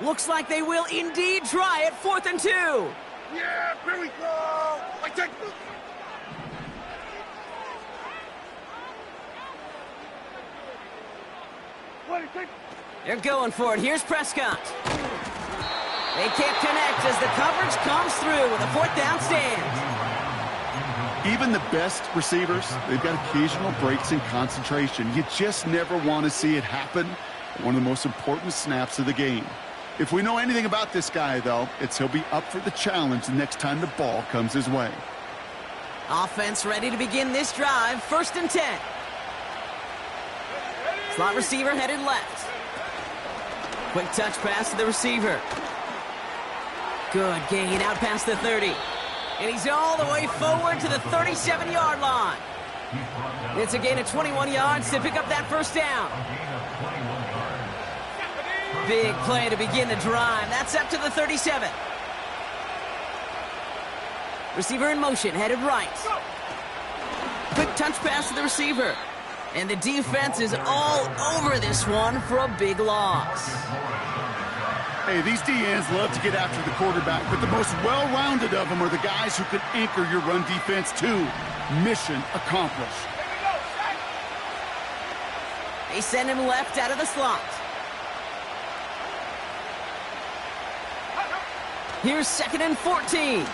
Looks like they will indeed try it, 4th and 2. Yeah, here we go! I take... They're going for it. Here's Prescott. They can't connect as the coverage comes through with a 4th down stand. Even the best receivers, they've got occasional breaks in concentration. You just never want to see it happen at one of the most important snaps of the game. If we know anything about this guy, though, it's he'll be up for the challenge the next time the ball comes his way. Offense ready to begin this drive. 1st and 10. Slot receiver headed left. Quick touch pass to the receiver. Good gain out past the 30. And he's all the way forward to the 37-yard line. It's a gain of 21 yards to pick up that first down. Big play to begin the drive. That's up to the 37. Receiver in motion, headed right. Quick touch pass to the receiver. And the defense is all over this one for a big loss. Hey, these DNs love to get after the quarterback, but the most well-rounded of them are the guys who can anchor your run defense too. Mission accomplished. They send him left out of the slot. Here's 2nd and 14.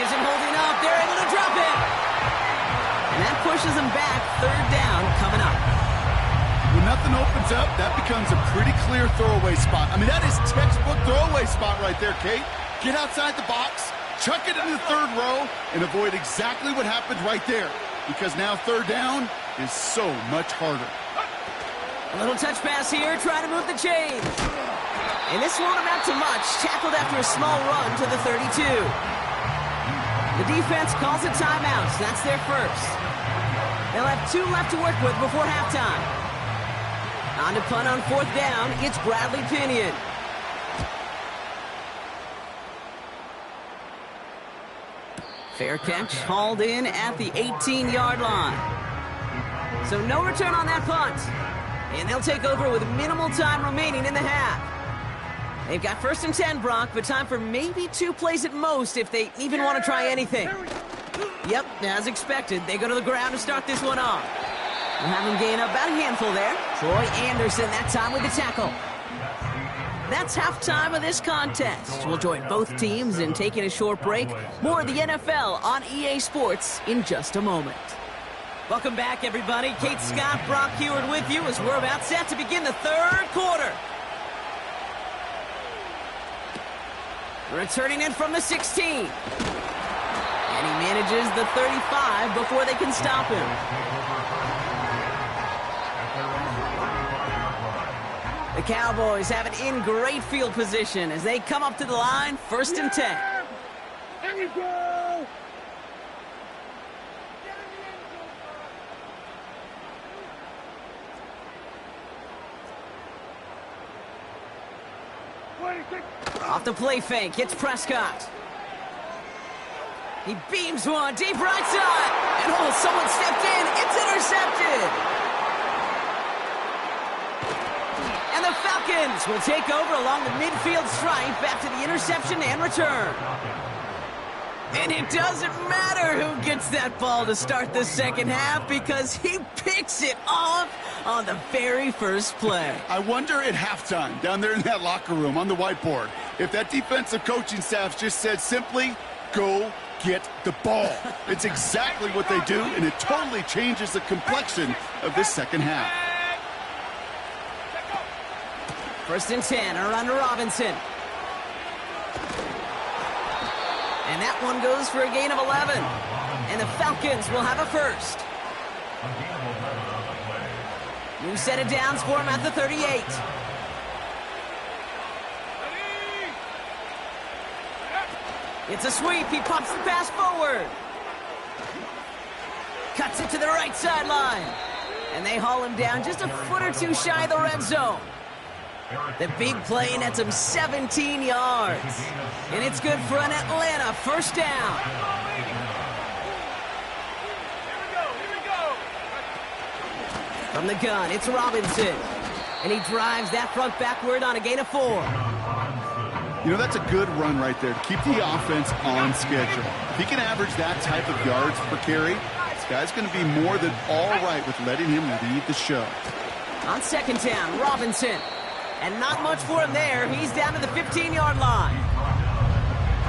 isn't holding up. They're able to drop it. And that pushes them back. Third down coming up. When nothing opens up, that becomes a pretty clear throwaway spot. I mean, that is textbook throwaway spot right there, Kate. Get outside the box, chuck it in the third row, and avoid exactly what happened right there. Because now third down is so much harder. A little touch pass here, trying to move the chains. And this won't amount to much. Tackled after a small run to the 32. The defense calls a timeout. That's their first. They'll have 2 left to work with before halftime. On to punt on fourth down, it's Bradley Pinion. Fair catch, hauled in at the 18-yard line. So no return on that punt. And they'll take over with minimal time remaining in the half. They've got 1st and 10, Brock, but time for maybe 2 plays at most if they even want to try anything. Yep, as expected, they go to the ground to start this one off. We'll have them gain up about a handful there. Troy Anderson that time with the tackle. That's halftime of this contest. We'll join both teams in taking a short break. More of the NFL on EA Sports in just a moment. Welcome back, everybody. Kate Scott, Brock Huard with you as we're about set to begin the third quarter. Returning in from the 16. And he manages the 35 before they can stop him. The Cowboys have it in great field position as they come up to the line, 1st and 10. Here we go! Off the play fake, it's Prescott. He beams one deep right side. And oh, someone stepped in. It's intercepted. And the Falcons will take over along the midfield stripe after the interception and return. And it doesn't matter who gets that ball to start the second half because he picks it off on the very first play. I wonder at halftime, down there in that locker room on the whiteboard, if that defensive coaching staff just said simply, go get the ball. It's exactly what they do, and it totally changes the complexion of this second half. 1st and 10, around to Robinson. And that one goes for a gain of 11. And the Falcons will have a first. New set of downs for him at the 38. It's a sweep. He pops the pass forward. Cuts it to the right sideline. And they haul him down just a foot or two shy of the red zone. The big play nets him 17 yards. And it's good for an Atlanta first down. From the gun, it's Robinson. And he drives that front backward on a gain of 4. You know, that's a good run right there to keep the offense on schedule. If he can average that type of yards per carry, this guy's going to be more than all right with letting him lead the show. On second down, Robinson. And not much for him there. He's down to the 15-yard line.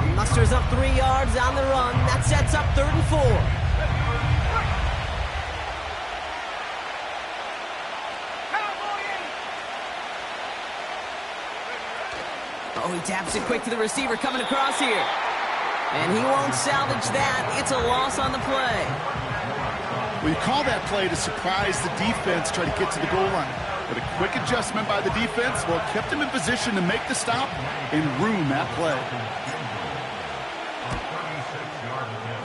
He musters up 3 yards on the run. That sets up 3rd and 4. Oh, he taps it quick to the receiver coming across here. And he won't salvage that. It's a loss on the play. Well, you call that play to surprise the defense, try to get to the goal line. But a quick adjustment by the defense, well, kept him in position to make the stop and ruin that play.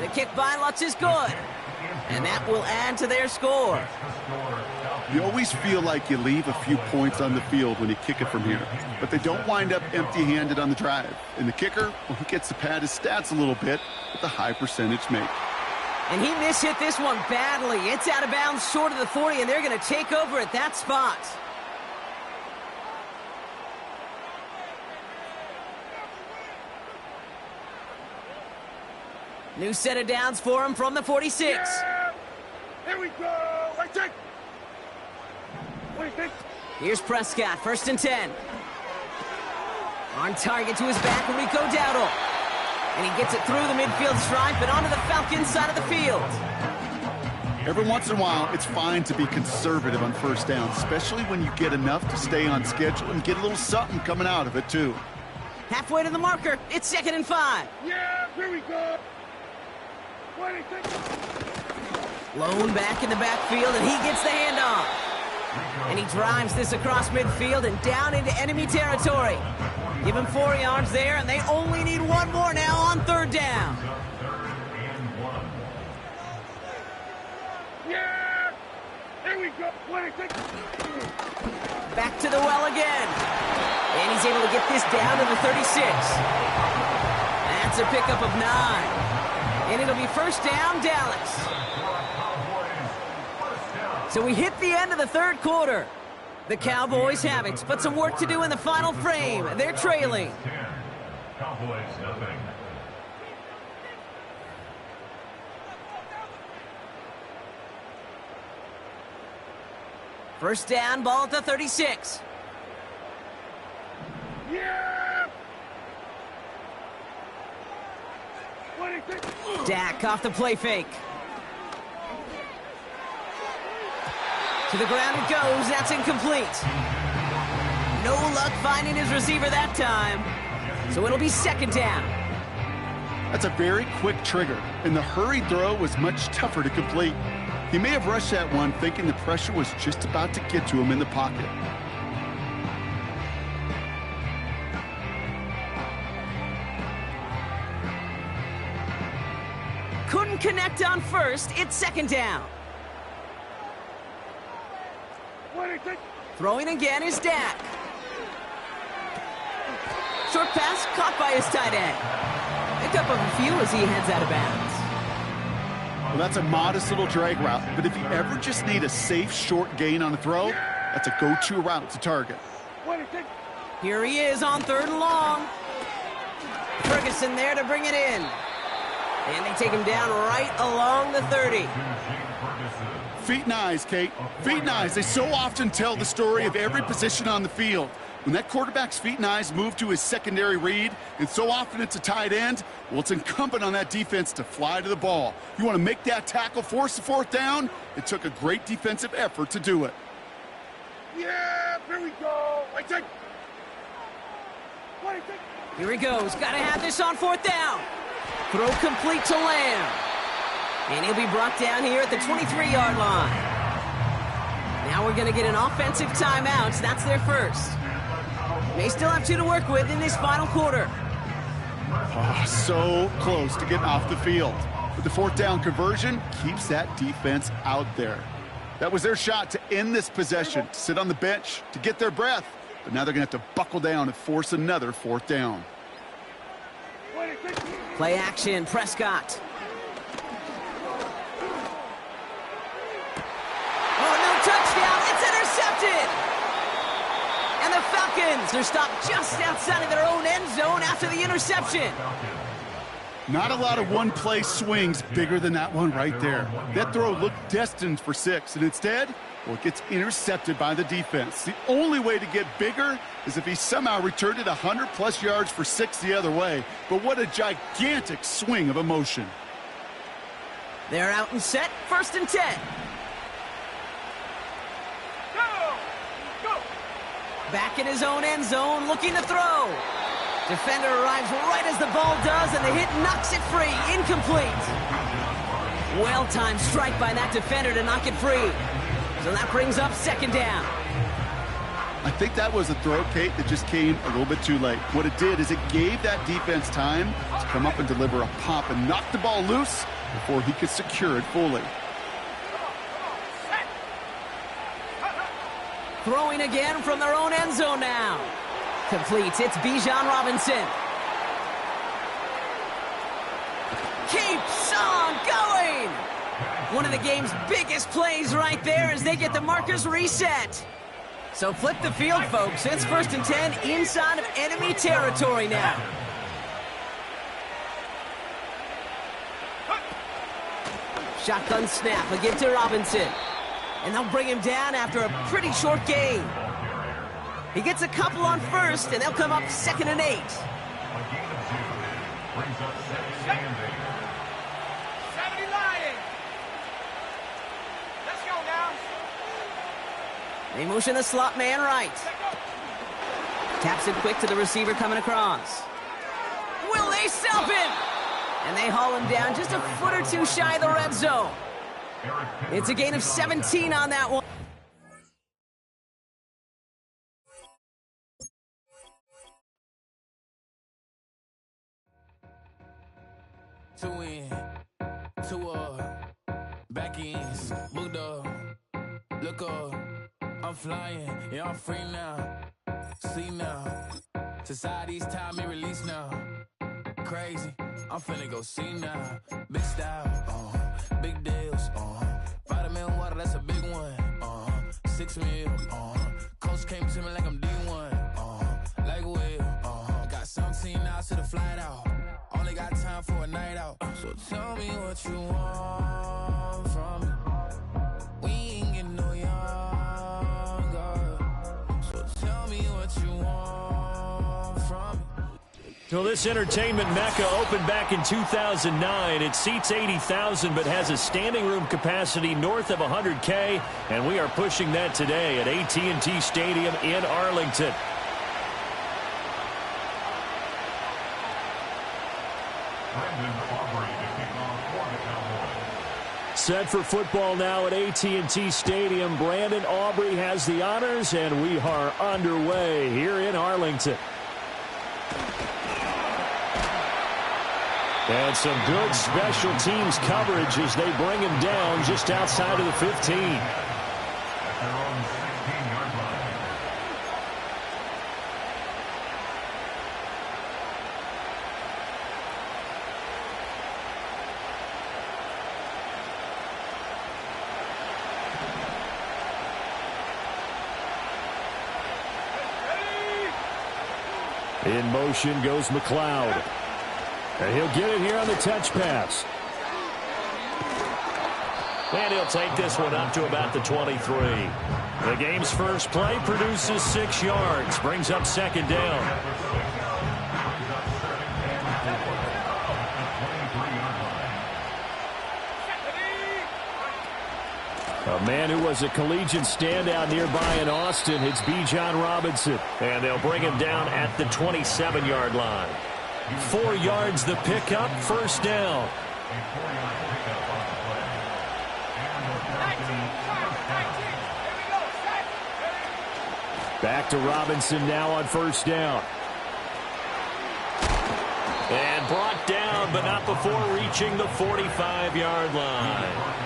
The kick by Lutz is good. And that will add to their score. You always feel like you leave a few points on the field when you kick it from here. But they don't wind up empty-handed on the drive. And the kicker, well, he gets to pad his stats a little bit with a high percentage make. And he mishit this one badly. It's out of bounds short of the 40, and they're going to take over at that spot. New set of downs for him from the 46. Yeah! Here we go! Right take! Here's Prescott, 1st and 10. On target to his back, Rico Dowdle. And he gets it through the midfield stripe and onto the Falcons side of the field. Every once in a while, it's fine to be conservative on first down, especially when you get enough to stay on schedule and get a little something coming out of it, too. Halfway to the marker. It's 2nd and 5. Yeah, here we go. Lone back in the backfield, and he gets the handoff. And he drives this across midfield and down into enemy territory. Give him 4 yards there, and they only need 1 more now on 3rd down. Yeah! Here we go. Back to the well again. And he's able to get this down to the 36. That's a pickup of 9. And it'll be 1st down, Dallas. So we hit the end of the 3rd quarter. The Cowboys have it, but some work to do in the final frame. They're trailing. Cowboys nothing. First down, ball at the 36. Yeah! Dak off the play fake. To the ground it goes. That's incomplete. No luck finding his receiver that time. So it'll be 2nd down. That's a very quick trigger, and the hurried throw was much tougher to complete. He may have rushed that one thinking the pressure was just about to get to him in the pocket. Couldn't connect on first. It's 2nd down. Throwing again is Dak. Short pass caught by his tight end. Pick up a few as he heads out of bounds. Well, that's a modest little drag route, but if you ever just need a safe, short gain on a throw, that's a go-to route to target. Here he is on 3rd and long. Ferguson there to bring it in. And they take him down right along the 30. Feet and eyes, Kate. Feet and eyes. They so often tell the story of every position on the field. When that quarterback's feet and eyes move to his secondary read, and so often it's a tight end, well, it's incumbent on that defense to fly to the ball. You want to make that tackle, force the 4th down? It took a great defensive effort to do it. Yeah, here we go. Here he goes. Got to have this on 4th down. Throw complete to Lamb. And he'll be brought down here at the 23-yard line. Now we're going to get an offensive timeout. That's their first. They still have 2 to work with in this final quarter. Oh, so close to getting off the field. But the 4th down conversion keeps that defense out there. That was their shot to end this possession, to sit on the bench, to get their breath. But now they're going to have to buckle down and force another 4th down. Play action, Prescott. Oh, no touchdown. It's intercepted. And the Falcons are stopped just outside of their own end zone after the interception. Not a lot of one-play swings bigger than that one right there. That throw looked destined for 6, and instead, well, it gets intercepted by the defense. The only way to get bigger is if he somehow returned it 100-plus yards for 6 the other way. But what a gigantic swing of emotion. They're out and set. 1st and 10. Back in his own end zone, looking to throw. Defender arrives right as the ball does, and the hit knocks it free. Incomplete. Well-timed strike by that defender to knock it free. So that brings up 2nd down. I think that was a throw, Kate, that just came a little bit too late. What it did is it gave that defense time to come up and deliver a pop and knock the ball loose before he could secure it fully. Throwing again from their own end zone now. Completes. It's Bijan Robinson. Keeps on going. One of the game's biggest plays right there as they get the markers reset. So flip the field, folks. It's 1st and 10 inside of enemy territory now. Shotgun snap again to Robinson. And they'll bring him down after a pretty short gain. He gets a couple on 1st, and they'll come up 2nd and 8. brings up 70 Andy. 70 Lions. Let's go now. They motion the slot man right. Taps it quick to the receiver coming across. Will they stop him? And they haul him down just a foot or two shy of the red zone. It's a gain of 17 on that one. Two in, two back ends, booked up, look up, I'm flying, yeah, I'm free now, see now, society's time me release now, crazy, I'm finna go see now, big style, big deals, vitamin water, that's a big one, 6 mil, coach came to me like I'm D1, like Will, got 17 hours to the flight out. Only got time for a night out. So tell me what you want from me. We ain't getting no younger. So tell me what you want from me. So this entertainment mecca opened back in 2009. It seats 80,000 but has a standing room capacity north of 100K. And we are pushing that today at AT&T Stadium in Arlington. Set for football now at AT&T Stadium. Brandon Aubrey has the honors, and we are underway here in Arlington. And some good special teams coverage as they bring him down just outside of the 15. At their own 16-yard line. In motion goes McLeod. And he'll get it here on the touch pass. And he'll take this one up to about the 23. The game's first play produces 6 yards. Brings up second down. A man who was a collegiate standout nearby in Austin. It's Bijan Robinson. And they'll bring him down at the 27-yard line. 4 yards the pickup, first down. Back to Robinson now on first down. And brought down, but not before reaching the 45-yard line.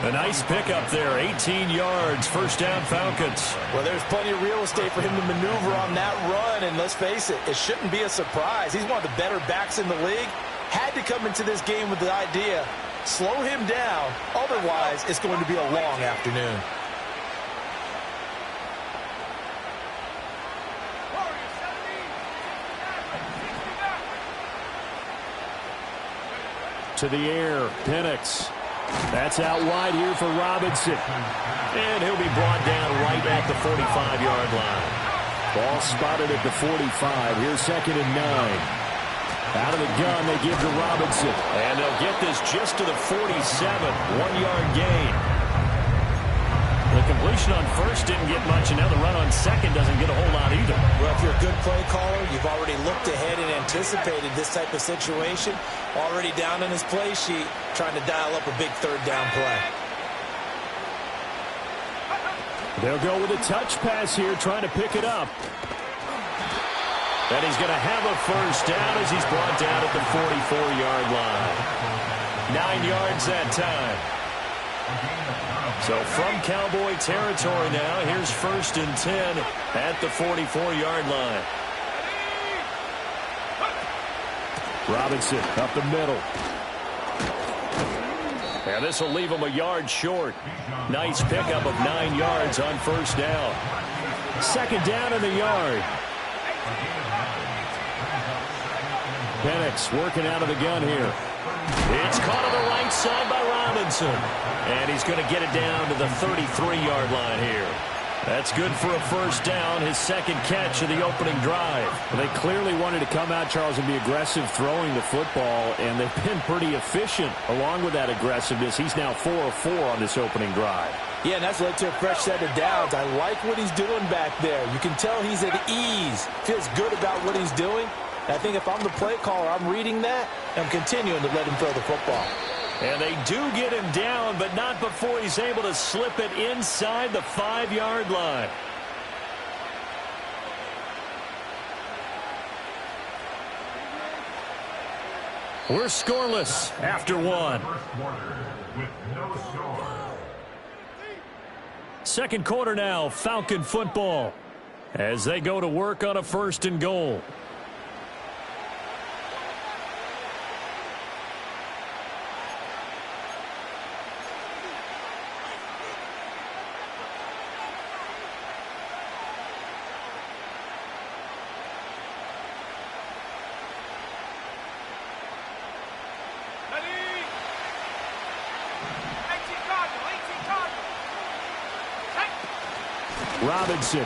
A nice pickup there, 18 yards, first down Falcons. Well, there's plenty of real estate for him to maneuver on that run, and let's face it, it shouldn't be a surprise. He's one of the better backs in the league. Had to come into this game with the idea, slow him down, otherwise it's going to be a long afternoon. To the air, Penix. That's out wide here for Robinson. And he'll be brought down right at the 45-yard line. Ball spotted at the 45. Here's second and 9. Out of the gun, they give to Robinson. And they'll get this just to the 47. 1-yard gain. The completion on first didn't get much, and now the run on second doesn't get a whole lot either. Well, if you're a good play caller, you've already looked ahead and anticipated this type of situation. Already down in his play sheet, trying to dial up a big third down play. They'll go with a touch pass here, trying to pick it up. And he's going to have a first down as he's brought down at the 44-yard line. 9 yards that time. So from Cowboy territory now, here's first and 10 at the 44-yard line. Robinson up the middle. And this will leave him a yard short. Nice pickup of 9 yards on first down. Second down in the yard. Penix working out of the gun here. It's caught on the right side by Robinson. And he's going to get it down to the 33-yard line here. That's good for a first down, his second catch of the opening drive. Well, they clearly wanted to come out, Charles, and be aggressive throwing the football, and they've been pretty efficient along with that aggressiveness. He's now 4 of 4 on this opening drive. Yeah, and that's led to a fresh set of downs. I like what he's doing back there. You can tell he's at ease, feels good about what he's doing. And I think if I'm the play caller, I'm reading that, and I'm continuing to let him throw the football. And they do get him down, but not before he's able to slip it inside the 5-yard line. We're scoreless after one. Second quarter now, Falcon football, as they go to work on a 1st and goal. Robinson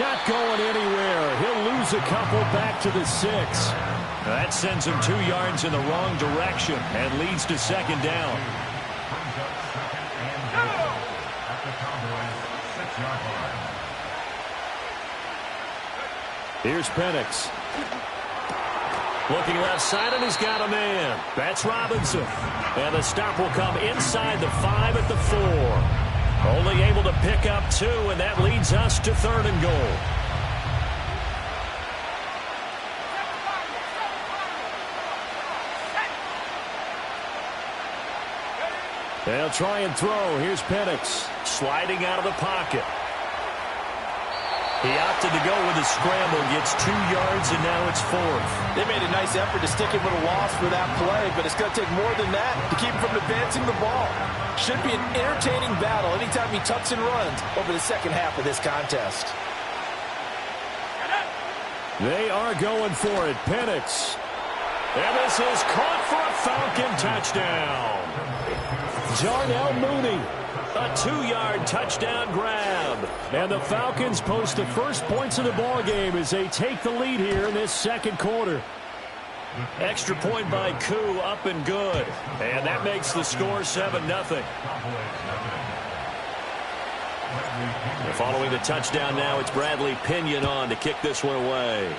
not going anywhere. He'll lose a couple back to the 6. That sends him 2 yards in the wrong direction and leads to second down. Here's Penix. Looking left side, and he's got a man. That's Robinson. And the stop will come inside the 5 at the 4. Only able to pick up 2, and that leads us to 3rd and goal. They'll try and throw. Here's Penix sliding out of the pocket. He opted to go with a scramble, gets 2 yards, and now it's 4th. They made a nice effort to stick him with a loss for that play, but it's going to take more than that to keep him from advancing the ball. Should be an entertaining battle anytime he tucks and runs over the second half of this contest. They are going for it. Penix. And this is caught for a Falcon touchdown. Darnell Mooney. A 2-yard touchdown grab. And the Falcons post the first points of the ball game as they take the lead here in this second quarter. Extra point by Koo, up and good. And that makes the score 7-0. Following the touchdown now, it's Bradley Pinion on to kick this one away.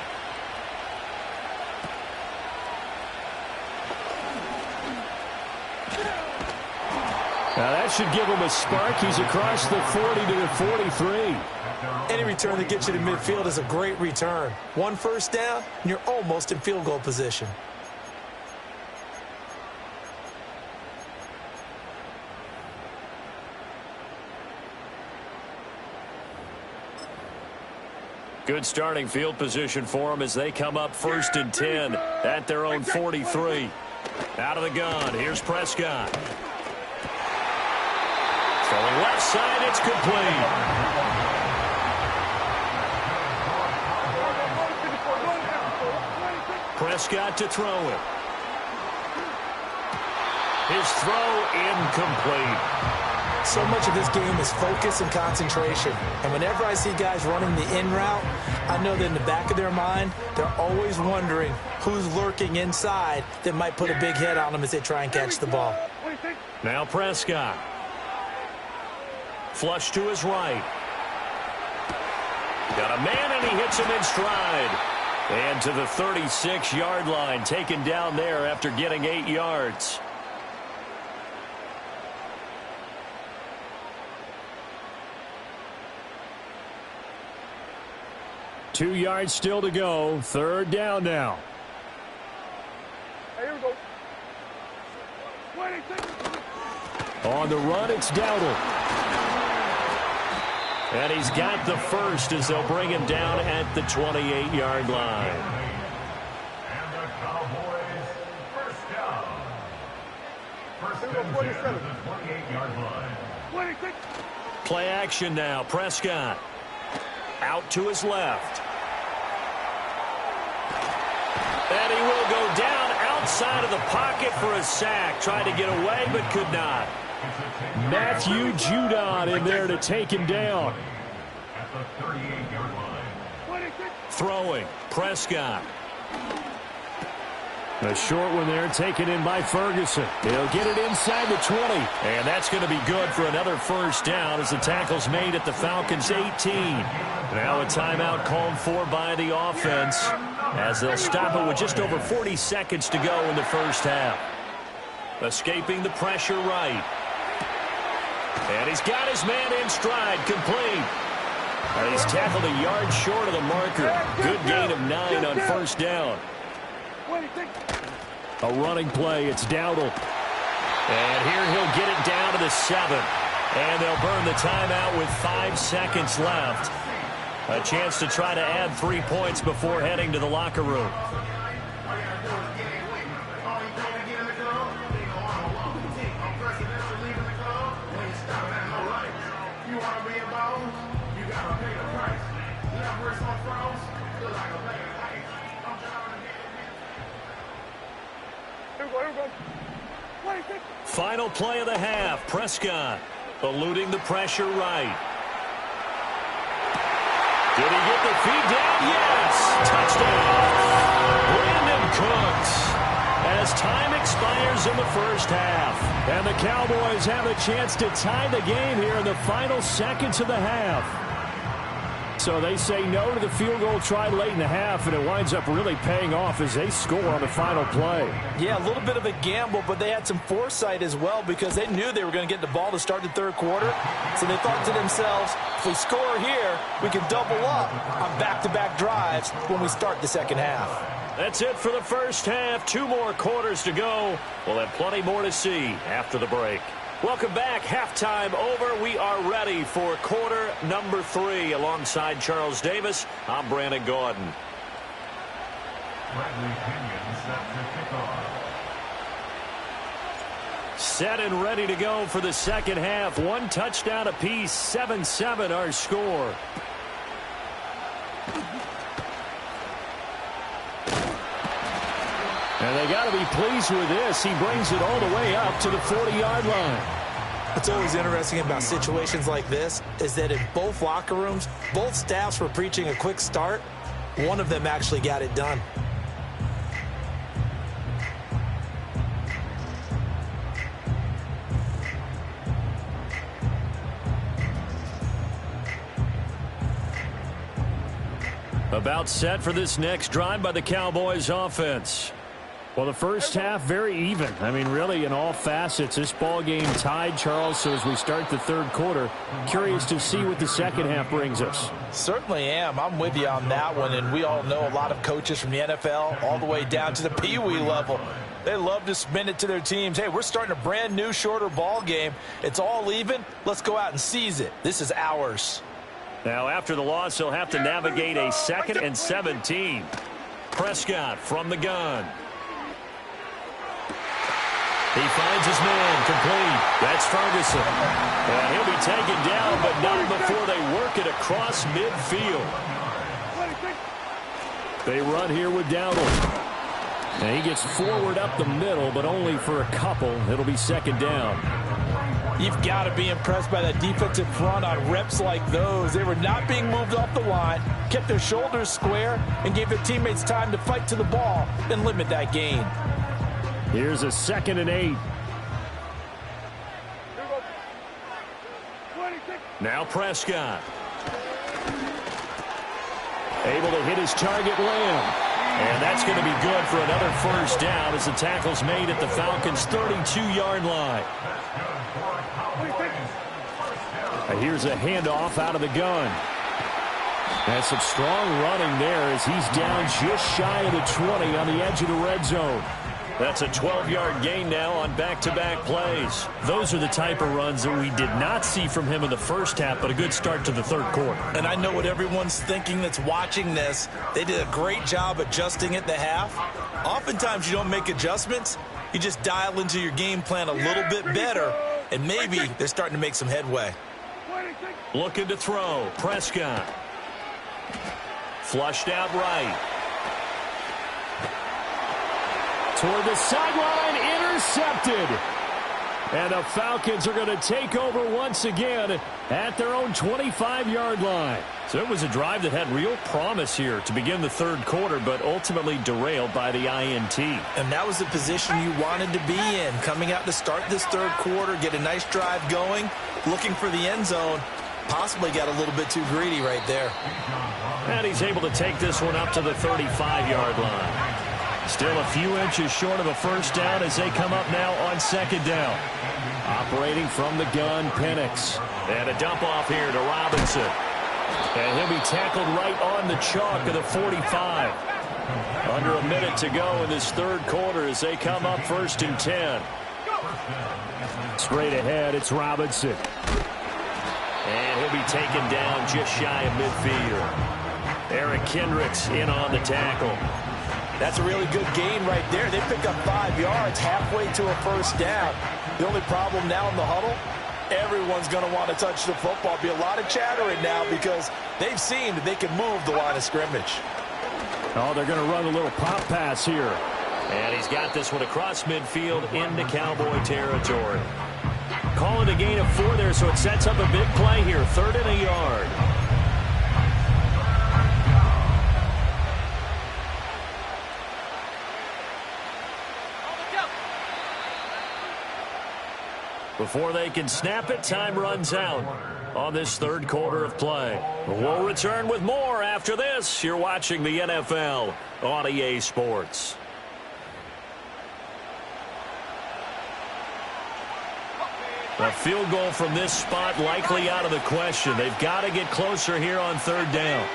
Now that should give him a spark. He's across the 40 to the 43. Any return that gets you to midfield is a great return. 1 first down, and you're almost in field goal position. Good starting field position for them as they come up 1st and 10 at their own 43. Out of the gun, here's Prescott. Throwing left side, it's complete. Prescott to throw it. His throw incomplete. So much of this game is focus and concentration. And whenever I see guys running the in route, I know that in the back of their mind, they're always wondering who's lurking inside that might put a big hit on them as they try and catch the ball. Now Prescott. Flush to his right. Got a man, and he hits him in stride. And to the 36-yard line, taken down there after getting 8 yards. Two yards still to go. 3rd down now. Hey, here we go. On the run, it's Dowdle. And he's got the first as they'll bring him down at the 28-yard line. And the Cowboys first down. First and 10 at the 28-yard line. Play action now. Prescott out to his left. And he will go down outside of the pocket for a sack. Tried to get away, but could not. Matthew Judon in there to take him down. the 38-yard line. Throwing, Prescott. A short one there taken in by Ferguson. He'll get it inside the 20. And that's going to be good for another first down as the tackle's made at the Falcons' 18. Now a timeout called for by the offense as they'll stop it with just over 40 seconds to go in the first half. Escaping the pressure right. And he's got his man in stride, complete. And he's tackled a yard short of the marker. Good gain of 9 on first down. A running play, it's Dowdle. And here he'll get it down to the 7. And they'll burn the timeout with 5 seconds left. A chance to try to add 3 points before heading to the locker room. Final play of the half. Prescott eluding the pressure right. Did he get the feed down? Yes! Touchdown! Brandon Cooks. As time expires in the first half. And the Cowboys have a chance to tie the game here in the final seconds of the half. So they say no to the field goal tried late in the half, and it winds up really paying off as they score on the final play. Yeah, a little bit of a gamble, but they had some foresight as well because they knew they were going to get the ball to start the third quarter. So they thought to themselves, if we score here, we can double up on back-to-back drives when we start the second half. That's it for the first half. 2 more quarters to go. We'll have plenty more to see after the break. Welcome back. Halftime over. We are ready for quarter number 3. Alongside Charles Davis, I'm Brandon Gaudin. Bradley Pinion set to kick off. Set and ready to go for the second half. 1 touchdown apiece. 7-7 our score. And they got to be pleased with this. He brings it all the way up to the 40-yard line. What's always interesting about situations like this is that in both locker rooms, both staffs were preaching a quick start. One of them actually got it done. About set for this next drive by the Cowboys offense. Well, the first half, very even. I mean, really, in all facets, this ball game tied, Charles. So as we start the third quarter, curious to see what the second half brings us. Certainly am. I'm with you on that one. And we all know a lot of coaches from the NFL all the way down to the Pee-wee level. They love to spin it to their teams. Hey, we're starting a brand new, shorter ball game. It's all even. Let's go out and seize it. This is ours. Now, after the loss, he'll have to navigate a 2nd and 17. Prescott from the gun. He finds his man, complete. That's Ferguson. And he'll be taken down, but not before they work it across midfield. They run here with Dowdle. And he gets forward up the middle, but only for a couple. It'll be second down. You've got to be impressed by that defensive front on reps like those. They were not being moved off the line, kept their shoulders square, and gave their teammates time to fight to the ball and limit that gain. Here's a 2nd and 8. Now Prescott. Able to hit his target, Lamb. And that's going to be good for another first down as the tackle's made at the Falcons' 32-yard line. Here's a handoff out of the gun. And some strong running there as he's down just shy of the 20 on the edge of the red zone. That's a 12-yard gain now on back-to-back plays. Those are the type of runs that we did not see from him in the first half, but a good start to the third quarter. And I know what everyone's thinking that's watching this. They did a great job adjusting at the half. Oftentimes you don't make adjustments. You just dial into your game plan a little bit better, and maybe they're starting to make some headway. Looking to throw. Prescott. Flushed out right. Toward the sideline, intercepted. And the Falcons are going to take over once again at their own 25-yard line. So it was a drive that had real promise here to begin the third quarter, but ultimately derailed by the INT. And that was the position you wanted to be in. Coming out to start this third quarter, get a nice drive going, looking for the end zone. Possibly got a little bit too greedy right there. And he's able to take this one up to the 35-yard line. Still a few inches short of a first down as they come up now on second down. Operating from the gun, Penix. And a dump off here to Robinson. And he'll be tackled right on the chalk of the 45. Under a minute to go in this third quarter as they come up 1st and 10. Straight ahead, it's Robinson. And he'll be taken down just shy of midfield. Eric Kendricks in on the tackle. That's a really good gain right there. They pick up 5 yards halfway to a first down. The only problem now in the huddle, everyone's going to want to touch the football. Be a lot of chattering now because they've seen that they can move the line of scrimmage. Oh, they're going to run a little pop pass here. And he's got this one across midfield into Cowboy territory. Calling a gain of 4 there, so it sets up a big play here. 3rd and a yard. Before they can snap it, time runs out on this third quarter of play. We'll return with more after this. You're watching the NFL on EA Sports. A field goal from this spot likely out of the question. They've got to get closer here on 3rd down.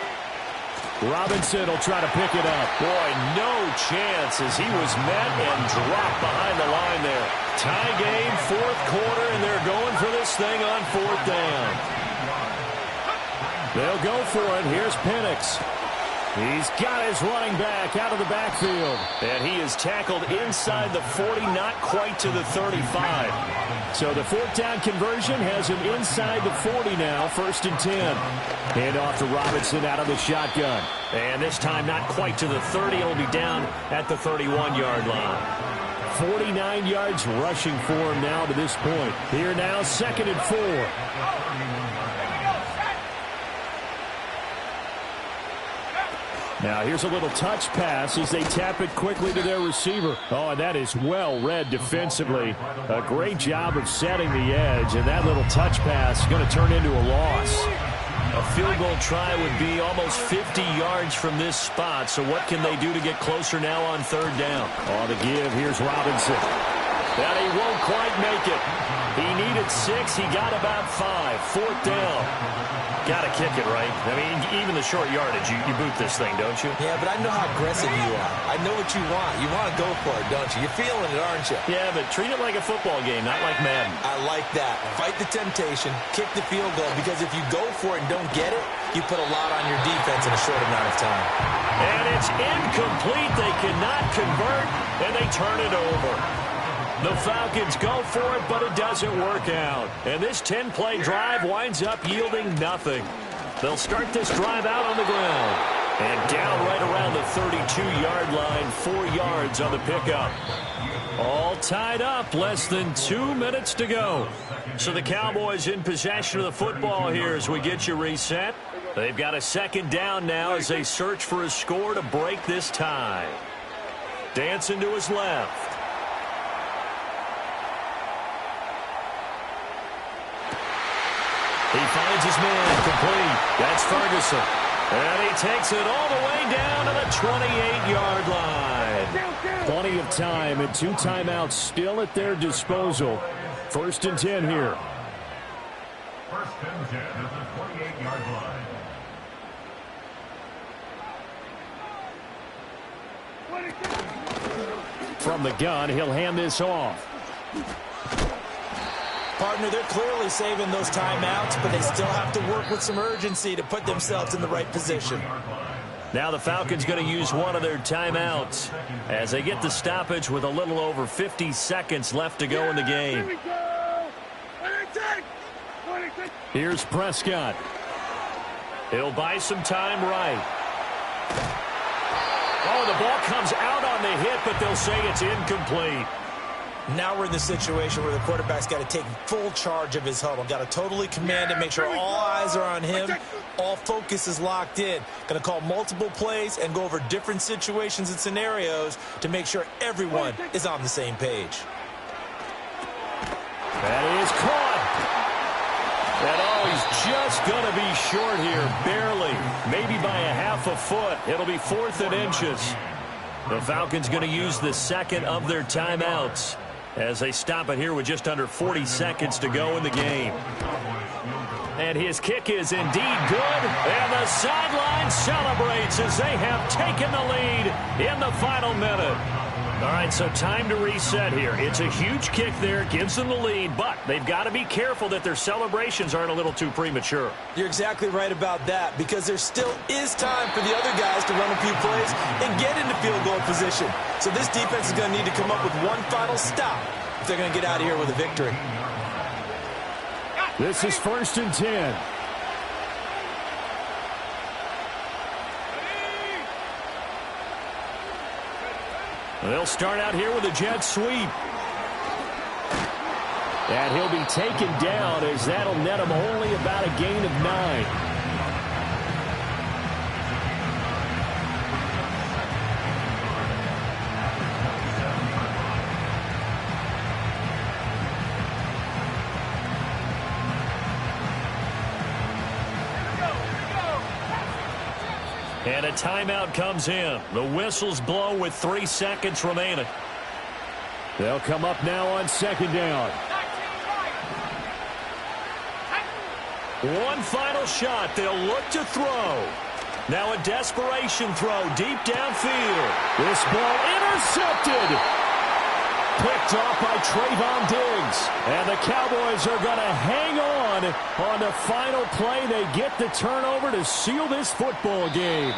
Robinson will try to pick it up. Boy, no chance as he was met and dropped behind the line there. Tie game, 4th quarter, and they're going for this thing on 4th down. They'll go for it. Here's Penix. He's got his running back out of the backfield. And he is tackled inside the 40, not quite to the 35. So the 4th down conversion has him inside the 40 now, 1st and 10. Hand off to Robinson out of the shotgun. And this time not quite to the 30. He'll be down at the 31-yard line. 49 yards rushing for him now to this point. Here now, 2nd and 4. Now here's a little touch pass as they tap it quickly to their receiver. Oh, and that is well read defensively. A great job of setting the edge, and that little touch pass is going to turn into a loss. A field goal try would be almost 50 yards from this spot, so what can they do to get closer now on 3rd down? On the give, here's Robinson. And he won't quite make it. He needed 6, he got about 5. 4th down. Got to kick it, right? I mean, even the short yardage, you boot this thing, don't you? Yeah, but I know how aggressive you are. I know what you want. You want to go for it, don't you? You're feeling it, aren't you? Yeah, but treat it like a football game, not like Madden. I like that. Fight the temptation, kick the field goal, because if you go for it and don't get it, you put a lot on your defense in a short amount of time. And it's incomplete. They cannot convert, and they turn it over. The Falcons go for it, but it doesn't work out. And this 10-play drive winds up yielding nothing. They'll start this drive out on the ground. And down right around the 32-yard line, 4 yards on the pickup. All tied up, less than 2 minutes to go. So the Cowboys in possession of the football here as we get you reset. They've got a 2nd down now as they search for a score to break this tie. Dancing to his left. He finds his man complete. That's Ferguson. And he takes it all the way down to the 28-yard line. Plenty of time and 2 timeouts still at their disposal. 1st and 10 here. 1st and 10 at the 28-yard line. From the gun, he'll hand this off. Partner, they're clearly saving those timeouts, but they still have to work with some urgency to put themselves in the right position. Now the Falcons going to use one of their timeouts as they get the stoppage with a little over 50 seconds left to go in the game. Here's Prescott. He'll buy some time right. Oh, the ball comes out on the hit, but they'll say it's incomplete. Now we're in the situation where the quarterback's got to take full charge of his huddle. Got to totally command it, make sure all eyes are on him. All focus is locked in. Going to call multiple plays and go over different situations and scenarios to make sure everyone is on the same page. That is caught. And he's just going to be short here, barely. Maybe by a half a foot. It'll be 4th and inches. The Falcons going to use the second of their timeouts as they stop it here with just under 40 seconds to go in the game. And his kick is indeed good. And the sideline celebrates as they have taken the lead in the final minute. All right, so time to reset here. It's a huge kick there, gives them the lead, but they've got to be careful that their celebrations aren't a little too premature. You're exactly right about that, because there still is time for the other guys to run a few plays and get into field goal position. So this defense is going to need to come up with one final stop if they're going to get out of here with a victory. This is 1st and 10. They'll start out here with a jet sweep. And he'll be taken down as that'll net him only about a gain of 9. And a timeout comes in. The whistles blow with 3 seconds remaining. They'll come up now on 2nd down. One final shot. They'll look to throw. Now a desperation throw deep downfield. This ball intercepted. Picked off by Trayvon Diggs. And the Cowboys are going to hang on the final play. They get the turnover to seal this football game.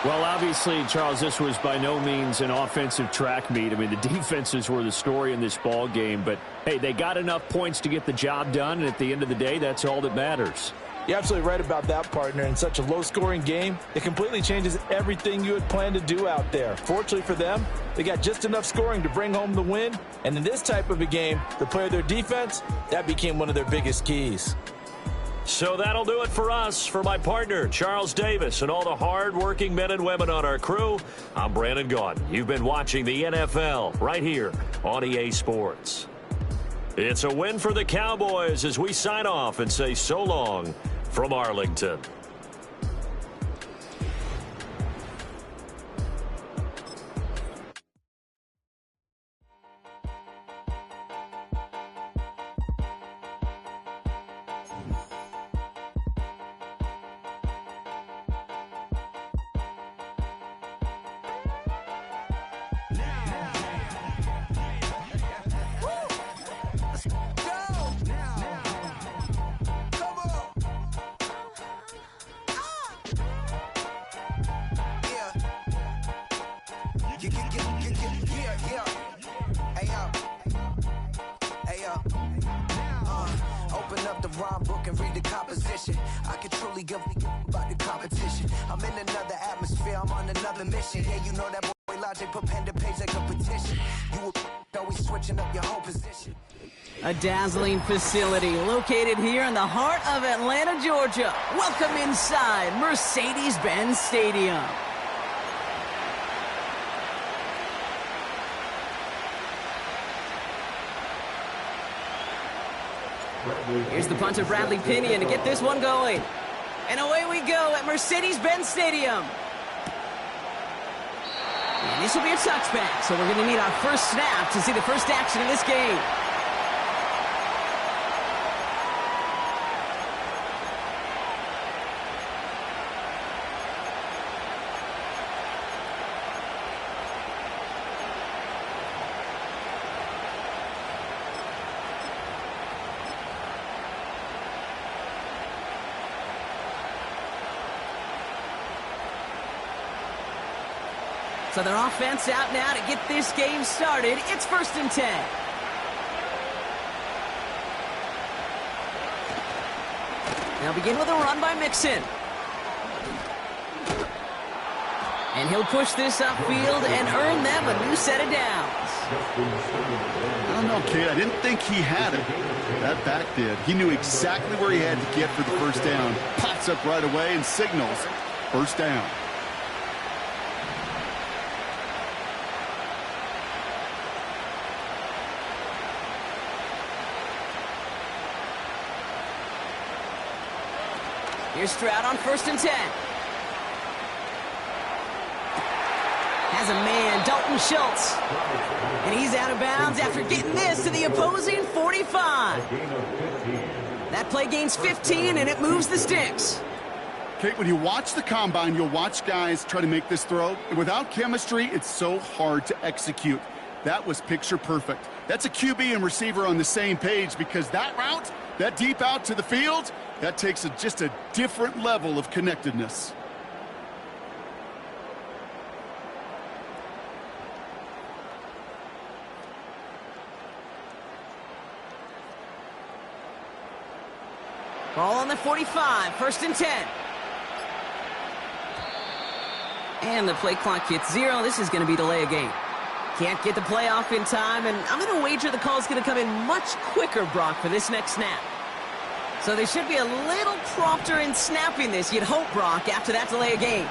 Well, obviously, Charles, this was by no means an offensive track meet. I mean, the defenses were the story in this ball game. But, hey, they got enough points to get the job done. And at the end of the day, that's all that matters. You're absolutely right about that, partner. In such a low-scoring game, it completely changes everything you had planned to do out there. Fortunately for them, they got just enough scoring to bring home the win. And in this type of a game, to play their defense, that became one of their biggest keys. So that'll do it for us. For my partner, Charles Davis, and all the hard-working men and women on our crew, I'm Brandon Gaudin. You've been watching the NFL right here on EA Sports. It's a win for the Cowboys as we sign off and say so long from Arlington. Open up the rhyme book and read the composition. I can truly give about the competition. I'm in another atmosphere, I'm on another mission. Yeah, you know that boy Logic put pen to page like a petition. You always switching up your whole position. A dazzling facility located here in the heart of Atlanta, Georgia. Welcome inside Mercedes-Benz Stadium. Here's the punter, Bradley Pinion, to get this one going. And away we go at Mercedes-Benz Stadium. And this will be a touchback, so we're going to need our first snap to see the first action in this game. So their offense out now to get this game started. It's 1st and 10. They'll begin with a run by Mixon. And he'll push this upfield and earn them a new set of downs. I don't know, kid. I didn't think he had it. That back did. He knew exactly where he had to get for the first down. Pops up right away and signals first down. Here's Stroud on 1st and 10. Has a man, Dalton Schultz. And he's out of bounds after getting this to the opposing 45. That play gains 15, and it moves the sticks. Kate, when you watch the combine, you'll watch guys try to make this throw. And without chemistry, it's so hard to execute. That was picture perfect. That's a QB and receiver on the same page, because that route, that deep out to the field, that takes just a different level of connectedness. Ball on the 45, 1st and 10. And the play clock hits 0. This is going to be delay a game. Can't get the play off in time, and I'm going to wager the call is going to come in much quicker, Brock, for this next snap. So they should be a little prompter in snapping this, you'd hope, Brock, after that delay a game.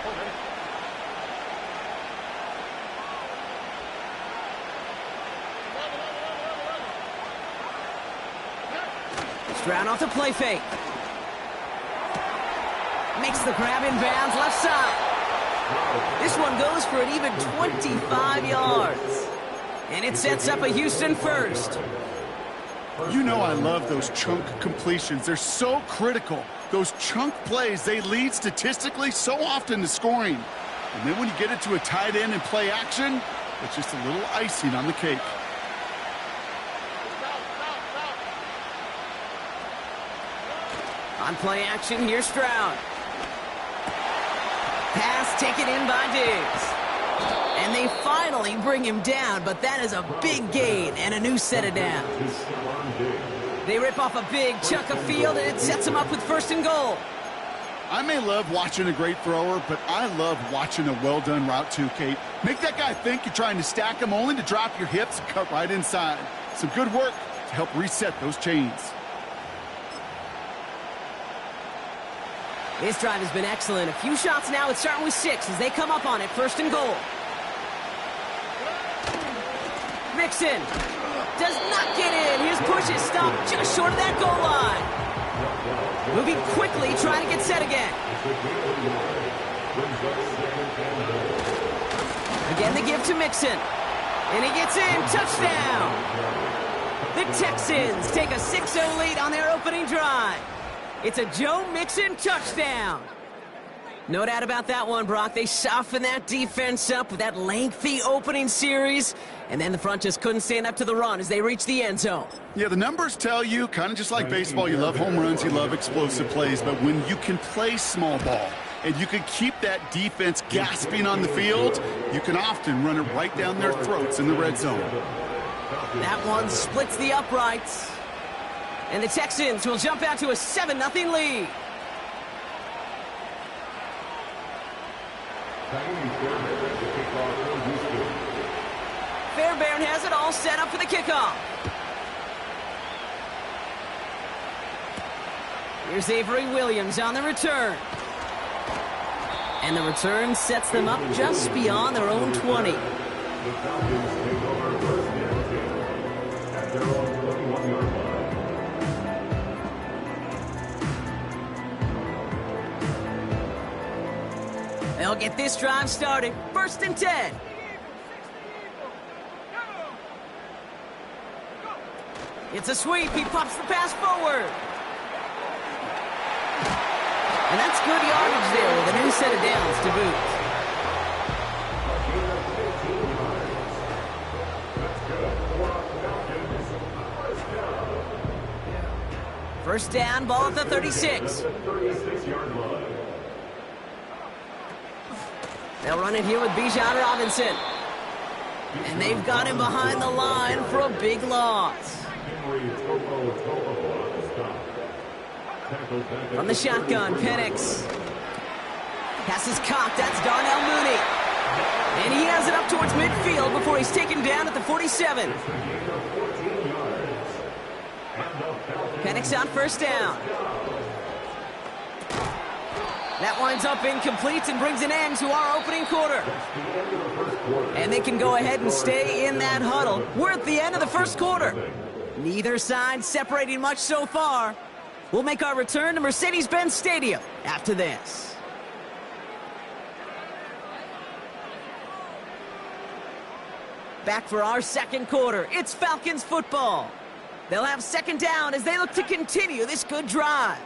Stroud off the play fake. Makes the grab in bounds, left side. This one goes for an even 25 yards. And it sets up a Houston first. You know I love those chunk completions. They're so critical. Those chunk plays, they lead statistically so often to scoring. And then when you get it to a tight end and play action, it's just a little icing on the cake. On play action, here's Stroud. Pass taken in by Diggs. And they finally bring him down, but that is a big gain and a new set of downs. They rip off a big chunk of field, and it sets him up with 1st and goal. I may love watching a great thrower, but I love watching a well-done route too, Kate. Make that guy think you're trying to stack him only to drop your hips and cut right inside. Some good work to help reset those chains. This drive has been excellent. A few shots now. It's starting with 6 as they come up on it. 1st and goal. Mixon does not get in. His push is stopped just short of that goal line. Moving quickly, trying to get set again. Again, the give to Mixon. And he gets in. Touchdown. The Texans take a 6-0 lead on their opening drive. It's a Joe Mixon touchdown. No doubt about that one, Brock. They softened that defense up with that lengthy opening series, and then the front just couldn't stand up to the run as they reached the end zone. Yeah, the numbers tell you, kind of just like baseball, you love home runs, you love explosive plays, but when you can play small ball and you can keep that defense gasping on the field, you can often run it right down their throats in the red zone. That one splits the uprights. And the Texans will jump out to a 7-0 lead. Fairbairn has it all set up for the kickoff. Here's Avery Williams on the return. And the return sets them up just beyond their own 20. They'll get this drive started. 1st and 10. It's a sweep. He pops the pass forward. And that's good yardage there with a new set of downs to boot. First down, ball at the 36. They'll run it here with Bijan Robinson. And they've got him behind the line for a big loss. From the shotgun, Penix. Pass is cocked. That's Darnell Mooney. And he has it up towards midfield before he's taken down at the 47. Penix on first down. That winds up incomplete and brings an end to our opening quarter. And they can go ahead and stay in that huddle. We're at the end of the first quarter. Neither side separating much so far. We'll make our return to Mercedes-Benz Stadium after this. Back for our second quarter. It's Falcons football. They'll have second down as they look to continue this good drive.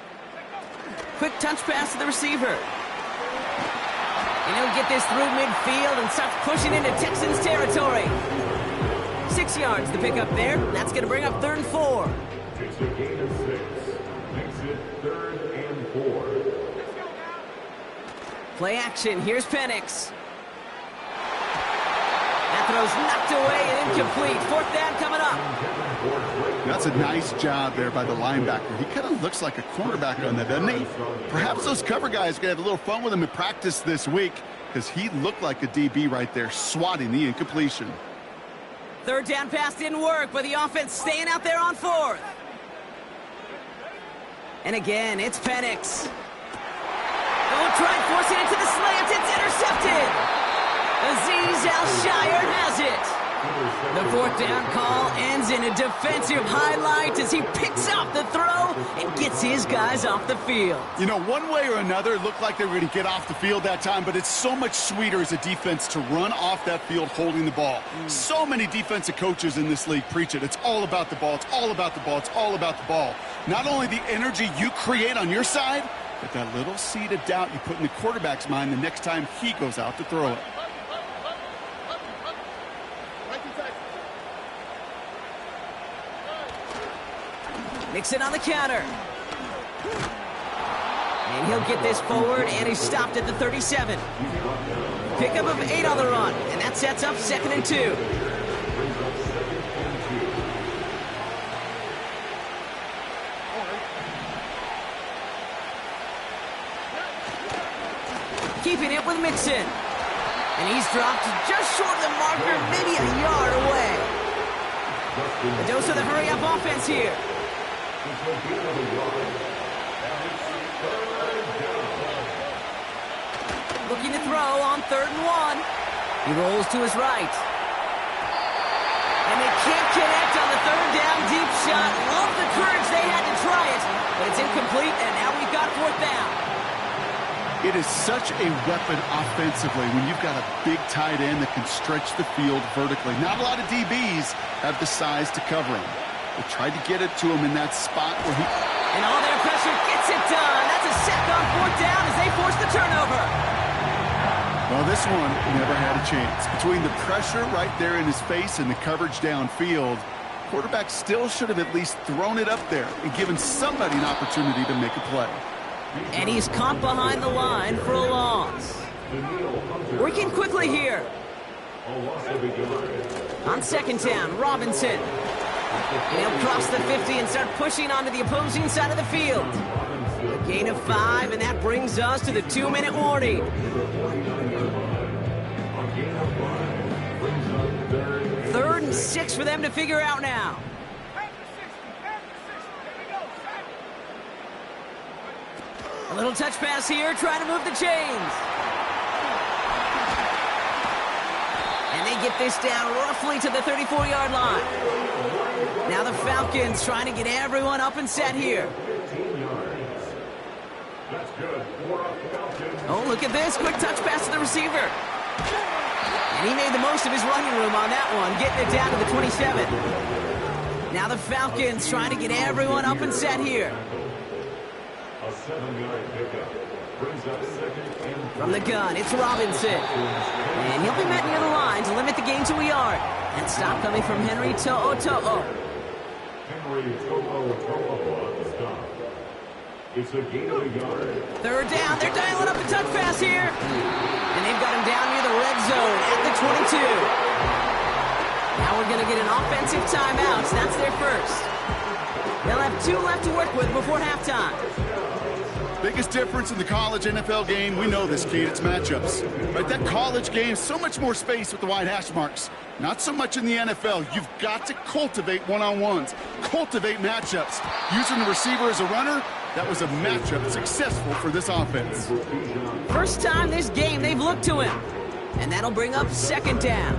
Quick touch pass to the receiver. And he'll get this through midfield and starts pushing into Texans territory. 6 yards to pick up there. That's going to bring up 3rd and 4. It's a gain of 6. Makes it 3rd and 4. Play action. Here's Penix. That throw's knocked away and incomplete. 4th down coming up. That's a nice job there by the linebacker. He kind of looks like a quarterback on that, doesn't he? Perhaps those cover guys are going to have a little fun with him in practice this week because he looked like a DB right there, swatting the incompletion. 3rd down pass didn't work, but the offense staying out there on 4th. And again, it's Penix. Don't try and force it into the slant. It's intercepted. Azeez Al-Shaair has it. The 4th down call ends in a defensive highlight as he picks up the throw and gets his guys off the field. You know, one way or another, it looked like they were going to get off the field that time, but it's so much sweeter as a defense to run off that field holding the ball. So many defensive coaches in this league preach it. It's all about the ball. It's all about the ball. It's all about the ball. Not only the energy you create on your side, but that little seed of doubt you put in the quarterback's mind the next time he goes out to throw it. Mixon on the counter. And he'll get this forward, and he's stopped at the 37. Pickup of 8 on the run, and that sets up 2nd and 2. Keeping it with Mixon. And he's dropped just short of the marker, maybe a yard away. A dose of the hurry-up offense here. Looking to throw on 3rd and 1. He rolls to his right. And they can't connect on the 3rd down deep shot. Love the courage they had to try it, but it's incomplete, and now we've got 4th down. It is such a weapon offensively when you've got a big tight end that can stretch the field vertically. Not a lot of DBs have the size to cover him. They tried to get it to him in that spot where he... And all their pressure gets it done. That's a sack on 4th down as they force the turnover. Well, this one never had a chance. Between the pressure right there in his face and the coverage downfield, quarterback still should have at least thrown it up there and given somebody an opportunity to make a play. And he's caught behind the line for a loss. Working quickly here. On 2nd down, Robinson. And he'll cross the 50 and start pushing onto the opposing side of the field. A gain of 5, and that brings us to the 2-minute warning. 3rd and 6 for them to figure out now. A little touch pass here, trying to move the chains. And they get this down roughly to the 34-yard line. Now the Falcons trying to get everyone up and set here. Oh, look at this. Quick touch pass to the receiver. And he made the most of his running room on that one, getting it down to the 27. Now the Falcons trying to get everyone up and set here. A 7-yard pickup brings up 2nd and 4. From the gun, it's Robinson. And he'll be met near the line to limit the gain to a yard. And stop coming from Henry To'o. Henry To'o stop. It's a gain of a yard. 3rd down. They're dialing up a touch pass here. And they've got him down near the red zone at the 22. Now we're going to get an offensive timeout. That's their first. They'll have 2 left to work with before halftime. Biggest difference in the college NFL game, we know this, Kate, it's matchups. Right, that college game, so much more space with the wide hash marks. Not so much in the NFL. You've got to cultivate one-on-ones, cultivate matchups. Using the receiver as a runner, that was a matchup successful for this offense. First time this game they've looked to him. And that'll bring up second down.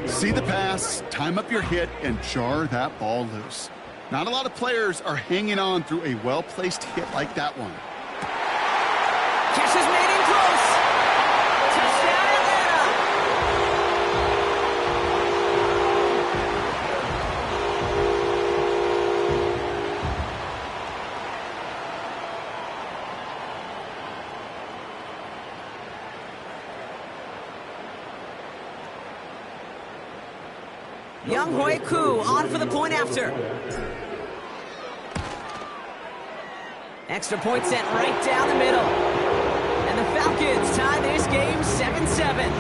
See the pass, time up your hit, and jar that ball loose. Not a lot of players are hanging on through a well-placed hit like that one. Catch is made in close. Touchdown, Young Hoi Koo on for the point after. Extra point sent right down the middle. And the Falcons tie this game 7-7.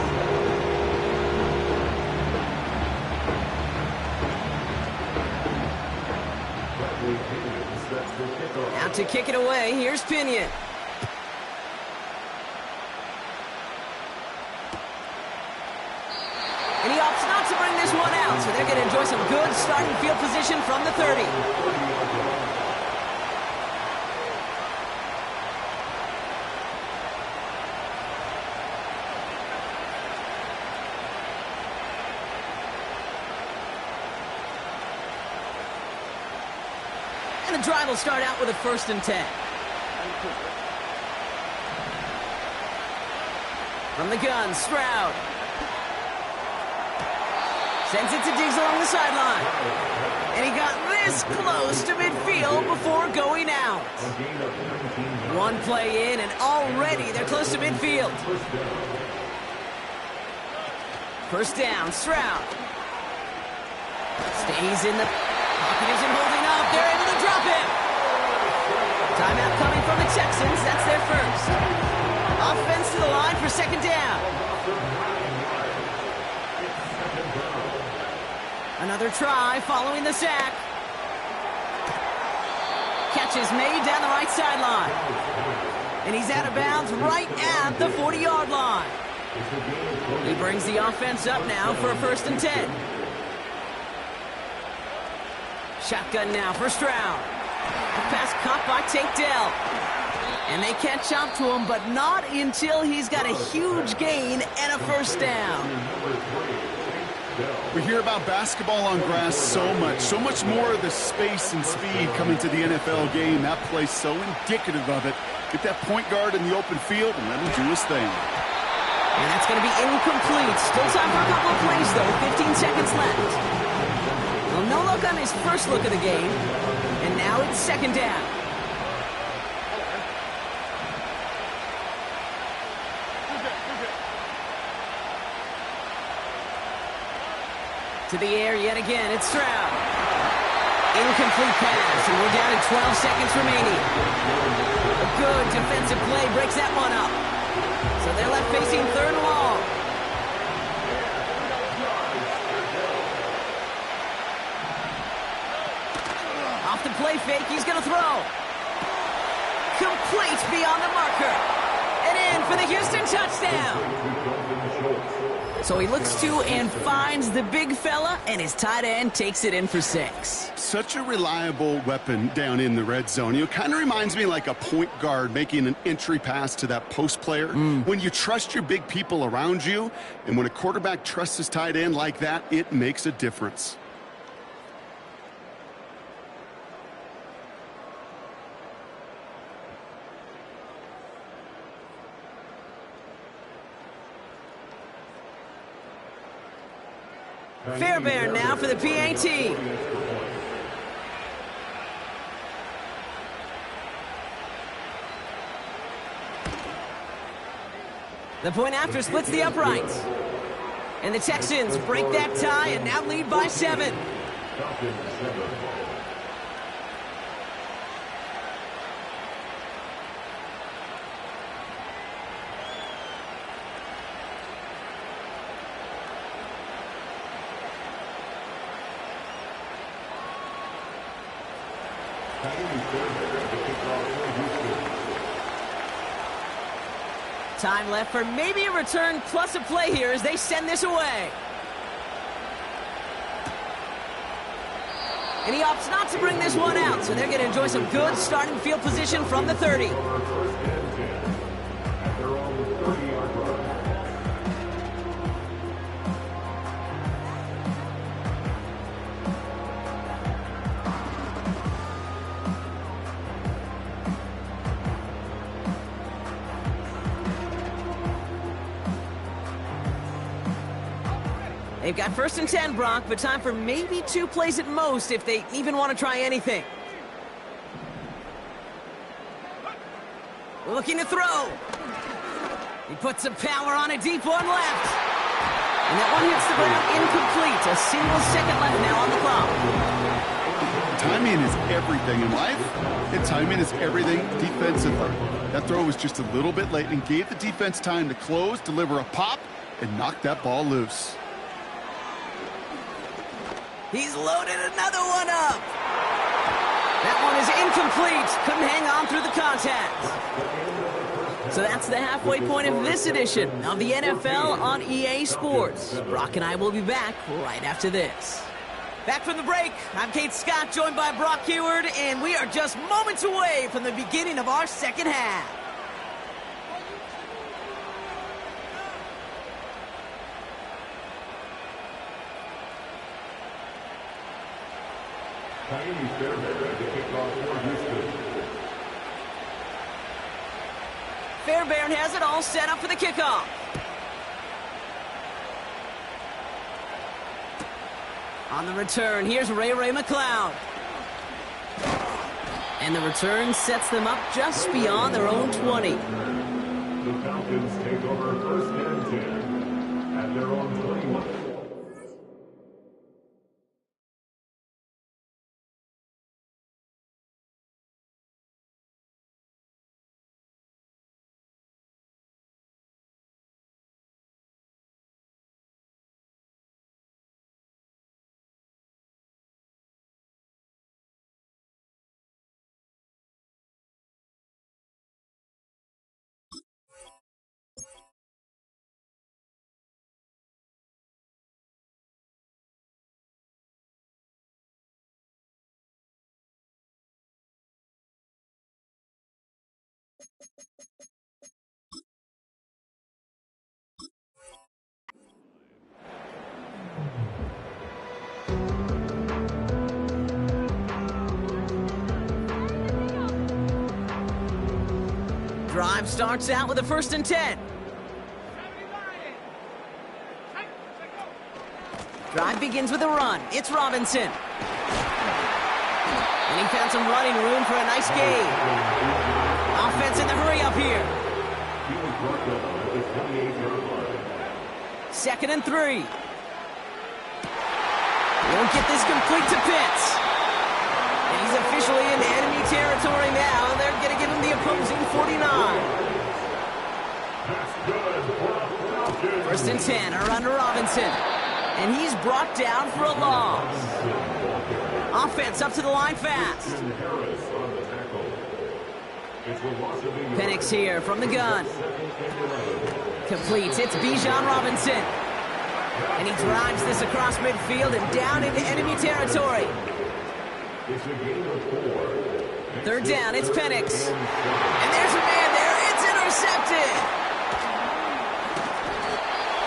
Out to kick it away, here's Pinion. And he opts not to bring this one out, so they're going to enjoy some good starting field position from the 30. And the drive will start out with a 1st and 10. From the gun, Stroud. Sends it to Diggs along the sideline. And he got this close to midfield before going out. One play in, and already they're close to midfield. First down, Stroud. Stays in the pocket, isn't holding up. They're able to drop him. Timeout coming from the Texans. That's their first. Offense to the line for second down. Another try following the sack. Catch is made down the right sideline. And he's out of bounds right at the 40-yard line. He brings the offense up now for a 1st and 10. Shotgun now for Stroud. The pass caught by Tank Dell. And they catch up to him, but not until he's got a huge gain and a 1st down. We hear about basketball on grass so much more of the space and speed coming to the NFL game. That play's so indicative of it. Get that point guard in the open field and let him do his thing. And that's going to be incomplete. Still time for a couple of plays, though. 15 seconds left. Well, no look on his first look of the game. And now it's second down. To the air yet again, it's Stroud. Incomplete pass, and we're down to 12 seconds remaining. A good defensive play breaks that one up. So they're left facing 3rd and long. Off the play fake, he's going to throw. Complete beyond the marker. And in for the Houston touchdown. So he looks to and finds the big fella, and his tight end takes it in for 6. Such a reliable weapon down in the red zone. You know, kind of reminds me like a point guard making an entry pass to that post player. When you trust your big people around you, and when a quarterback trusts his tight end like that, it makes a difference. Fairbairn now for the PAT. The point after splits the uprights. And the Texans break that tie and now lead by 7. Time left for maybe a return plus a play here as they send this away. And he opts not to bring this one out, so they're going to enjoy some good starting field position from the 30. They've got 1st and 10, Brock, but time for maybe 2 plays at most if they even want to try anything. Looking to throw. He puts some power on a deep one left. And that one hits the ground incomplete. A single second left now on the clock. Timing is everything in life, and timing is everything defensively. That throw was just a little bit late and gave the defense time to close, deliver a pop, and knock that ball loose. He's loaded another one up. That one is incomplete. Couldn't hang on through the contact. So that's the halfway point of this edition of the NFL on EA Sports. Brock and I will be back right after this. Back from the break, I'm Kate Scott, joined by Brock Huard, and we are just moments away from the beginning of our second half. Fairbairn has it all set up for the kickoff. On the return, here's Ray McLeod. And the return sets them up just beyond their own 20. The Falcons take over 1st and 10 at their own 21. Drive starts out with a 1st and 10. Drive begins with a run. It's Robinson. And he found some running room for a nice gain. Offense in the hurry up here. 2nd and 3. Won't get this complete to Pitts. And he's officially in enemy territory now. They're going to give him the opposing 49. 1st and 10, a run to Robinson. And he's brought down for a loss. Offense up to the line fast. Penix here from the gun. Completes. It's Bijan Robinson. And he drives this across midfield and down into enemy territory. 3rd down. It's Penix. And there's a man there. It's intercepted.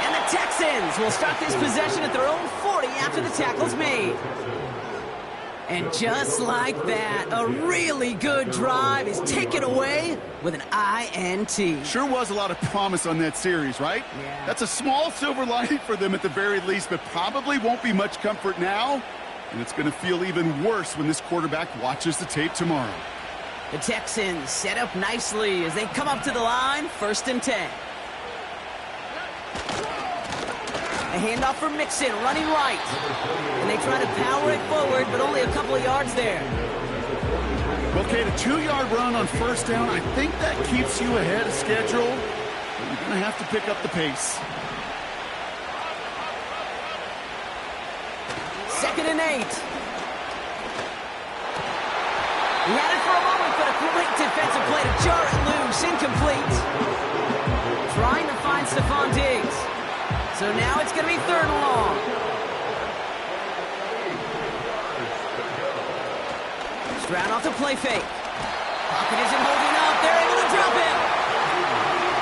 And the Texans will start this possession at their own 40 after the tackle's made. And just like that, a really good drive is taken away with an INT. Sure was a lot of promise on that series, right? Yeah. That's a small silver lining for them at the very least, but probably won't be much comfort now. And it's going to feel even worse when this quarterback watches the tape tomorrow. The Texans set up nicely as they come up to the line, 1st and 10. A handoff for Mixon, running right. And they try to power it forward, but only a couple of yards there. Well, Kate, a 2-yard run on 1st down, I think that keeps you ahead of schedule. But you're going to have to pick up the pace. 2nd and 8. He had it for a moment, but a great defensive play to jar it loose. Incomplete. Trying to find Stephon Diggs. So now it's going to be 3rd and long. Stroud off the play fake. Pocket isn't holding up. They're able to drop him.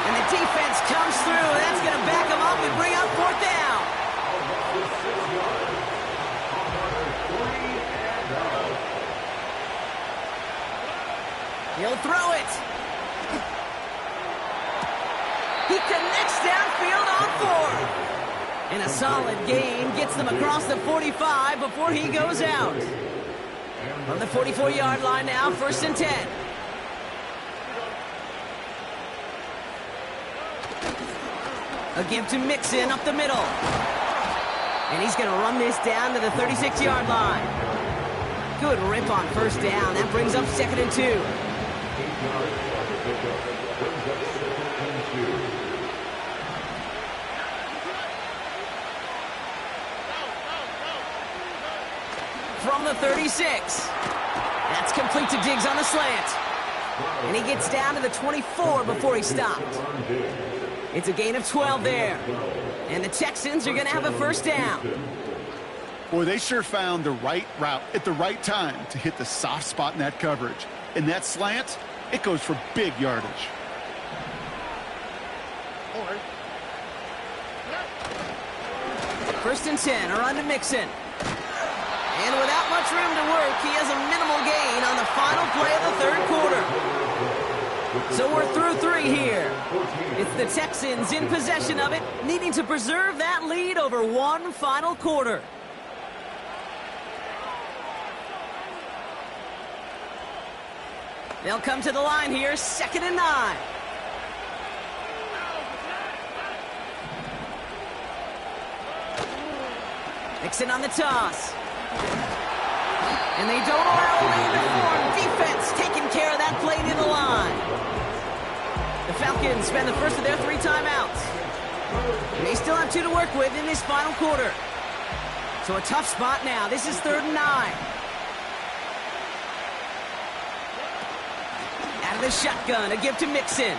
And the defense comes through. That's going to back him up and bring up 4th down. He'll throw it. He connects downfield on 4th. And a solid gain gets them across the 45 before he goes out. On the 44-yard line now, 1st and 10. A give to Mixon up the middle. And he's going to run this down to the 36-yard line. Good rip on 1st down. That brings up 2nd and 2. From the 36. That's complete to Diggs on the slant. And he gets down to the 24 before he stopped. It's a gain of 12 there. And the Texans are going to have a 1st down. Boy, they sure found the right route at the right time to hit the soft spot in that coverage. And that slant, it goes for big yardage. First and 10, a run to Mixon. And without much room to work, he has a minimal gain on the final play of the 3rd quarter. So we're through 3 here. It's the Texans in possession of it, needing to preserve that lead over one final quarter. They'll come to the line here, 2nd and 9. Mixon on the toss. And they don't allow a lane to form. Defense taking care of that play near the line. The Falcons spend the first of their 3 timeouts. And they still have 2 to work with in this final quarter. So a tough spot now. This is 3rd and 9. Out of the shotgun, a give to Mixon.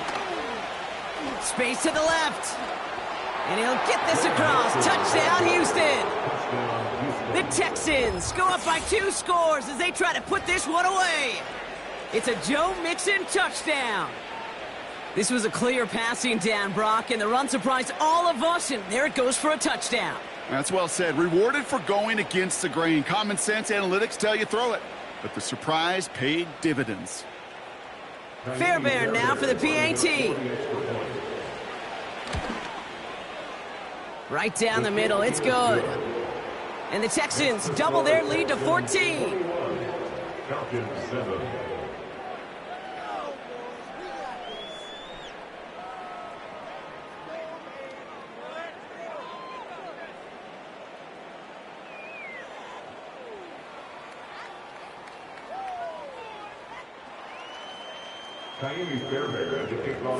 Space to the left. And he'll get this across. Touchdown, Houston. The Texans go up by 2 scores as they try to put this one away. It's a Joe Mixon touchdown. This was a clear passing down, Brock, and the run surprised all of us, and there it goes for a touchdown. That's well said. Rewarded for going against the grain. Common sense analytics tell you throw it, but the surprise paid dividends. Fairbairn now for the PAT. Right down the middle, it's good. And the Texans double their lead to 14. Falcons 7.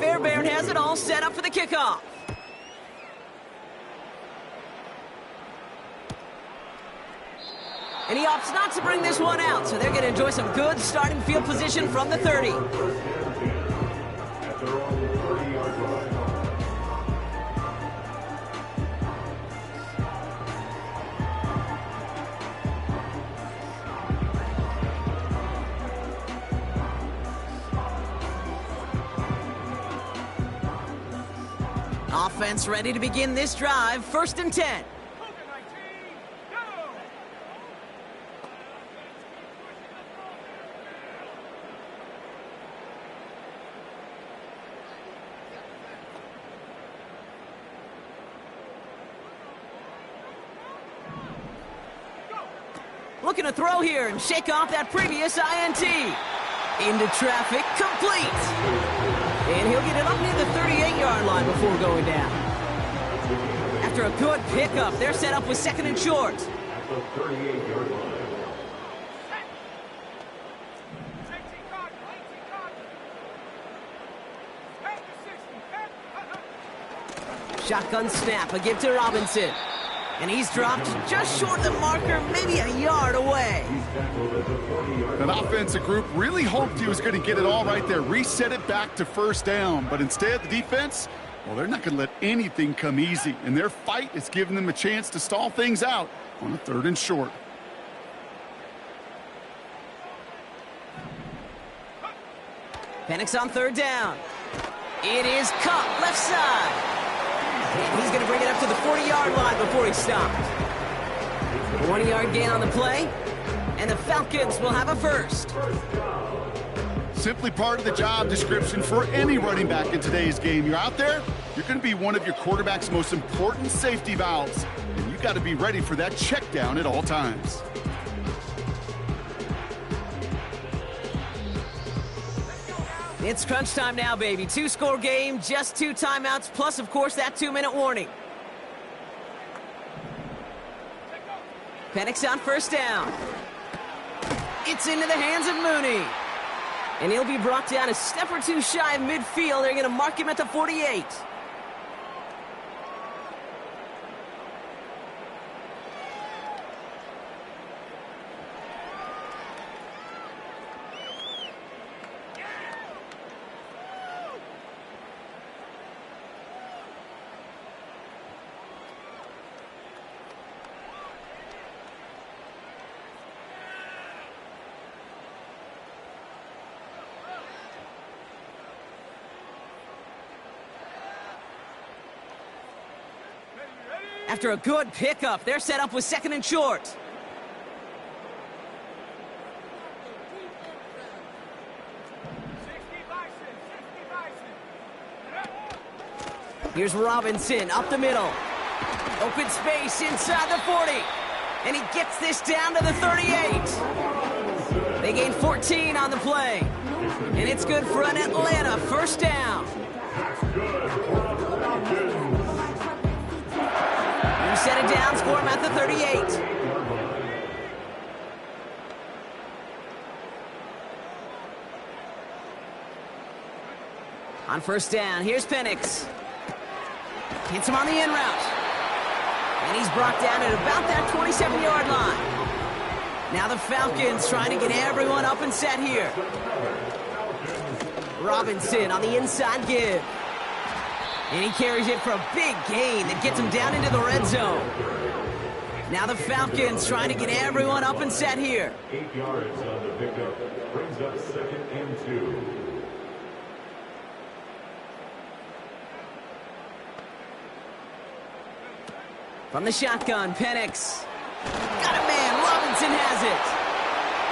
Fairbairn has it all set up for the kickoff. And he opts not to bring this one out, so they're going to enjoy some good starting field position from the 30. Offense ready to begin this drive, 1st and 10. Looking to throw here and shake off that previous INT. Into traffic, complete. And he'll get it up near the 38-yard line before going down. After a good pickup, they're set up with 2nd and short. At the 38-yard line. Shotgun snap, a give to Robinson. And he's dropped just short of the marker, maybe a yard away. That offensive group really hoped he was going to get it all right there, reset it back to first down. But instead, the defense, well, they're not going to let anything come easy. And their fight is giving them a chance to stall things out on a 3rd and short. Penix on 3rd down. It is Kupp, left side. And he's going to bring it up to the 40-yard line before he stops. 1-yard gain on the play, and the Falcons will have a first. Simply part of the job description for any running back in today's game. You're out there, you're going to be one of your quarterback's most important safety valves, and you got to be ready for that check down at all times. It's crunch time now, baby. 2-score game, just 2 timeouts, plus, of course, that 2-minute warning. Penix on 1st down. It's into the hands of Mooney. And he'll be brought down a step or 2 shy of midfield. They're going to mark him at the 48. After a good pickup, they're set up with 2nd and short. Here's Robinson up the middle. Open space inside the 40. And he gets this down to the 38. They gain 14 on the play. And it's good for an Atlanta 1st down. Set it down, score him at the 38. On 1st down, here's Penix. Hits him on the in route. And he's brought down at about that 27-yard line. Now the Falcons trying to get everyone up and set here. Robinson on the inside give. And he carries it for a big gain that gets him down into the red zone. Now the Falcons trying to get everyone up and set here. 8 yards on the pickup. Brings up 2nd and 2. From the shotgun, Penix. Got a man. Robinson has it.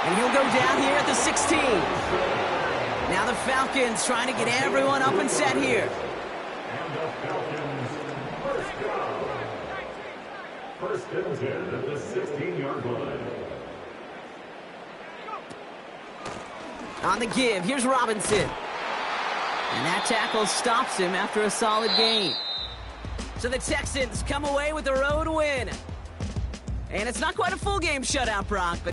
And he'll go down here at the 16. Now the Falcons trying to get everyone up and set here. And the Falcons, 1st down. 1st and 10 at the 16-yard line. On the give, here's Robinson. And that tackle stops him after a solid gain. So the Texans come away with a road win. And it's not quite a full game shutout, Brock, but